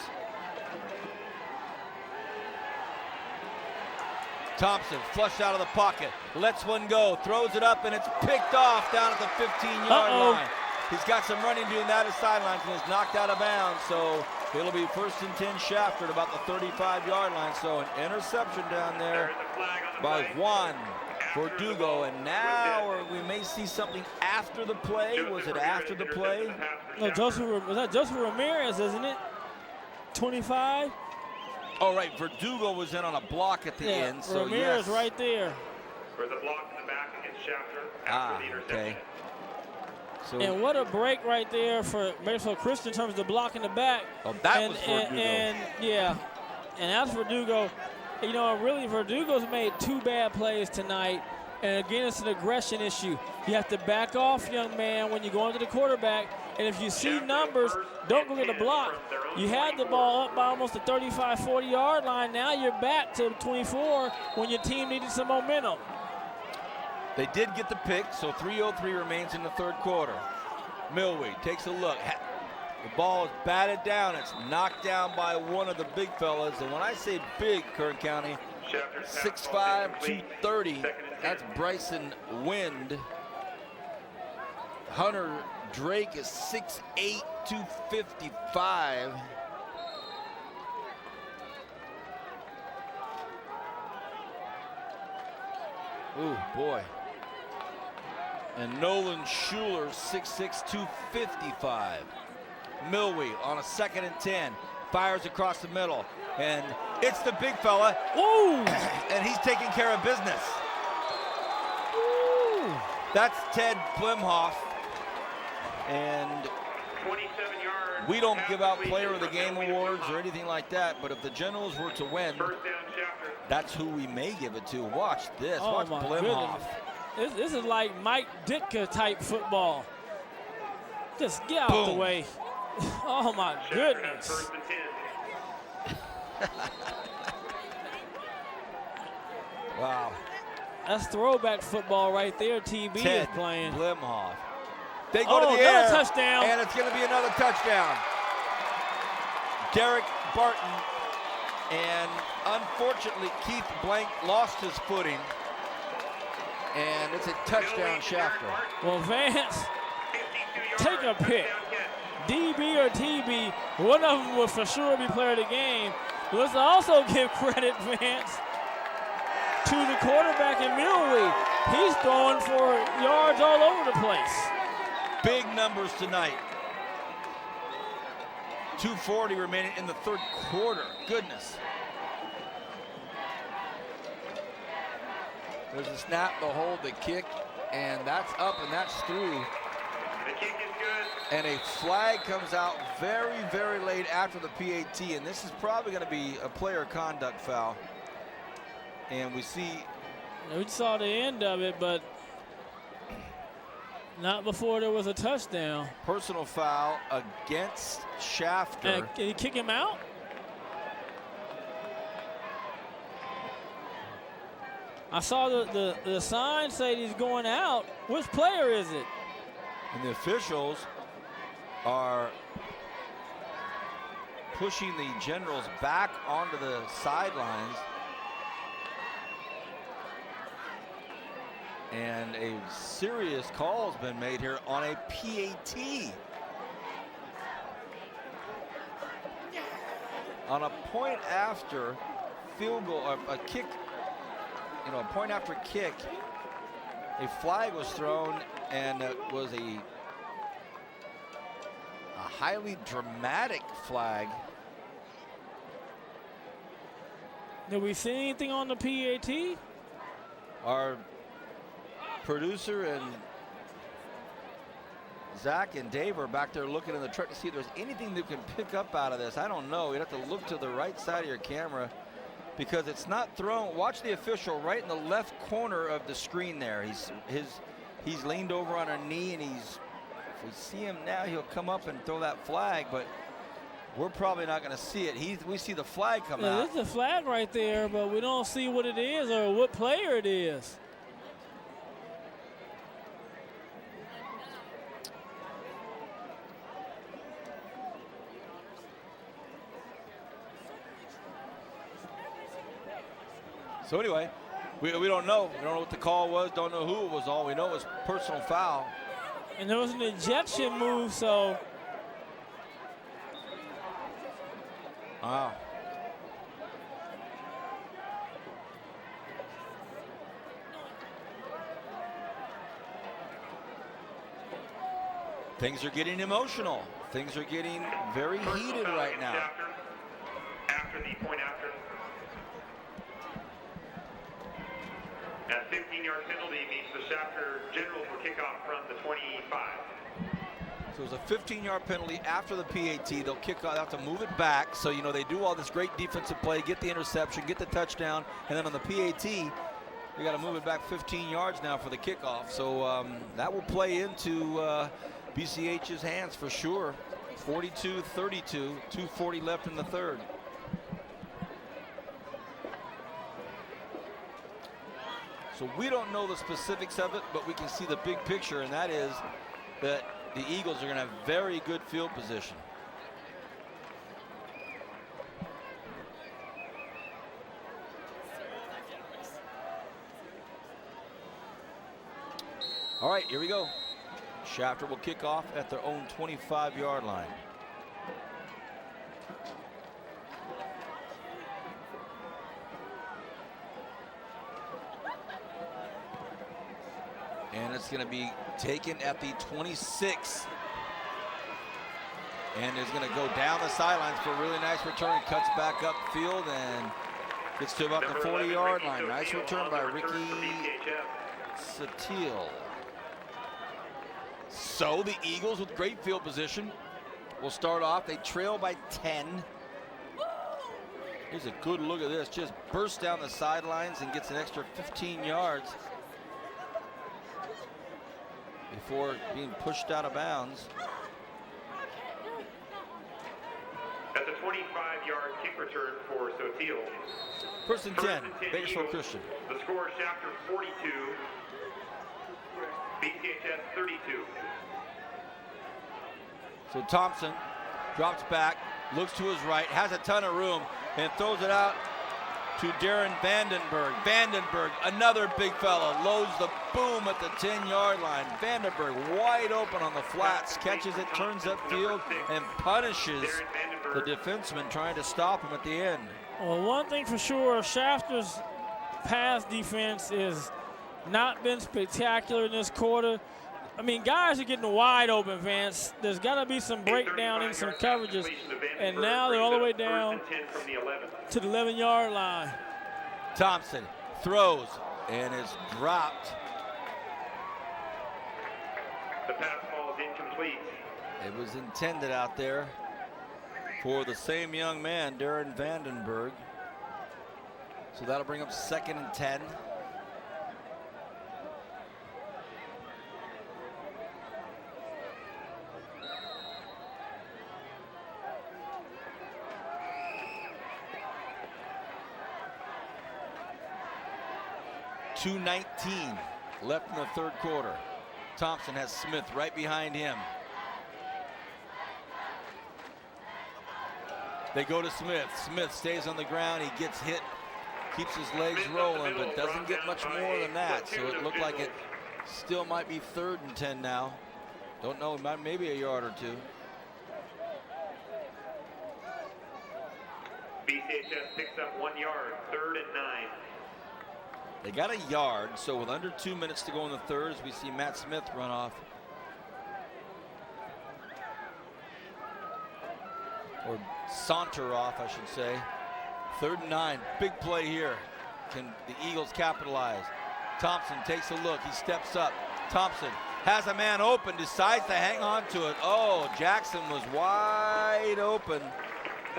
Thompson flushed out of the pocket, lets one go, throws it up, and it's picked off down at the 15-yard line. He's got some running doing that at sidelines and is knocked out of bounds. So it'll be 1st and 10 Shafter at about the 35-yard line. So an interception down there by Juan Verdugo, and now we may see something after the play. Was it after the play? No, was that Joseph Ramirez, isn't it? 25? Oh, right. Verdugo was in on a block at the end. So Ramirez yes. right there. There's a block in the back against Shafter after the interception. Okay. So, and what a break right there for Bakersfield Christian in terms of the block in the back. Oh, that was Verdugo. And that's Verdugo. You know, really, Verdugo's made 2 bad plays tonight. And again, it's an aggression issue. You have to back off, young man, when you go into the quarterback. And if you see numbers, don't go get a block. You had the ball up by almost the 35, 40-yard line. Now you're back to 24 when your team needed some momentum. They did get the pick, so 3:03 remains in the 3rd quarter. Milwee takes a look. The ball is batted down. It's knocked down by one of the big fellas. And when I say big, Kern County, 6'5", 230. That's Bryson Wind. Hunter Drake is 6'8", 255. Ooh, boy. And Nolan Schuler, 6'6", 255. Milwee on a 2nd and 10. Fires across the middle. And it's the big fella. Ooh! And he's taking care of business. Ooh! That's Ted Plimhoff. And 27 yards. we don't give out player of the game awards or anything like that, but if the Generals were to win, that's who we may give it to. Watch this. Watch Plimhoff. This is like Mike Ditka type football. Just get out Boom. the way. Oh my goodness. Wow. That's throwback football right there. TB Ted is playing. Plimhoff. They go to the another air. touchdown. And it's going to be another touchdown. Derek Barton. And unfortunately, Keith Blank lost his footing. And it's a touchdown, Shafter. Well, Vance, take a pick. DB or TB, one of them will for sure be player of the game. Let's also give credit, Vance, to the quarterback in Milwee. He's throwing for yards all over the place. Big numbers tonight. 2:40 remaining in the 3rd quarter. Goodness. There's a snap, the hold, the kick, and that's up and that's through. The kick is good. And a flag comes out very, very late after the PAT, and this is probably going to be a player conduct foul. And we see... We saw the end of it, but not before there was a touchdown. Personal foul against Shafter. And can he kick him out? I saw the sign say he's going out. Which player is it? And the officials are pushing the Generals back onto the sidelines. And a serious call has been made here on a PAT. On a point after field goal, a kick, a point after kick, a flag was thrown, and it was a highly dramatic flag. Did we see anything on the PAT? Our producer and Zach and Dave are back there looking in the truck to see if there's anything you can pick up out of this. I don't know. You'd have to look to the right side of your camera because it's not thrown. Watch the official right in the left corner of the screen there. He's leaned over on a knee, and if we see him now, he'll come up and throw that flag, but we're probably not going to see it. We see the flag come out. There's a flag right there, but we don't see what it is or what player it is. So anyway, we don't know. We don't know what the call was. Don't know who it was. All we know is personal foul. And there was an ejection move, so. Wow. Things are getting emotional. Things are getting very heated right now. After the point after. A 15-yard penalty means the Shafter Generals will kick off from the 25. So it was a 15-yard penalty after the PAT. They'll kick off, have to move it back. So, they do all this great defensive play, get the interception, get the touchdown, and then on the PAT, we got to move it back 15 yards now for the kickoff. So that will play into BCH's hands for sure. 42-32, 2:40 left in the third. So we don't know the specifics of it, but we can see the big picture, and that is that the Eagles are going to have very good field position. All right, here we go. Shafter will kick off at their own 25-yard line. And it's going to be taken at the 26. And is going to go down the sidelines for a really nice return. Cuts back upfield and gets to about the 40-yard line. Nice return by Ricky Satil. So the Eagles with great field position will start off. They trail by 10. Here's a good look at this. Just bursts down the sidelines and gets an extra 15 yards. Before being pushed out of bounds. That's a 25-yard kick return for Sotil. First and 10, Bakersfield Christian. The score, Shafter 42, BCHS 32. So Thompson drops back, looks to his right, has a ton of room, and throws it out to Darren Vandenberg. Vandenberg, another big fella, loads the boom at the 10-yard line. Vandenberg wide open on the flats, catches it, turns upfield, and punishes the defenseman trying to stop him at the end. Well, one thing for sure, Shafter's pass defense has not been spectacular in this quarter. I mean, guys are getting wide open, Vance. There's got to be some breakdown in some coverages. And now they're all the way down to the 11-yard line. Thompson throws and is dropped. The pass ball is incomplete. It was intended out there for the same young man, Darren Vandenberg. So that'll bring up 2nd and 10. .219 left in the third quarter. Thompson has Smith right behind him. They go to Smith. Smith stays on the ground. He gets hit, keeps his legs rolling, but doesn't get much more than that. So it looked like it still might be 3rd and 10 now. Don't know, maybe a yard or two. BCHS picks up 1 yard, 3rd and 9. They got a yard, so with under 2 minutes to go in the third, as we see Matt Smith run off. Or saunter off, I should say. 3rd and 9, big play here. Can the Eagles capitalize? Thompson takes a look, he steps up. Thompson has a man open, decides to hang on to it. Oh, Jackson was wide open,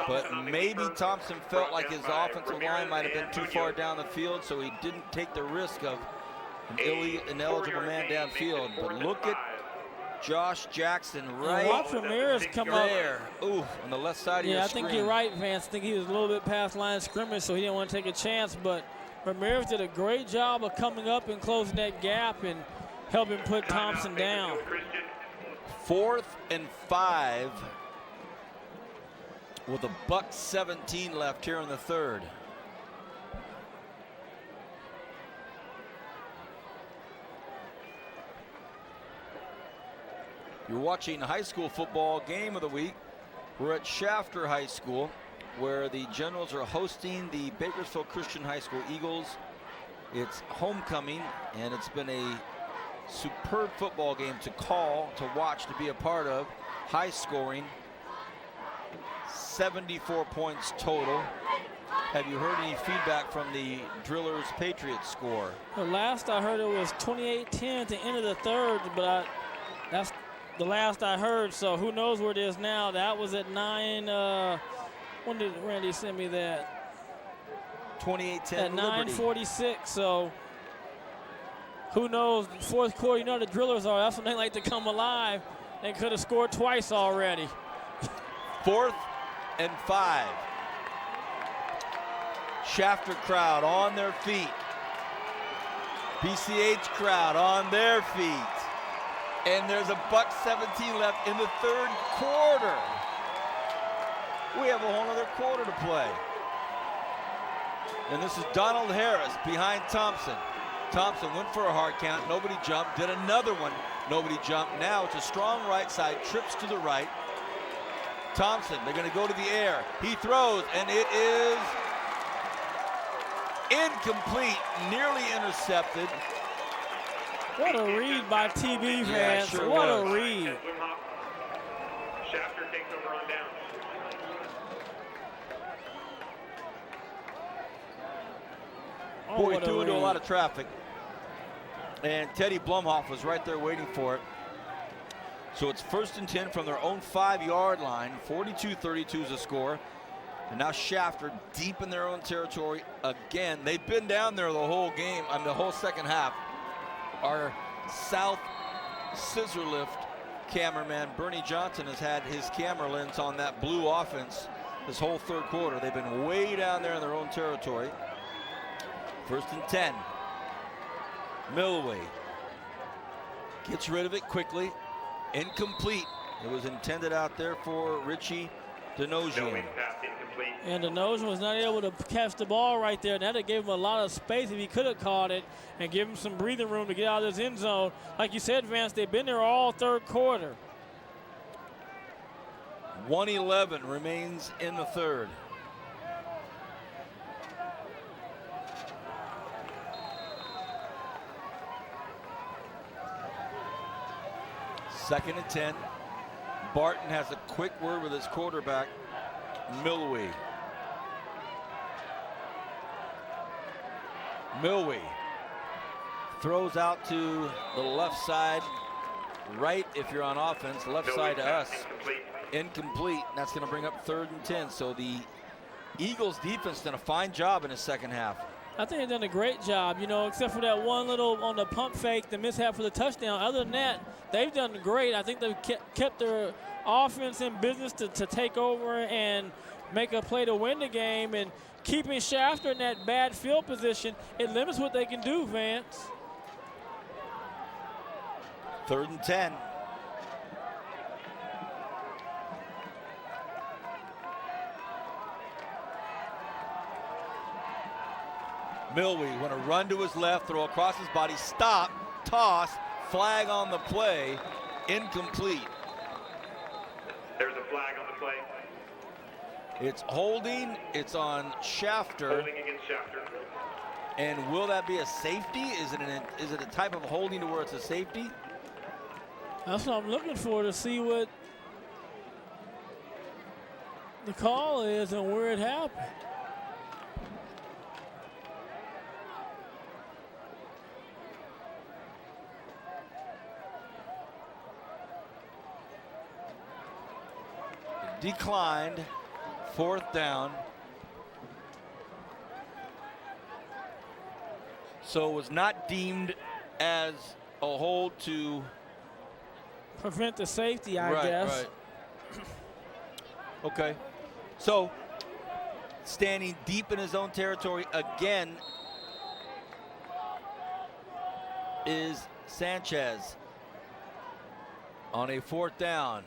but maybe Thompson felt like his offensive line might have been too far down the field, so he didn't take the risk of an ineligible man downfield. But look at Josh Jackson right watch Ramirez come up there. Ooh, on the left side of your screen. Yeah, I think you're right, Vance. I think he was a little bit past line of scrimmage, so he didn't want to take a chance. But Ramirez did a great job of coming up and closing that gap and helping put Thompson down. 4th and 5 with a $1:17 left here in the third. You're watching high school football game of the week. We're at Shafter High School, where the Generals are hosting the Bakersfield Christian High School Eagles. It's homecoming, and it's been a superb football game to call, to watch, to be a part of. High scoring, 74 points total. Have you heard any feedback from the Drillers Patriots score? The last I heard it was 28-10 at the end of the third, but that's the last I heard, so who knows where it is now. That was at 9, when did Randy send me that? 28-10 at 9:46, so who knows. Fourth quarter, you know the Drillers are, that's when they like to come alive. They could have scored twice already. 4th and 5. Shafter crowd on their feet. BCH crowd on their feet. And there's a $1:17 left in the third quarter. We have a whole other quarter to play. And this is Donald Harris behind Thompson. Thompson went for a hard count, nobody jumped, did another one, nobody jumped. Now it's a strong right side, trips to the right. Thompson, they're gonna go to the air. He throws, and it is incomplete, nearly intercepted. What a read by TB, Vance. Sure what was. a read. Shafter takes over on down. Oh, Boy, what threw into a read. lot of traffic. And Teddy Blumhoff was right there waiting for it. So it's 1st and 10 from their own 5-yard line. 42-32 is the score. And now Shafter deep in their own territory again. They've been down there the whole game, the whole second half. Our South scissor lift cameraman, Bernie Johnson, has had his camera lens on that blue offense this whole third quarter. They've been way down there in their own territory. 1st and 10. Millway gets rid of it quickly. Incomplete. It was intended out there for Richie Denogian. And Denogian was not able to catch the ball right there. That gave him a lot of space if he could have caught it and give him some breathing room to get out of this end zone. Like you said, Vance, they've been there all third quarter. 1:11 remains in the third. Second and 10. Barton has a quick word with his quarterback, Millway. Millway throws out to the left side, right if you're on offense, left side to us. Incomplete. That's going to bring up 3rd and 10. So the Eagles defense done a fine job in the second half. I think they've done a great job, you know, except for that one little on the pump fake, the mishap for the touchdown. Other than that, they've done great. I think they've kept their offense in business to take over and make a play to win the game. And keeping Shafter in that bad field position, it limits what they can do, Vance. 3rd and 10. Millway want to run to his left, throw across his body, stop, toss, flag on the play, incomplete. There's a flag on the play. It's holding, it's on Shafter. Holding against Shafter. And will that be a safety? Is it a type of holding to where it's a safety? That's what I'm looking for, to see what the call is and where it happened. declined. 4th down. So it was not deemed as a hold to prevent the safety, I guess. Right. Okay. So standing deep in his own territory again is Sanchez on a 4th down.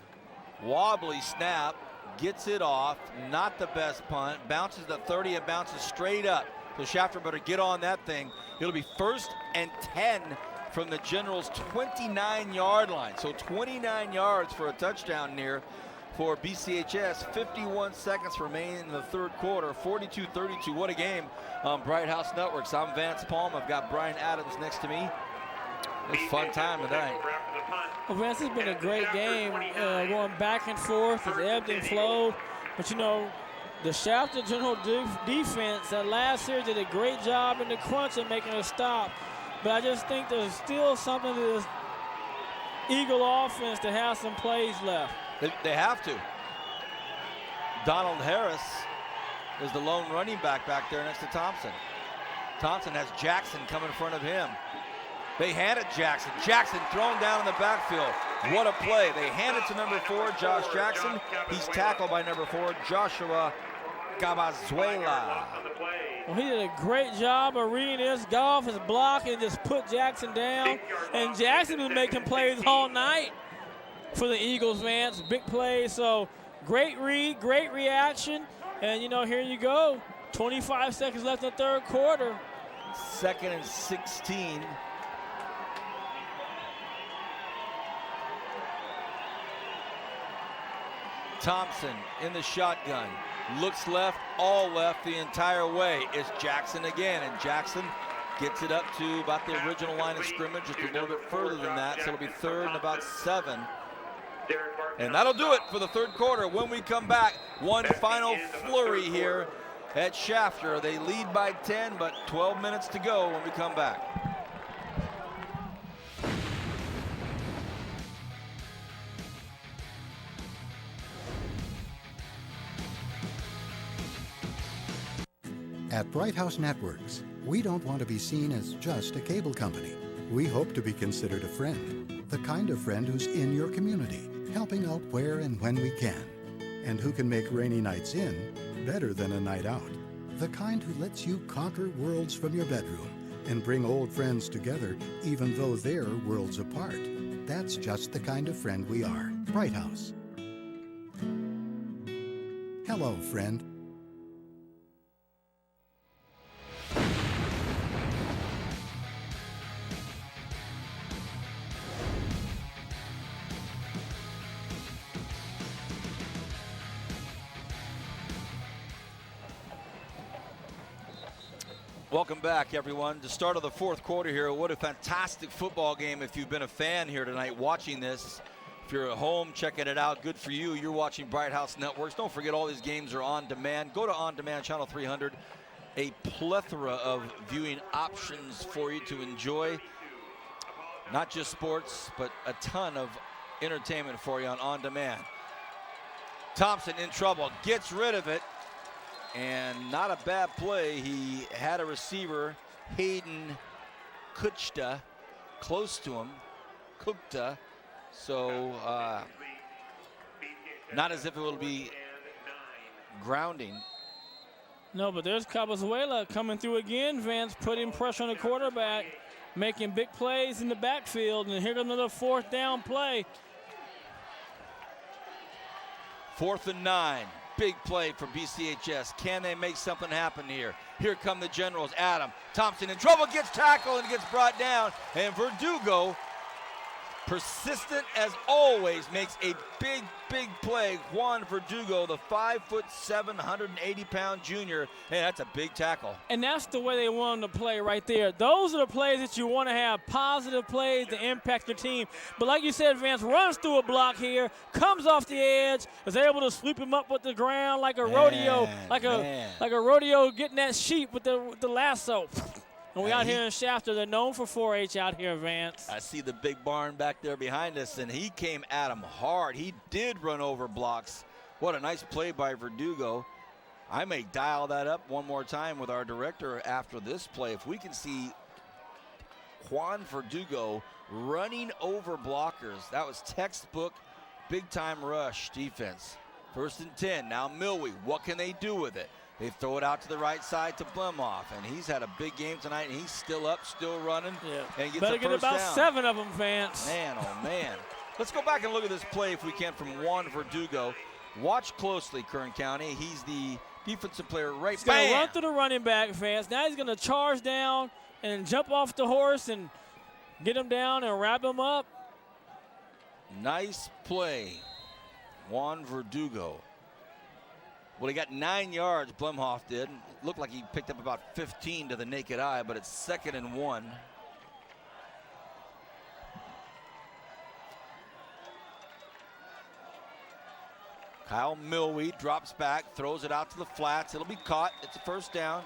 Wobbly snap, gets it off, not the best punt, bounces the 30 and bounces straight up. So Shafter better get on that thing. It'll be 1st and 10 from the Generals' 29-yard line. So 29 yards for a touchdown near for BCHS. 51 seconds remain in the 3rd quarter. 42-32. What a game on Bright House Networks. I'm Vance Palm. I've got Brian Adams next to me. It's a fun time tonight. Well, Vance, it's been a great game, going back and forth. It's ebbed and flowed. But, you know, the Shafter General defense that last series did a great job in the crunch and making a stop. But I just think there's still something to this Eagle offense to have some plays left. They have to. Donald Harris is the lone running back there next to Thompson. Thompson has Jackson come in front of him. They hand it Jackson. Jackson thrown down in the backfield. What a play. They hand it to number 4, Josh Jackson. He's tackled by number 4, Joshua Gabazuela. Well, he did a great job of reading this, got off his block and just put Jackson down. And Jackson was making plays all night for the Eagles, Vance. Big plays. So great read, great reaction. And, you know, here you go. 25 seconds left in the 3rd quarter. 2nd and 16. Thompson in the shotgun, looks left, all left the entire way. It's Jackson again, and Jackson gets it up to about the original line of scrimmage, just a little bit further than that, so it'll be 3rd and about 7. And that'll do it for the 3rd quarter. When we come back, one final flurry here at Shafter. They lead by 10, but 12 minutes to go when we come back. At Bright House Networks, we don't want to be seen as just a cable company. We hope to be considered a friend, the kind of friend who's in your community, helping out where and when we can, and who can make rainy nights in better than a night out. The kind who lets you conquer worlds from your bedroom and bring old friends together even though they're worlds apart. That's just the kind of friend we are. Bright House. Hello, friend. Welcome back, everyone. The start of the 4th quarter here. What a fantastic football game if you've been a fan here tonight watching this. If you're at home checking it out, good for you. You're watching Bright House Networks. Don't forget all these games are on demand. Go to On Demand Channel 300. A plethora of viewing options for you to enjoy. Not just sports, but a ton of entertainment for you on demand. Thompson in trouble, gets rid of it. And not a bad play. He had a receiver, Hayden Kuchta, close to him. Kukta. So not as if it will be grounding. No, but there's Cabazuela coming through again. Vance putting pressure on the quarterback, making big plays in the backfield. And here comes another 4th down play. 4th and 9. Big play for BCHS. Can they make something happen here? Here come the Generals. Adam Thompson in trouble, gets tackled and gets brought down. And Verdugo, persistent as always, makes a big play. Juan Verdugo, the 5'7", 180-pound junior. Hey, that's a big tackle. And that's the way they want them to play right there. Those are the plays that you want to have, positive plays to impact your team. But like you said, Vance runs through a block here, comes off the edge, is able to sweep him up with the ground like a rodeo, like a rodeo getting that sheep with the lasso. And we out here in Shafter. They're known for 4-H out here, Vance. I see the big barn back there behind us, and he came at him hard. He did run over blocks What a nice play by Verdugo. I may dial that up one more time with our director after this play. If we can see Juan Verdugo running over blockers, that was textbook big-time rush defense. 1st and 10. Now Milwee, what can they do with it? They throw it out to the right side to Blemhoff, and he's had a big game tonight, and he's still up, still running, and gets Better a get first about down. 7 of them, Vance. Man, oh man. Let's go back and look at this play if we can from Juan Verdugo. Watch closely, Kern County. He's the defensive player right. He's going to run through the running back, Vance. Now he's going to charge down and jump off the horse and get him down and wrap him up. Nice play, Juan Verdugo. Well, he got 9 yards, Blemhoff did. Looked like he picked up about 15 to the naked eye, but it's 2nd and 1. Kyle Milwee drops back, throws it out to the flats. It'll be caught. It's a first down.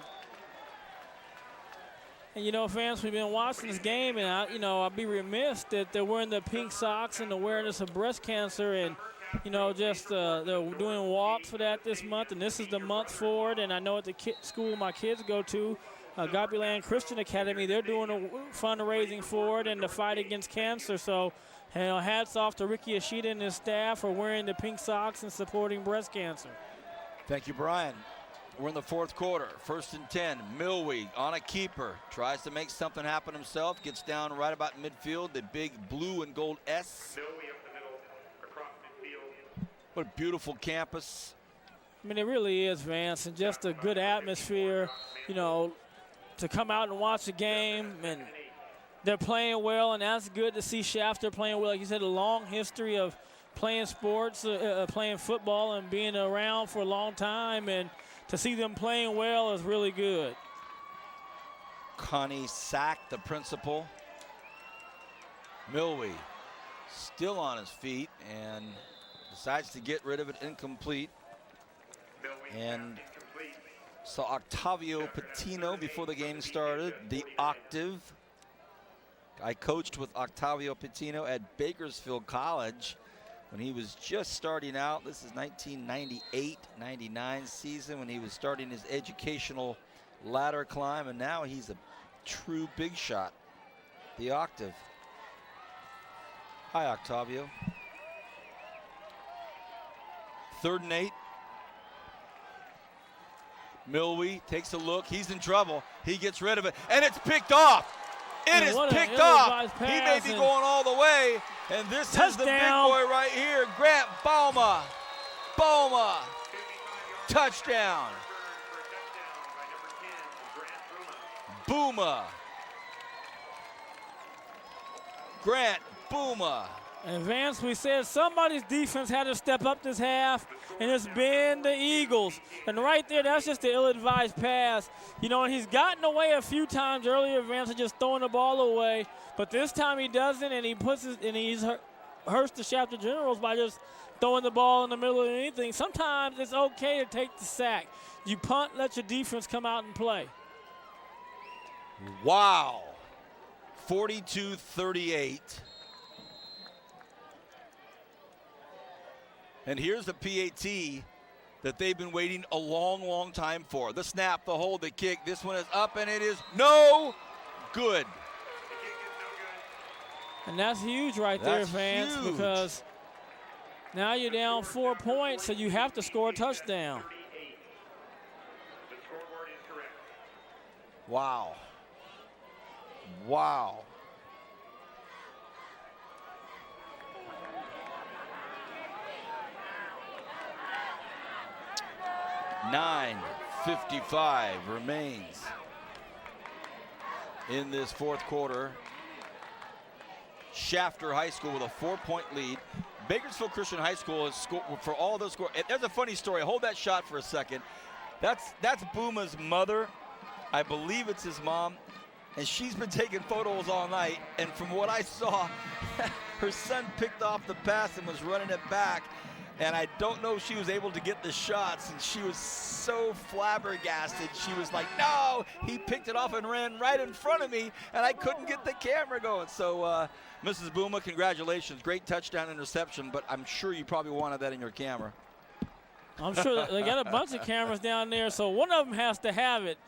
And, you know, fans, we've been watching this game, and, I'd be remiss that they're wearing the pink socks and awareness of breast cancer, and, they're doing walks for that this month, and this is the month for it. And I know at the school my kids go to, Gopuland Christian Academy, they're doing a fundraising for it and the fight against cancer. So, hats off to Ricky Ashita and his staff for wearing the pink socks and supporting breast cancer. Thank you, Brian. We're in the 4th quarter. 1st and 10. Milwee on a keeper. Tries to make something happen himself. Gets down right about midfield. The big blue and gold S. Milwee up the middle, across midfield. What a beautiful campus. I mean, it really is, Vance, and just a good atmosphere, to come out and watch the game. And they're playing well, and that's good to see Shafter playing well. Like you said, a long history of playing sports, playing football, and being around for a long time. And to see them playing well is really good. Connie sacked the principal. Milwee still on his feet and decides to get rid of it incomplete. And saw Octavio Patino before the game started, the octave. I coached with Octavio Patino at Bakersfield College when he was just starting out. This is 1998-99 season when he was starting his educational ladder climb, and now he's a true big shot, the octave. Hi, Octavio. 3rd and 8. Milwee takes a look. He's in trouble. He gets rid of it, and it's picked off. It is picked off. He may be going all the way, and this is the big boy right here, Grant Bauma. Bauma. Touchdown. Booma. Grant Booma. And Vance, we said somebody's defense had to step up this half, and it's been the Eagles. And right there, that's just the ill-advised pass. And he's gotten away a few times earlier, Vance, of just throwing the ball away. But this time he doesn't, and he's hurts the Shafter Generals by just throwing the ball in the middle of anything. Sometimes it's okay to take the sack. You punt, let your defense come out and play. Wow. 42-38. And here's the PAT that they've been waiting a long, long time for. The snap, the hold, the kick. This one is up, and it is no good. And that's huge right there, Vance, because now you're down 4 points, so you have to score a touchdown. Wow. Wow. .55 remains in this 4th quarter. Shafter High School with a 4-point lead. Bakersfield Christian High School has scored for all those scores. There's a funny story. Hold that shot for a second. That's Booma's mother. I believe it's his mom. And she's been taking photos all night. And from what I saw, her son picked off the pass and was running it back. And I don't know if she was able to get the shots, and she was so flabbergasted. She was like, no, he picked it off and ran right in front of me, and I couldn't get the camera going. So, Mrs. Booma, congratulations. Great touchdown interception, but I'm sure you probably wanted that in your camera. I'm sure they got a bunch of cameras down there, so one of them has to have it.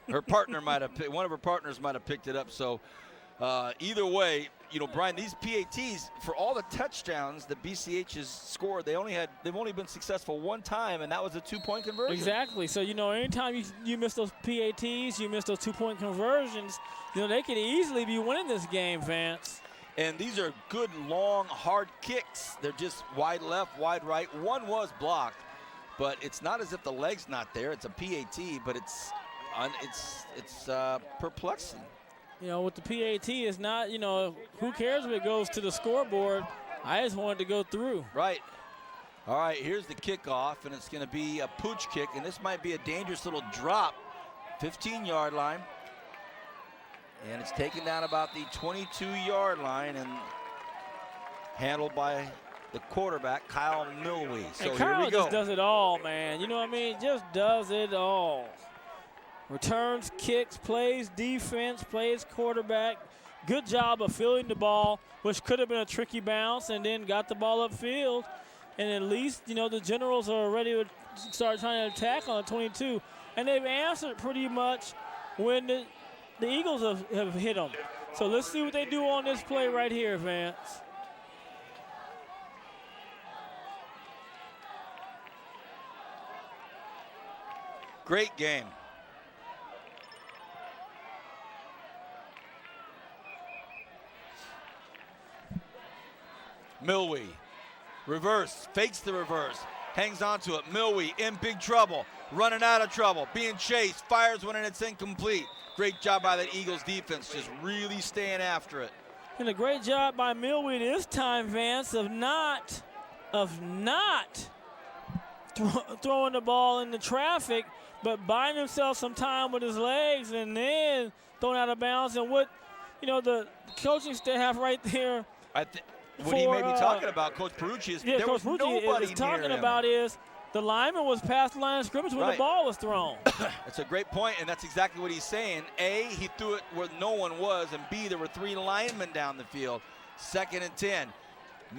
Her partner might have, one of her partners might have picked it up. So either way, you know, Brian, these PATs, for all the touchdowns that BCH has scored, they've only been successful one time, and that was a 2-point conversion. Exactly. So, you know, anytime you miss those PATs, you miss those 2-point conversions, you know, they could easily be winning this game, Vance. And these are good, long, hard kicks. They're just wide left, wide right. One was blocked, but it's not as if the leg's not there. It's a PAT, but it's perplexing. You know, with the PAT, it's not, you know, who cares if it goes to the scoreboard? I just wanted to go through. Right. All right, here's the kickoff, and it's going to be a pooch kick, and this might be a dangerous little drop. 15-yard line. And it's taken down about the 22-yard line and handled by the quarterback, Kyle Milwee. So and Kyle here we go. just does it all, man. You know what I mean? Just does it all. Returns, kicks, plays defense, plays quarterback. Good job of fielding the ball, which could have been a tricky bounce, and then got the ball upfield. And at least, you know, the Generals are ready to start trying to attack on the 22. And they've answered pretty much when the Eagles have hit them. So let's see what they do on this play right here, Vance. Great game. Milwee, reverse, fakes the reverse, hangs on to it. Milwee in big trouble, running out of trouble, being chased, fires one and it's incomplete. Great job by the Eagles defense, just really staying after it. And a great job by Milwee this time, Vance, of not throwing the ball into traffic, but buying himself some time with his legs and then throwing out of bounds. And what, you know, the coaching staff right there. What he may be talking about, Coach Perucci, is there was nobody is talking near him. about is the lineman was past the line of scrimmage when the ball was thrown. That's a great point, and that's exactly what he's saying. A, he threw it where no one was, and B, there were 3 linemen down the field. 2nd and 10.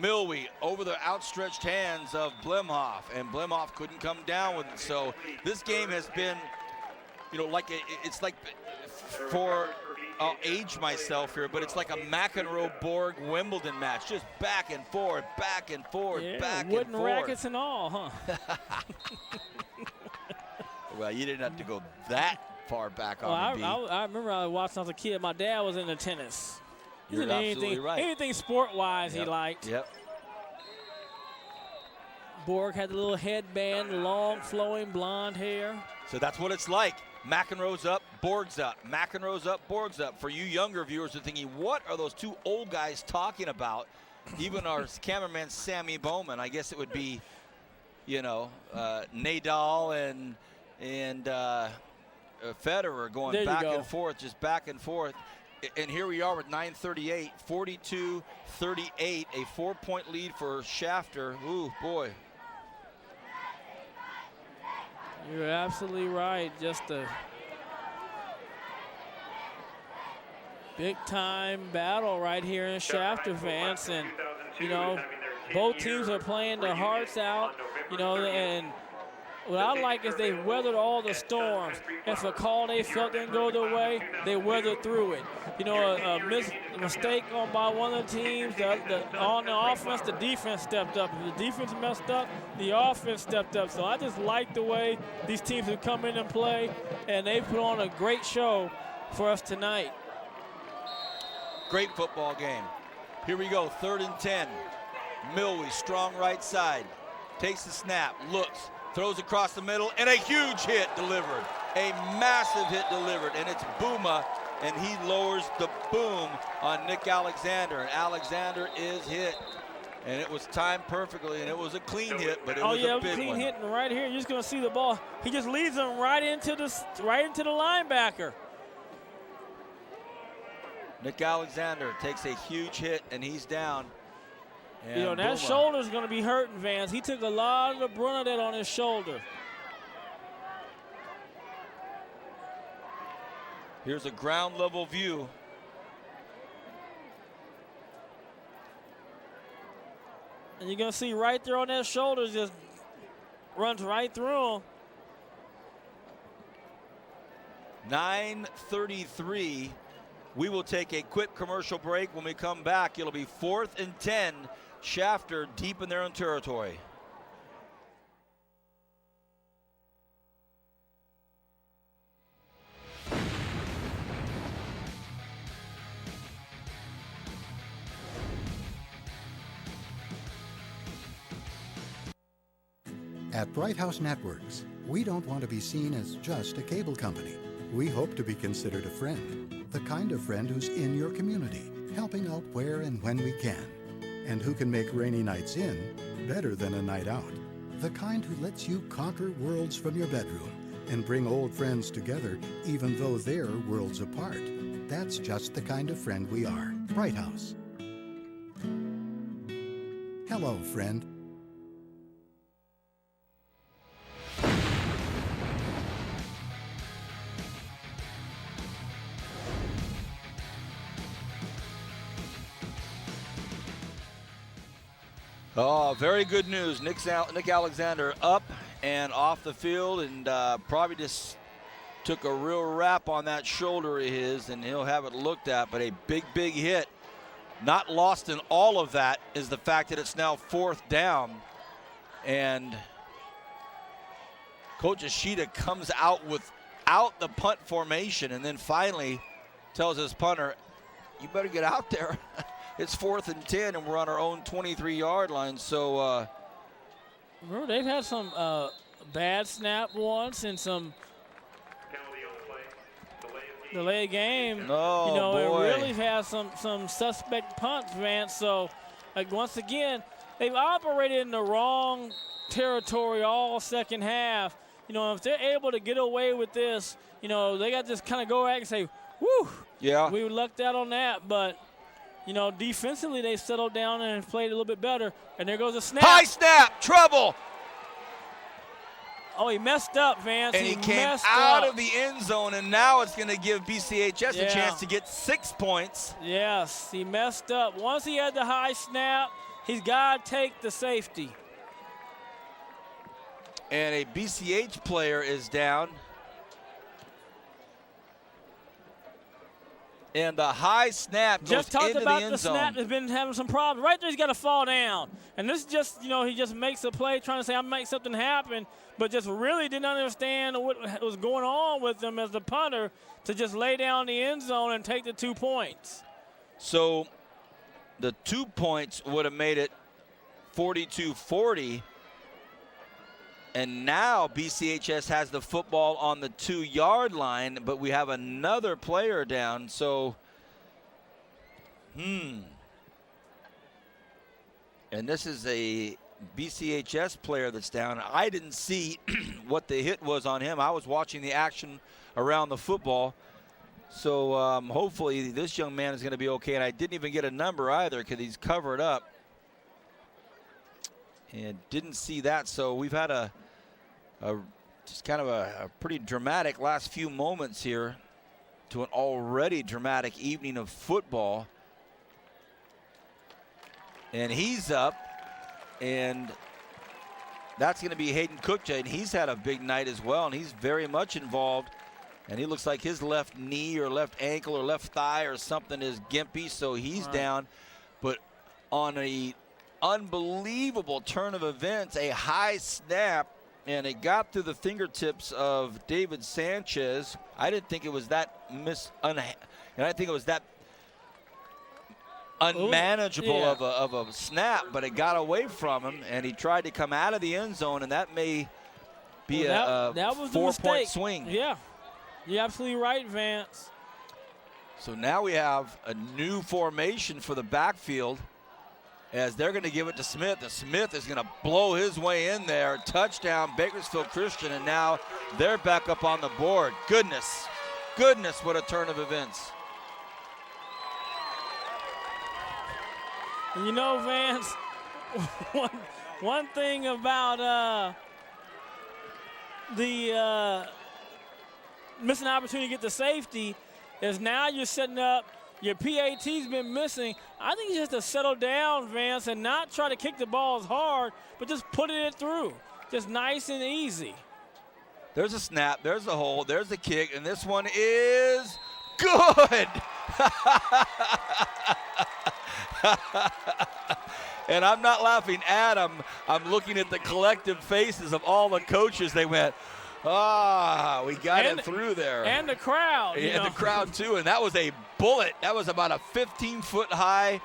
Milwee over the outstretched hands of Blemhoff, and Blemhoff couldn't come down with it. So this game has been, you know, like it's like for. I'll age myself here, but it's like a McEnroe-Borg Wimbledon match, just back and forth, back and forth, yeah, back and wooden forth. rackets and all, huh? Well, you didn't have to go that far back on the beat. I remember I watched when I was a kid. My dad was into tennis. You're absolutely right. Anything sport-wise he liked. Yep. Borg had the little headband, long, flowing blonde hair. So that's what it's like. McEnroe's up, Borg's up. McEnroe's up, Borg's up. For you younger viewers are thinking, what are those 2 old guys talking about? Even our cameraman, Sammy Bowman, I guess it would be, you know, Nadal and Federer going back and forth, just back and forth. And here we are with 9:38, 42-38, a 4-point lead for Shafter. Ooh, boy. You're absolutely right. Just a big-time battle right here in Shafter, Vance. And, you know, both teams are playing their hearts out, you know, and what I like is they weathered all the storms. If a call they felt didn't go their way, they weathered through it. You know, a mistake by one of the teams, on the offense, the defense stepped up. If the defense messed up, the offense stepped up. So I just like the way these teams have come in and play, and they put on a great show for us tonight. Great football game. Here we go, 3rd and 10. Milwee, strong right side, takes the snap, looks, throws across the middle, and a huge hit delivered. A massive hit delivered, and it's Booma, and he lowers the boom on Nick Alexander, and Alexander is hit. And it was timed perfectly, and it was a clean hit, but it was a big one. Oh, yeah, clean hit, and right here, you're just going to see the ball. He just leads him right into the linebacker. Nick Alexander takes a huge hit, and he's down. And you know, that shoulder's going to be hurting, Vance. He took a lot of the brunt of that on his shoulder. Here's a ground level view. And you're going to see right there on that shoulder just runs right through him. 9:33. We will take a quick commercial break. When we come back, it'll be 4th and 10. Shafter deep in their own territory. At Bright House Networks, we don't want to be seen as just a cable company. We hope to be considered a friend, the kind of friend who's in your community, helping out where and when we can, and who can make rainy nights in better than a night out. The kind who lets you conquer worlds from your bedroom and bring old friends together even though they're worlds apart. That's just the kind of friend we are. Bright House. Hello, friend. Oh, very good news. Nick Alexander up and off the field, and probably just took a real rap on that shoulder of his, and he'll have it looked at. But a big, big hit. Not lost in all of that is the fact that it's now 4th down, and Coach Ishida comes out without the punt formation, and then finally tells his punter, "You better get out there." It's 4th and 10, and we're on our own 23-yard line. So, remember, they've had some bad snap once and some delay of game. Oh, boy. It really has some suspect punts, Vance. So, once again, they've operated in the wrong territory all second half. If they're able to get away with this, they got to just kind of go back and say, whew, yeah, we lucked out on that. But defensively, they settled down and played a little bit better. And there goes a snap. High snap, trouble. Oh, he messed up, Vance. And he came out of the end zone, and now it's going to give BCHS a chance to get 6 points. Yes, he messed up. Once he had the high snap, he's got to take the safety. And a BCH player is down. And the high snap goes just talked into about the end zone. Snap has been having some problems. Right there, he's got to fall down. And this is just, he just makes a play trying to say, I'll make something happen, but just really didn't understand what was going on with him as the punter to just lay down the end zone and take the 2 points. So the 2 points would have made it 42-40. And now BCHS has the football on the 2-yard line, but we have another player down. So, and this is a BCHS player that's down. I didn't see what the hit was on him. I was watching the action around the football. So hopefully this young man is going to be okay. And I didn't even get a number either because he's covered up. And didn't see that. So we've had just kind of a pretty dramatic last few moments here to an already dramatic evening of football. And he's up, and that's going to be Hayden Cookja, and he's had a big night as well, and he's very much involved. And he looks like his left knee or left ankle or left thigh or something is gimpy, so he's down. But on a unbelievable turn of events, a high snap, and it got through the fingertips of David Sanchez. I didn't think it was that and I think it was that unmanageable of a snap, but it got away from him, and he tried to come out of the end zone, and that may be a 4-point swing. Yeah, you're absolutely right, Vance. So now we have a new formation for the backfield, as they're going to give it to Smith. And Smith is going to blow his way in there. Touchdown, Bakersfield Christian, and now they're back up on the board. Goodness, what a turn of events. And Vance, one thing about the missing opportunity to get the safety is now you're setting up. Your PAT's been missing. I think you just have to settle down, Vance, and not try to kick the ball as hard, but just put it through. just nice and easy. There's a snap, there's a hole, there's a kick, and this one is good. And I'm not laughing at him. I'm looking at the collective faces of all the coaches. They went, we got it through there. And the crowd. And the crowd, too. And that was a bullet. That was about a 15-foot-high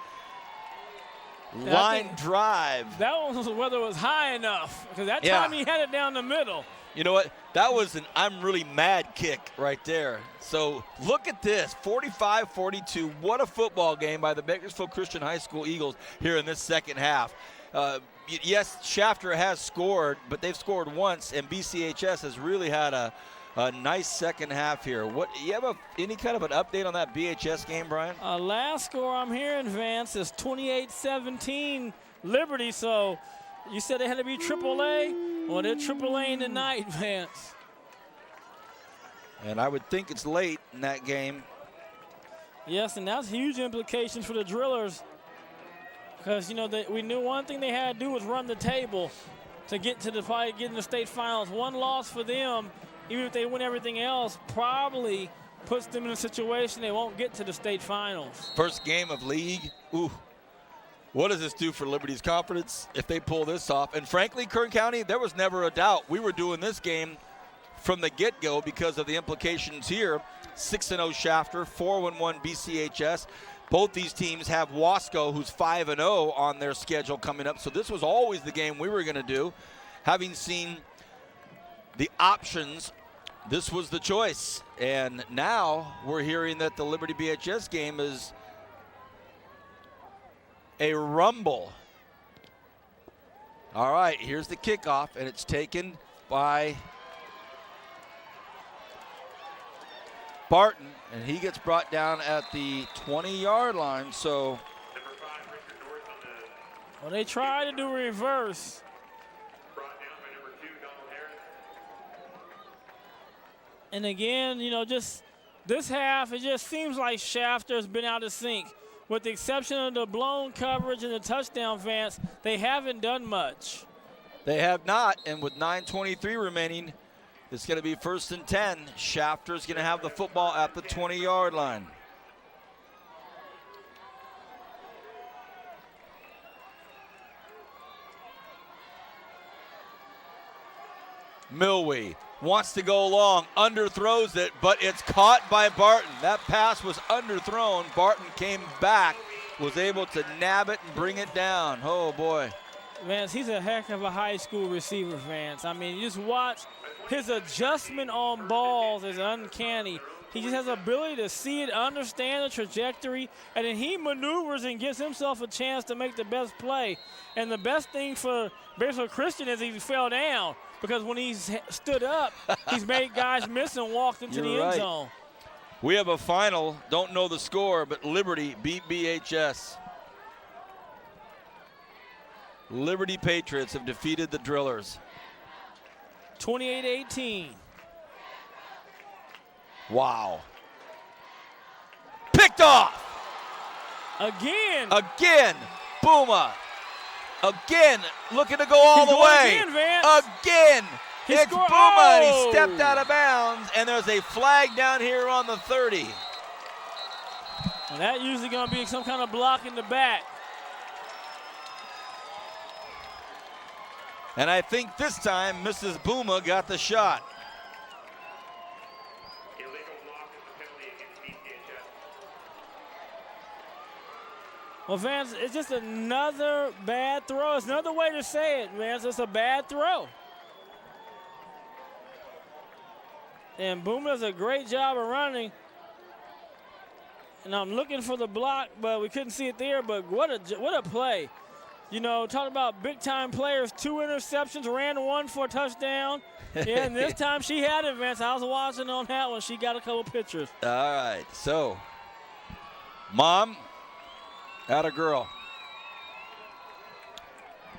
line drive. That was whether it was high enough, because that time he had it down the middle. You know what? That was an I'm really mad kick right there. So look at this, 45-42. What a football game by the Bakersfield Christian High School Eagles here in this second half. Yes, Shafter has scored, but they've scored once, and BCHS has really had a nice second half here. You have any kind of an update on that BHS game, Brian? Last score I'm hearing, Vance, is 28-17 Liberty. So you said they had to be AAA. Well, they're AAA tonight, Vance. And I would think it's late in that game. Yes, and that's huge implications for the Drillers. Because, we knew one thing they had to do was run the table to get in the state finals. One loss for them, even if they win everything else, probably puts them in a situation they won't get to the state finals. First game of league. Ooh. What does this do for Liberty's confidence if they pull this off? And frankly, Kern County, there was never a doubt. We were doing this game from the get-go because of the implications here. 6-0 Shafter, 4-1 BCHS. Both these teams have Wasco, who's 5-0 on their schedule coming up. So this was always the game we were going to do. Having seen the options, this was the choice. And now we're hearing that the Liberty BHS game is a rumble. All right, here's the kickoff, and it's taken by Barton, and he gets brought down at the 20-yard line. So, well, they tried to do reverse. Brought down by number 2, Donald Harris. And again, just this half, it just seems like Shafter's been out of sync. With the exception of the blown coverage and the touchdown, Vance, they haven't done much. They have not, and with 9:23 remaining, it's going to be 1st and 10. Shafter's going to have the football at the 20-yard line. Milwee wants to go long, underthrows it, but it's caught by Barton. That pass was underthrown. Barton came back, was able to nab it and bring it down. Oh, boy. Vance, he's a heck of a high school receiver, Vance. I mean, you just watch his adjustment on balls is uncanny. He just has the ability to see it, understand the trajectory, and then he maneuvers and gives himself a chance to make the best play. And the best thing for Bakersfield Christian is he fell down, because when he's stood up, he's made guys miss and walked into the end zone. We have a final, don't know the score, but Liberty beat BHS. Liberty Patriots have defeated the Drillers. 28-18. Wow. Picked off. Again. Booma. Again, looking to go all the way. Again. It's Booma, and he stepped out of bounds, and there's a flag down here on the 30. And that usually going to be some kind of block in the back. And I think this time Mrs. Booma got the shot. Illegal block is the penalty against BCHS. Well, Vance, it's just another bad throw. It's another way to say it, Vance. It's a bad throw. And Booma does a great job of running. And I'm looking for the block, but we couldn't see it there. But what a play. Talking about big-time players, 2 interceptions, ran one for a touchdown. Yeah, and this time she had it, Vance. I was watching on that one. She got a couple pictures. All right, so, Mom, atta girl.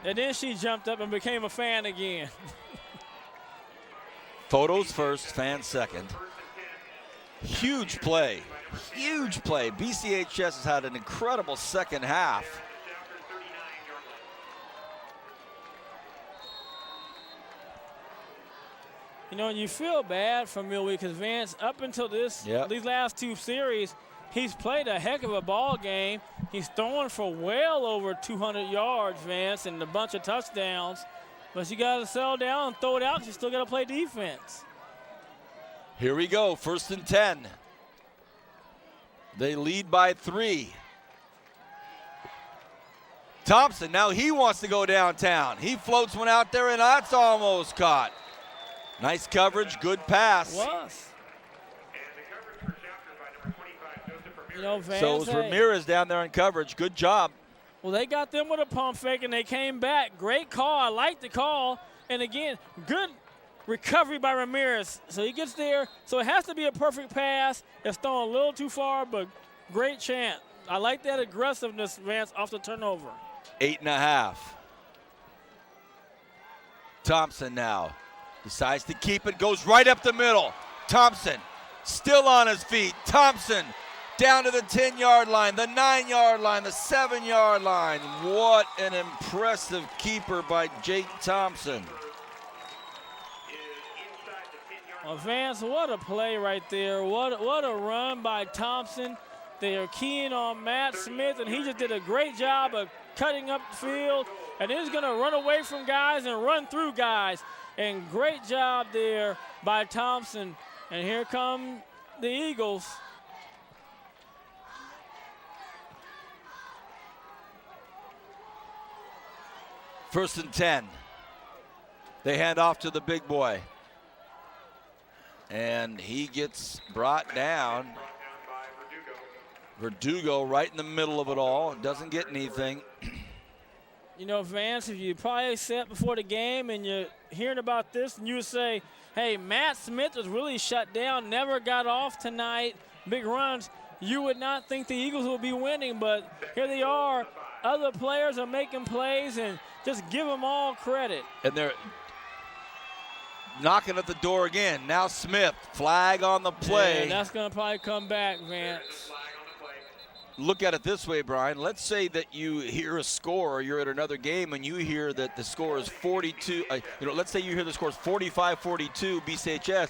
And then she jumped up and became a fan again. Photos first, fans second. Huge play. Huge play. BCHS has had an incredible second half. You know, you feel bad for Millwee because Vance, up until these last 2 series, he's played a heck of a ball game. He's throwing for well over 200 yards, Vance, and a bunch of touchdowns. But you got to settle down and throw it out. You still got to play defense. Here we go, 1st and 10. They lead by 3. Thompson, now he wants to go downtown. He floats one out there, and that's almost caught. Nice coverage, good pass. Was. You know, Vance, so it was Ramirez down there in coverage. Good job. Well, they got them with a pump fake, and they came back. Great call. I like the call. And, again, good recovery by Ramirez. So he gets there. So it has to be a perfect pass. It's thrown a little too far, but great chance. I like that aggressiveness, Vance, off the turnover. 8.5. Thompson now decides to keep it, goes right up the middle. Thompson still on his feet. Thompson down to the 10-yard line, the 9-yard line, the 7-yard line. What an impressive keeper by Jake Thompson. Well, Vance, what a play right there. What a run by Thompson. They are keying on Matt Smith, and he just did a great job of cutting up the field. And he's going to run away from guys and run through guys. And great job there by Thompson. And here come the Eagles. First and 10. They hand off to the big boy. And he gets brought down. Verdugo right in the middle of it all. Doesn't get anything. You know, Vance, if you probably sat before the game and you're hearing about this and you would say, hey, Matt Smith was really shut down, never got off tonight, big runs, you would not think the Eagles would be winning, but here they are. Other players are making plays, and just give them all credit. And they're knocking at the door again. Now Smith, flag on the play. And that's going to probably come back, Vance. Look at it this way, Brian. Let's say that you hear a score, or you're at another game and you hear that the score is 42. Let's say you hear the score is 45-42 BCHS,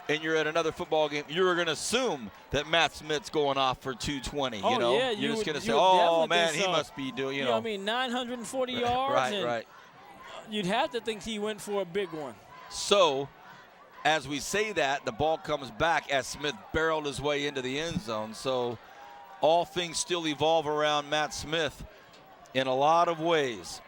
and you're at another football game. You're going to assume that Matt Smith's going off for 220. Oh, you know, yeah, you're just going to say, "Oh man, he must be doing." You know, 940 yards. Right. You'd have to think he went for a big one. So, as we say that, the ball comes back as Smith barreled his way into the end zone. So, all things still evolve around Matt Smith in a lot of ways.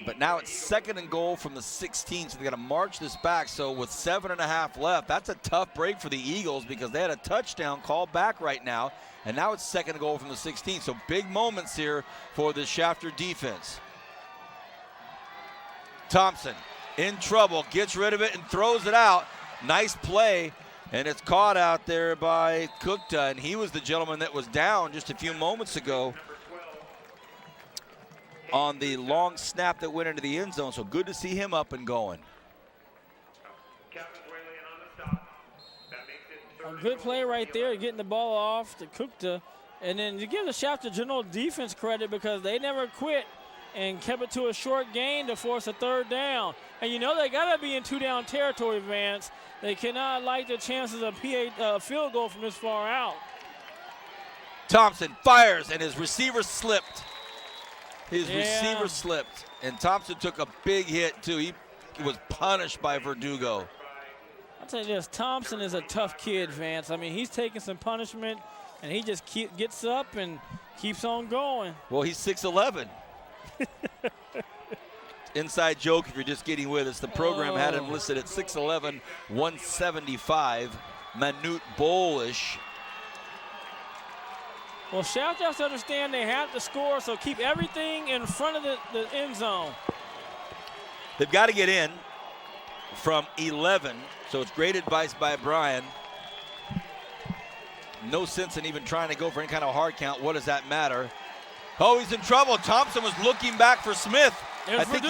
But now it's 2nd and goal from the 16, so they got to march this back. So with 7.5 left, that's a tough break for the Eagles because they had a touchdown called back right now, and now it's 2nd and goal from the 16. So big moments here for the Shafter defense. Thompson in trouble, gets rid of it and throws it out. Nice play. And it's caught out there by Kukta, and he was the gentleman that was down just a few moments ago on the long snap that went into the end zone. So good to see him up and going. A good play right there, getting the ball off to Kukta. And then you give the Shafter General defense credit because they never quit and kept it to a short gain to force a 3rd down. And you know they got to be in 2-down territory, Vance. They cannot like the chances of field goal from this far out. Thompson fires, and his receiver slipped. Receiver slipped, and Thompson took a big hit, too. He was punished by Verdugo. I'll tell you this, Thompson is a tough kid, Vance. I mean, he's taking some punishment, and he just gets up and keeps on going. Well, he's 6'11". Inside joke if you're just getting with us. The program had him listed at 6'11", 175. Manute Bolish. Well, Shafter has to understand they have to score, so keep everything in front of the end zone. They've got to get in from 11, so it's great advice by Brian. No sense in even trying to go for any kind of hard count. What does that matter? Oh, he's in trouble. Thompson was looking back for Smith. I think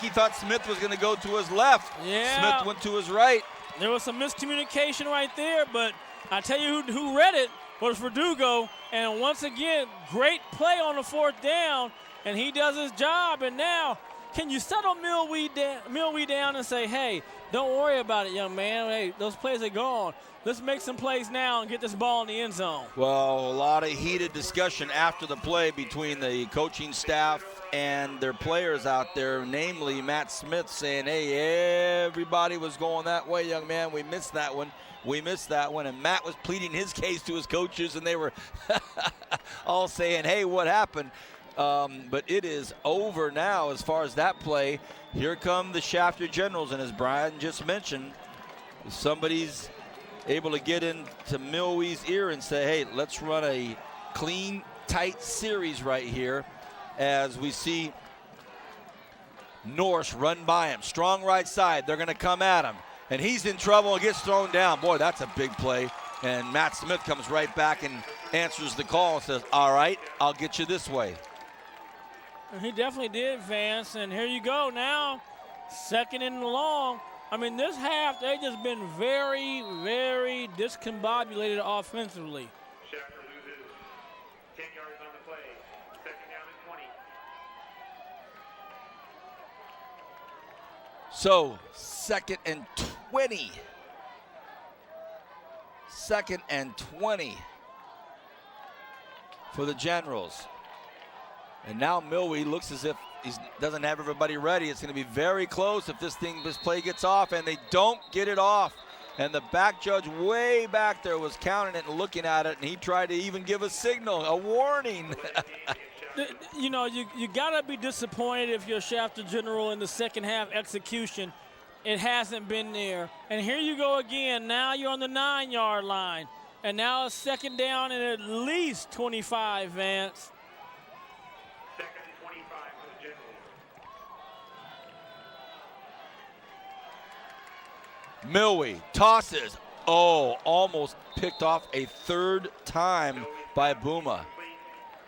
he thought Smith was going to go to his left. Yeah. Smith went to his right. There was some miscommunication right there, but I tell you who read it was Verdugo. And once again, great play on the 4th down, and he does his job. And now can you settle Millwee down and say, hey, don't worry about it, young man. Hey, those plays are gone. Let's make some plays now and get this ball in the end zone. Well, a lot of heated discussion after the play between the coaching staff and their players out there, namely Matt Smith saying, hey, everybody was going that way, young man. We missed that one. We missed that one. And Matt was pleading his case to his coaches, and they were all saying, hey, what happened? But it is over now as far as that play. Here come the Shafter Generals, and as Brian just mentioned, if somebody's able to get into Millwee's ear and say, hey, let's run a clean, tight series right here, as we see Norse run by him. Strong right side. They're going to come at him. And he's in trouble and gets thrown down. Boy, that's a big play. And Matt Smith comes right back and answers the call and says, all right, I'll get you this way. And he definitely did, Vance. And here you go now, second and long. I mean, this half, they've just been very, very discombobulated offensively. Shafter loses 10 yards on the play. Second down and 20. So, second and 20. Second and 20 for the Generals. And now Millwee looks as if he doesn't have everybody ready. It's going to be very close if this play gets off, and they don't get it off. And the back judge way back there was counting it and looking at it, and he tried to even give a signal, a warning. You know, you got to be disappointed if you're Shafter General in the second half execution. It hasn't been there. And here you go again. Now you're on the 9-yard line. And now it's second down and at least 25, Vance. Second and 25 for the Generals. Millwee tosses. Oh, almost picked off a third time by Booma.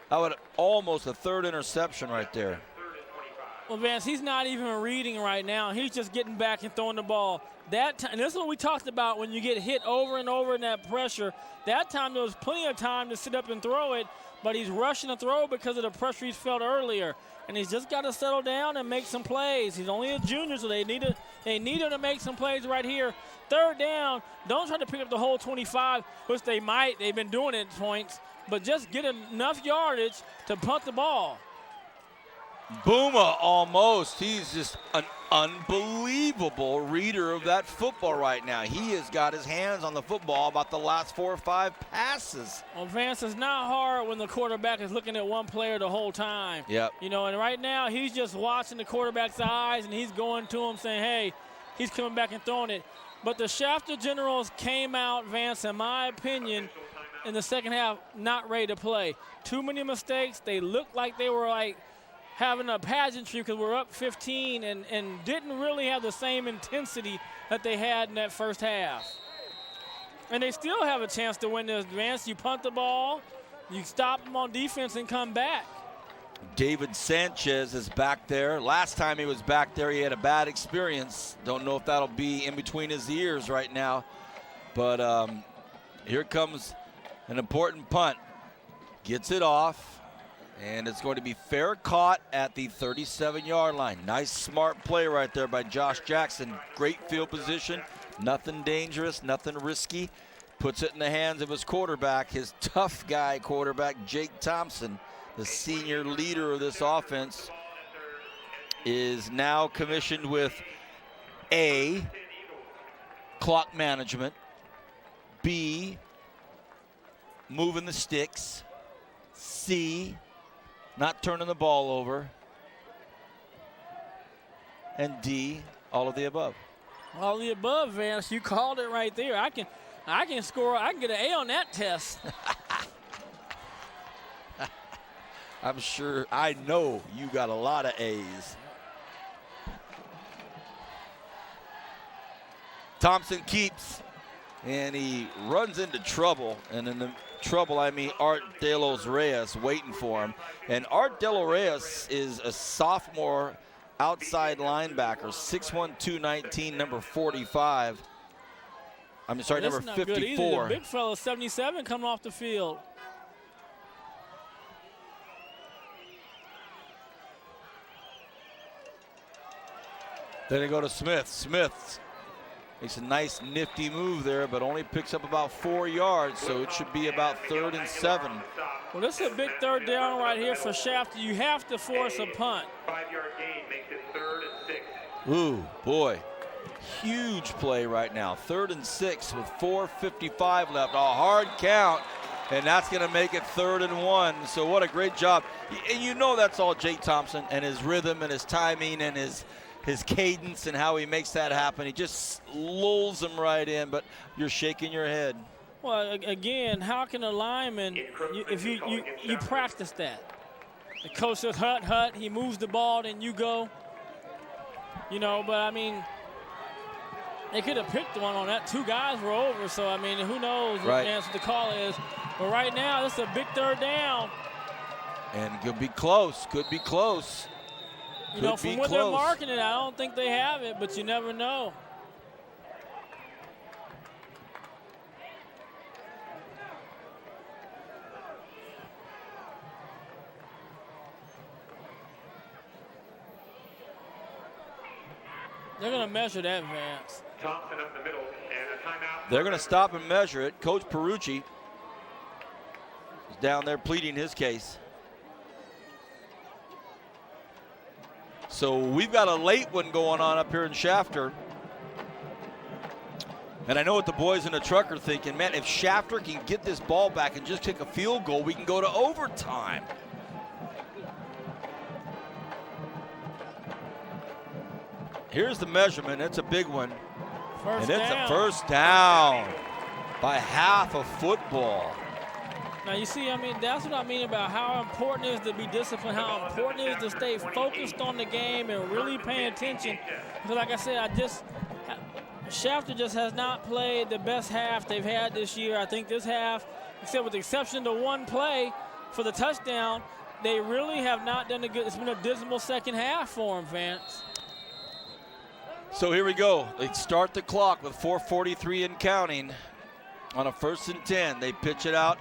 That would almost a third interception right there. Well, Vance, he's not even reading right now. He's just getting back and throwing the ball. That time, and this is what we talked about when you get hit over and over in that pressure. That time there was plenty of time to sit up and throw it, but he's rushing to throw because of the pressure he's felt earlier. And he's just got to settle down and make some plays. He's only a junior, so they need him to make some plays right here. Third down, don't try to pick up the whole 25, which they might. They've been doing it at points, but just get enough yardage to punt the ball. Booma almost. He's just an unbelievable reader of that football right now. He has got his hands on the football about the last 4 or 5 passes. Well, Vance, it's not hard when the quarterback is looking at one player the whole time. Yep. You know, and right now he's just watching the quarterback's eyes, and he's going to him saying, hey, he's coming back and throwing it. But the Shafter Generals came out, Vance, in my opinion, in the second half, not ready to play. Too many mistakes. They looked like they were having a pageantry because we're up 15 and didn't really have the same intensity that they had in that first half. And they still have a chance to win this, Vance. You punt the ball, you stop them on defense and come back. David Sanchez is back there. Last time he was back there, he had a bad experience. Don't know if that'll be in between his ears right now. But here comes an important punt. Gets it off. And it's going to be fair caught at the 37-yard line. Nice, smart play right there by Josh Jackson. Great field position. Nothing dangerous, nothing risky. Puts it in the hands of his quarterback, his tough guy quarterback, Jake Thompson, the senior leader of this offense, is now commissioned with A, clock management, B, moving the sticks, C, not turning the ball over, and D, all of the above. All of the above, Vance. You called it right there. I can score. I can get an A on that test. I'm sure. I know you got a lot of A's. Thompson keeps, and he runs into trouble, and in the trouble, I mean Art De Los Reyes waiting for him. And Art De Los Reyes is a sophomore outside linebacker, 6'1", 219, number 45. I'm sorry, number 54. The big fella, 77, coming off the field. Then they go to Smith. Smith makes a nice nifty move there, but only picks up about 4 yards, so it should be about 3rd and 7. Well, this is a big third down right here for Shafter. You have to force a punt. 5-yard gain makes it 3rd and 6. Ooh, boy. Huge play right now. 3rd and 6 with 4:55 left. A hard count, and that's going to make it 3rd and 1. So what a great job. And you know that's all Jake Thompson and his rhythm and his timing and his cadence and how he makes that happen. He just lulls them right in, but you're shaking your head. Well, again, how can a lineman, if you practice that? The coach says, hut, he moves the ball, then you go. You know, but I mean, they could have picked one on that. 2 guys were over, so I mean, who knows what the answer to the call is. But right now, this is a big third down. And could be close, could be close. You know, from what they're marking it, I don't think they have it, but you never know. They're going to measure that, Vance. Thompson up the middle, and a timeout. They're going to stop and measure it. Coach Perucci is down there pleading his case. So we've got a late one going on up here in Shafter. And I know what the boys in the truck are thinking. Man, if Shafter can get this ball back and just kick a field goal, we can go to overtime. Here's the measurement. It's a big one. First and it's down. a first down by half a football. Now, you see, I mean, that's what I mean about how important it is to be disciplined, how important it is to stay focused on the game and really pay attention. Because, like I said, Shafter just has not played the best half they've had this year. I think this half, except with the exception to one play for the touchdown, they really have not done a good. It's been a dismal second half for them, Vance. So here we go. They start the clock with 4:43 and counting on a 1st and 10. They pitch it out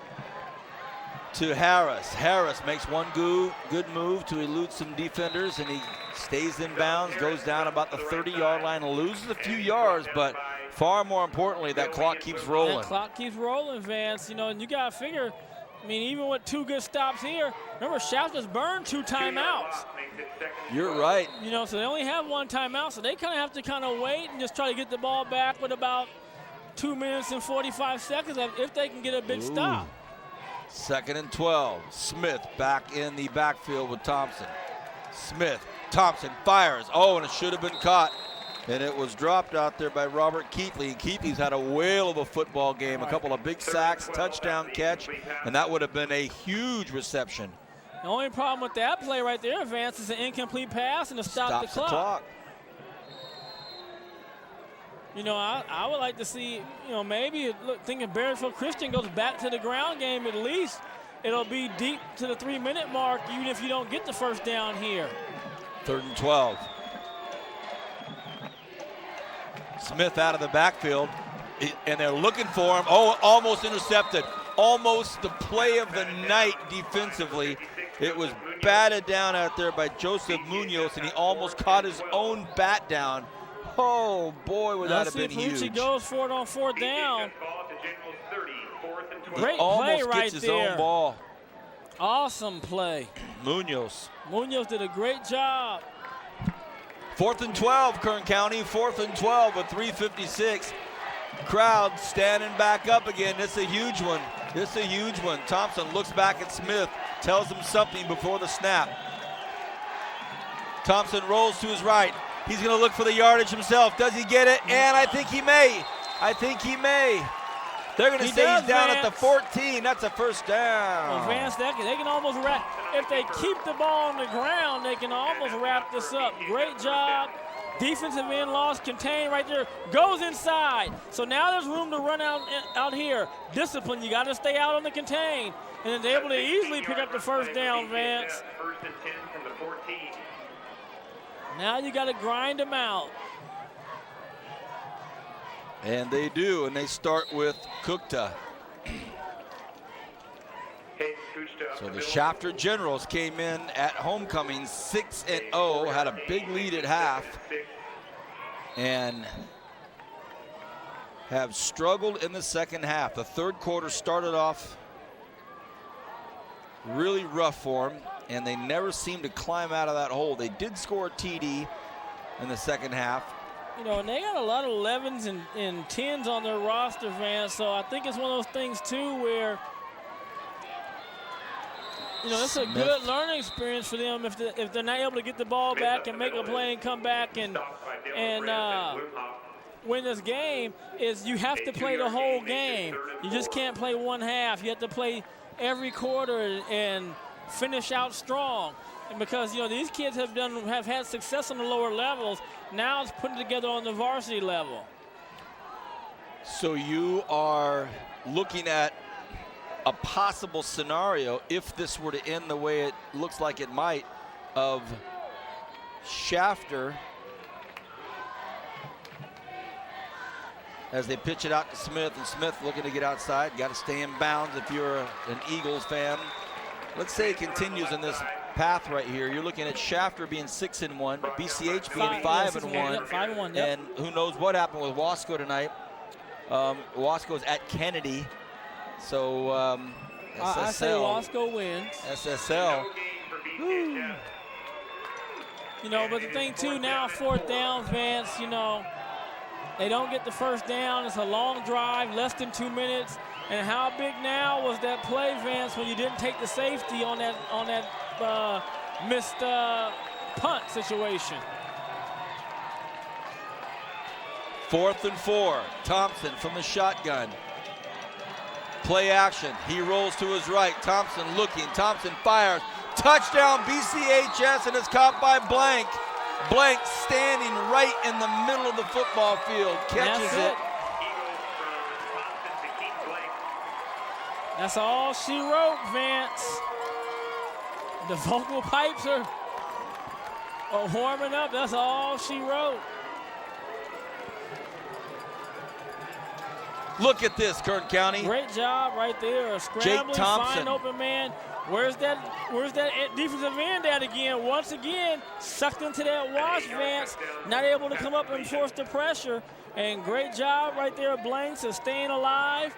to Harris. Harris makes one good move to elude some defenders, and he stays in bounds, goes down about the 30-yard line, loses a few yards, but far more importantly, that clock keeps rolling. That clock keeps rolling, Vance. You know, and you got to figure, I mean, even with 2 good stops here, remember, Shafter's burned 2 timeouts. You're right. You know, so they only have 1 timeout, so they kind of have to wait and just try to get the ball back with about 2 minutes and 45 seconds if they can get a big stop. 2nd and 12. Smith back in the backfield with Thompson. Smith, Thompson fires. Oh, and it should have been caught. And it was dropped out there by Robert Keithley. Keithley's had a whale of a football game. A couple of big sacks, touchdown catch, and that would have been a huge reception. The only problem with that play right there, Vance, is an incomplete pass and to stop the clock. You know, I would like to see, you know, maybe thinking Bakersfield Christian goes back to the ground game at least. It'll be deep to the 3-minute mark, even if you don't get the first down here. 3rd and 12. Smith out of the backfield, and they're looking for him. Oh, almost intercepted. Almost the play of the night defensively. It was batted down out there by Joseph Munoz, and he almost caught his own bat down. Oh, boy, would that have been huge. He goes for it on 4th down. He Great almost play right gets his there. own ball. Awesome play. Munoz did a great job. 4th and 12, Kern County. 4th and 12 with 3:56. Crowd standing back up again. This is a huge one. Thompson looks back at Smith, tells him something before the snap. Thompson rolls to his right. He's going to look for the yardage himself. Does he get it? And I think he may. They're going to say he's down at the 14. That's a first down. Well, Vance, they can almost wrap. If they keep the ball on the ground, they can almost wrap this up. Great job. Defensive end loss contained right there. Goes inside. So now there's room to run out here. Discipline. You got to stay out on the contain. And then they're able to easily pick up the first down, Vance. 1st and 10 from the 14. Now you got to grind them out. And they do, and they start with Kukta. So the Shafter Generals came in at homecoming 6-0, had a big lead at half. and have struggled in the second half. The third quarter started off really rough for them, and they never seemed to climb out of that hole. They did score a TD in the second half. You know, and they got a lot of 11s and 10s on their roster, Vance, so I think it's one of those things, too, where, you know, it's a good learning experience for them if they're not able to get the ball back and make a play and come back and win this game. Is you have to play the whole game. You just can't play one half. You have to play every quarter and finish out strong. And because, you know, these kids have had success on the lower levels, now it's putting it together on the varsity level. So you are looking at a possible scenario, if this were to end the way it looks like it might, of Shafter as they pitch it out to Smith, and Smith looking to get outside. Got to stay in bounds if you're an Eagles fan. Let's say it continues in this path right here. You're looking at Shafter being 6-1, BCH being 5-1, 5-1, yep. and who knows what happened with Wasco tonight. Wasco's at Kennedy, so I say SSL, Wasco wins. SSL. You know, but the thing too, now 4th down, Vance, you know, they don't get the first down. It's a long drive, less than 2 minutes. And how big now was that play, Vance, when you didn't take the safety on that missed punt situation? 4th and 4. Thompson from the shotgun. Play action. He rolls to his right. Thompson looking. Thompson fires. Touchdown BCHS, and it's caught by Blank. Blank standing right in the middle of the football field. Catches it. That's all she wrote, Vance. The vocal pipes are warming up. That's all she wrote. Look at this, Kern County. Great job right there. Scrambling, find an open man. Where's that defensive end at again? Once again, sucked into that wash, Vance. Not able to come up and force the pressure. And great job right there, Blanks, of staying alive.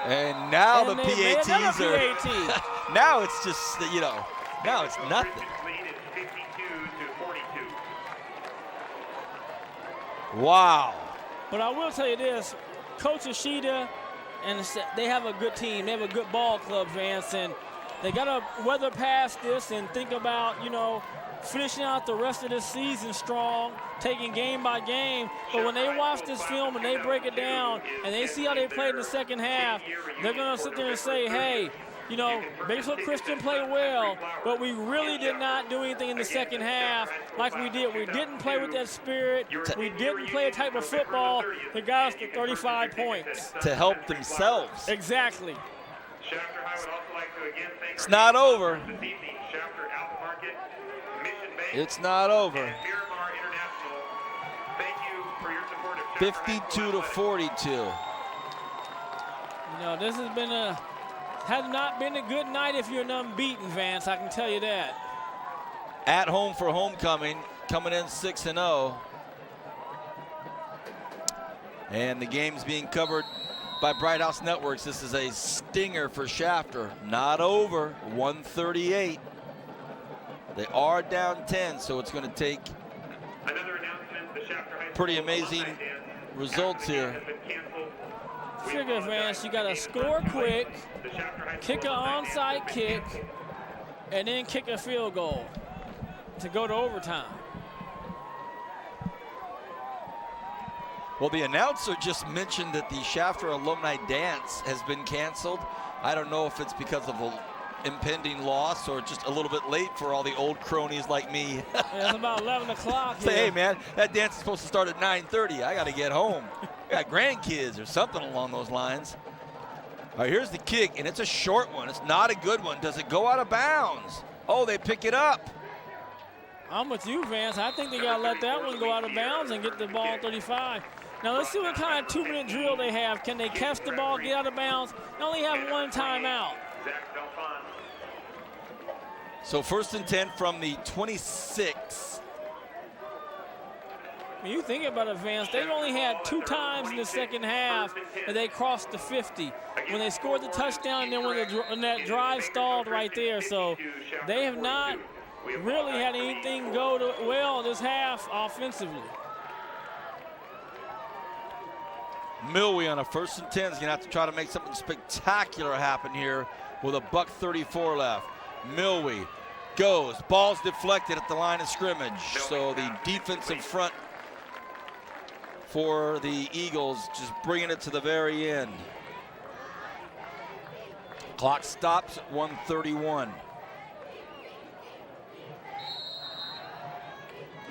And now and the PATs are. PAT. Now it's just, you know, now it's nothing. Wow. But I will tell you this, Coach Ishida, and they have a good team. They have a good ball club, Vance, and they got to weather past this and think about, you know, finishing out the rest of the season strong, taking game by game. But when they watch this film and they break it down and they see how they played in the second half, they're going to sit there and say, hey, you know, Bakersfield Christian played well, but we really did not do anything in the second half like we did. We didn't play with that spirit. We didn't play a type of football that got us to 35 points. To help themselves. Exactly. It's not over. It's not over. 52-42. You know, this has not been a good night if you're an unbeaten, Vance. I can tell you that. At home for homecoming, coming in 6-0. And the game's being covered by Bright House Networks. This is a stinger for Shafter. Not over. 138. They are down 10, so it's going to take pretty amazing results here. Figure, Vance, you got to score quick, kick an onside kick, and then kick a field goal to go to overtime. Well, the announcer just mentioned that the Shafter alumni dance has been canceled. I don't know if it's because of a impending loss or just a little bit late for all the old cronies like me. Yeah, it's about 11 o'clock. Say, hey, man, that dance is supposed to start at 9:30. I got to get home. I got grandkids or something along those lines. All right, here's the kick, and it's a short one. It's not a good one. Does it go out of bounds? Oh, they pick it up. I'm with you, Vance. I think they got to let that one go out of bounds and get the ball 35. Now, let's see what kind of 2-minute drill they have. Can they catch the ball, get out of bounds? They only have one timeout. So 1st and 10 from the 26. When you think about it, Vance, they've only had 2 times in the second half that they crossed the 50. When they scored the touchdown and then when that drive stalled right there. So they have not really had anything go well this half offensively. Milwee on a 1st and 10 is going to have to try to make something spectacular happen here with a $1:34 left. Milwee goes. Ball's deflected at the line of scrimmage. So the defensive front for the Eagles just bringing it to the very end. Clock stops at 1:31.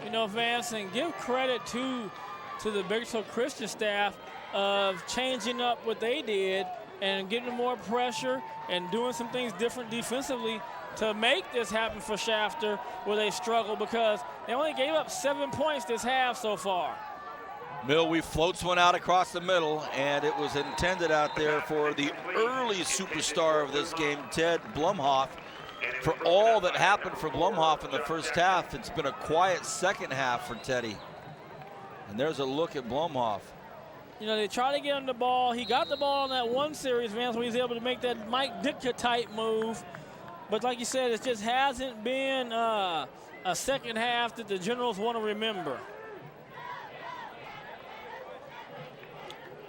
You know, Vance, and give credit to the Bakersfield Christian staff of changing up what they did and getting more pressure and doing some things different defensively to make this happen for Shafter where they struggle, because they only gave up 7 points this half so far. Milwee floats one out across the middle, and it was intended out there for the early superstar of this game, Ted Blumhoff. For all that happened for Blumhoff in the first half, it's been a quiet second half for Teddy. And there's a look at Blumhoff. You know, they try to get him the ball. He got the ball on that one series, Vance, where he was able to make that Mike Ditka type move. But like you said, it just hasn't been a second half that the Generals want to remember.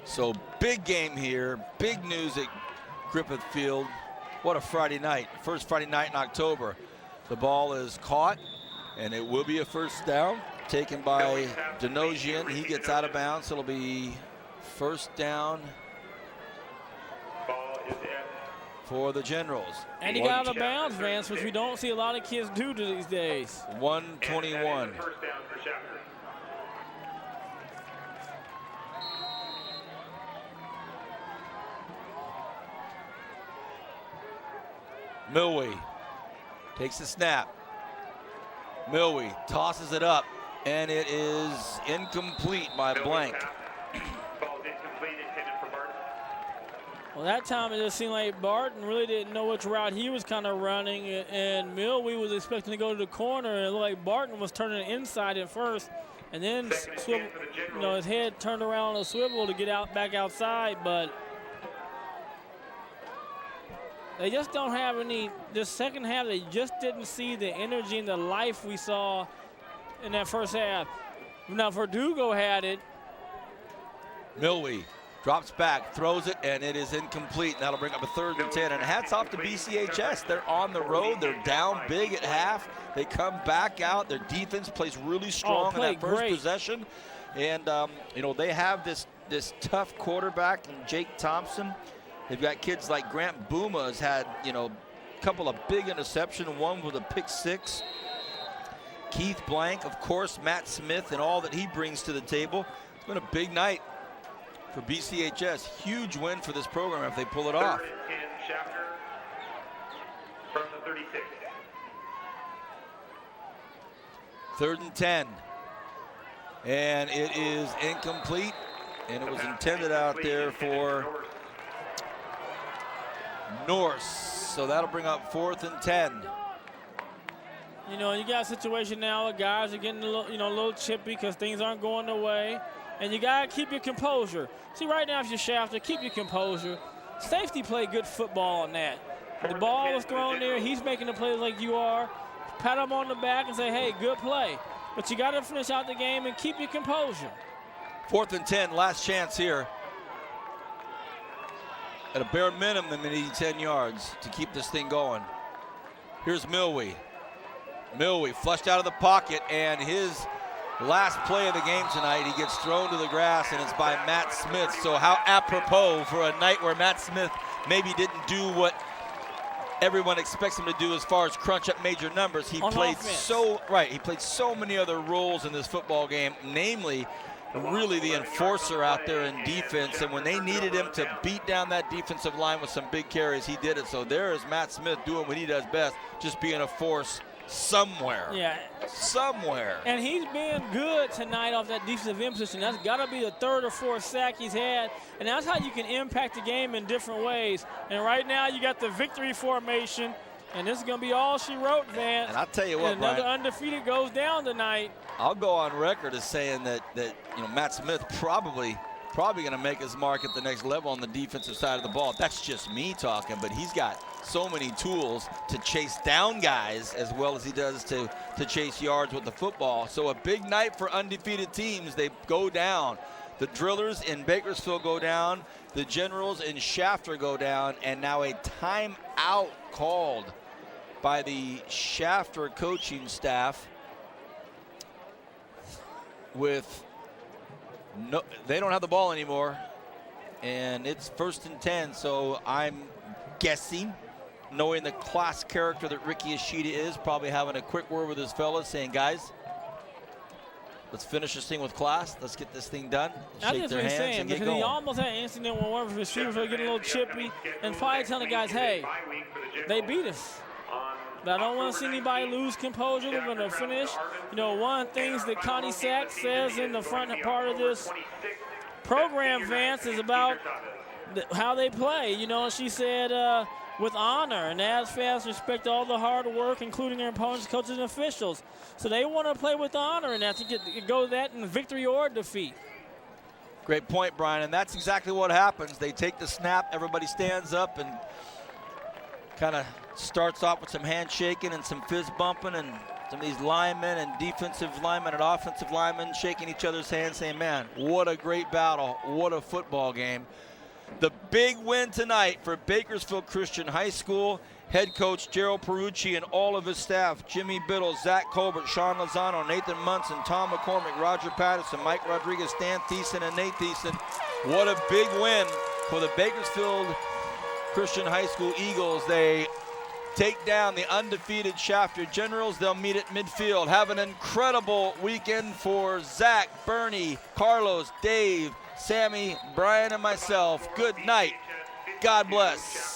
So big game here, big news at Griffith Field. What a Friday night, first Friday night in October. The ball is caught, and it will be a first down taken by Denosian. He gets out of bounds. It'll be first down for the Generals. And he got out of bounds, Vance, which we don't see a lot of kids do these days. 1:21. First down for Shafter. Milwee takes the snap. Milwee tosses it up, and it is incomplete by Blank. Ball's incomplete, intended for Barton. Well, that time it just seemed like Barton really didn't know which route he was kind of running, and Milwee was expecting to go to the corner, and it looked like Barton was turning inside at first, and then swivel, you know, his head turned around on a swivel to get out back outside, but they just don't have any. This second half, they just didn't see the energy and the life we saw in that first half. Now, Verdugo had it. Milwee drops back, throws it, and it is incomplete. And that'll bring up a 3rd and 10. And hats off to BCHS. They're on the road. They're down big at half. They come back out. Their defense plays really strong in that first possession. And, you know, they have this tough quarterback in Jake Thompson. They've got kids like Grant Booma has had, you know, a couple of big interceptions, one with a pick 6. Keith Blank, of course, Matt Smith, and all that he brings to the table. It's been a big night for BCHS. Huge win for this program if they pull it off. 3rd and 10, Shafter from the 36. 3rd and 10. And it is incomplete, and it was intended out there for Norse. So that'll bring up 4th and 10. You know, you got a situation now where guys are getting a little chippy because things aren't going their way, and you got to keep your composure. See, right now, if you're Shafter, keep your composure. Safety played good football on that. The ball was thrown there. He's making the plays like you are. Pat him on the back and say, hey, good play. But you got to finish out the game and keep your composure. 4th and 10, last chance here. At a bare minimum, they need 10 yards to keep this thing going. Here's Milwee. Milwee flushed out of the pocket, and his last play of the game tonight, he gets thrown to the grass, and it's by Matt Smith. So how apropos for a night where Matt Smith maybe didn't do what everyone expects him to do as far as crunch up major numbers. He played so many other roles in this football game, namely really the enforcer out there in defense, and when they needed him to beat down that defensive line with some big carries, he did it. So there is Matt Smith doing what he does best, just being a force somewhere. Yeah. Somewhere. And he's been good tonight off that defensive end position. That's got to be the 3rd or 4th sack he's had, and that's how you can impact the game in different ways. And right now you got the victory formation, and this is going to be all she wrote, Vance. And I'll tell you what, and another Brian, undefeated goes down tonight. I'll go on record as saying that Matt Smith probably going to make his mark at the next level on the defensive side of the ball. That's just me talking, but he's got so many tools to chase down guys as well as he does to chase yards with the football. So a big night for undefeated teams. They go down. The Drillers in Bakersfield go down. The Generals in Shafter go down. And now a timeout called by the Shafter coaching staff with they don't have the ball anymore, and it's 1st and 10. So I'm guessing, knowing the class character that Ricky Ishida is, probably having a quick word with his fellas, saying, guys, let's finish this thing with class. Let's get this thing done. Shake their hands and get going. He almost had an incident where one of his receivers was getting a little chippy, and probably telling the guys, hey, they beat us. But I don't want to see anybody lose composure. We're going to finish. One of the things that Connie Sachs says in the front part of this program, Vance, is about how they play. She said with honor and as fast respect all the hard work, including their opponents, coaches, and officials. So they want to play with honor, and that's to go to that in victory or defeat. Great point, Brian, and that's exactly what happens. They take the snap, everybody stands up and kind of starts off with some handshaking and some fist bumping, and some of these linemen and defensive linemen and offensive linemen shaking each other's hands, saying, man, what a great battle, what a football game. The big win tonight for Bakersfield Christian High School. Head coach Gerald Perucci and all of his staff, Jimmy Biddle, Zach Colbert, Sean Lozano, Nathan Munson, Tom McCormick, Roger Patterson, Mike Rodriguez, Stan Thiessen, and Nate Thiessen. What a big win for the Bakersfield Christian High School Eagles. They take down the undefeated Shafter Generals. They'll meet at midfield. Have an incredible weekend for Zach, Bernie, Carlos, Dave, Sammy, Brian, and myself. Good night. God bless.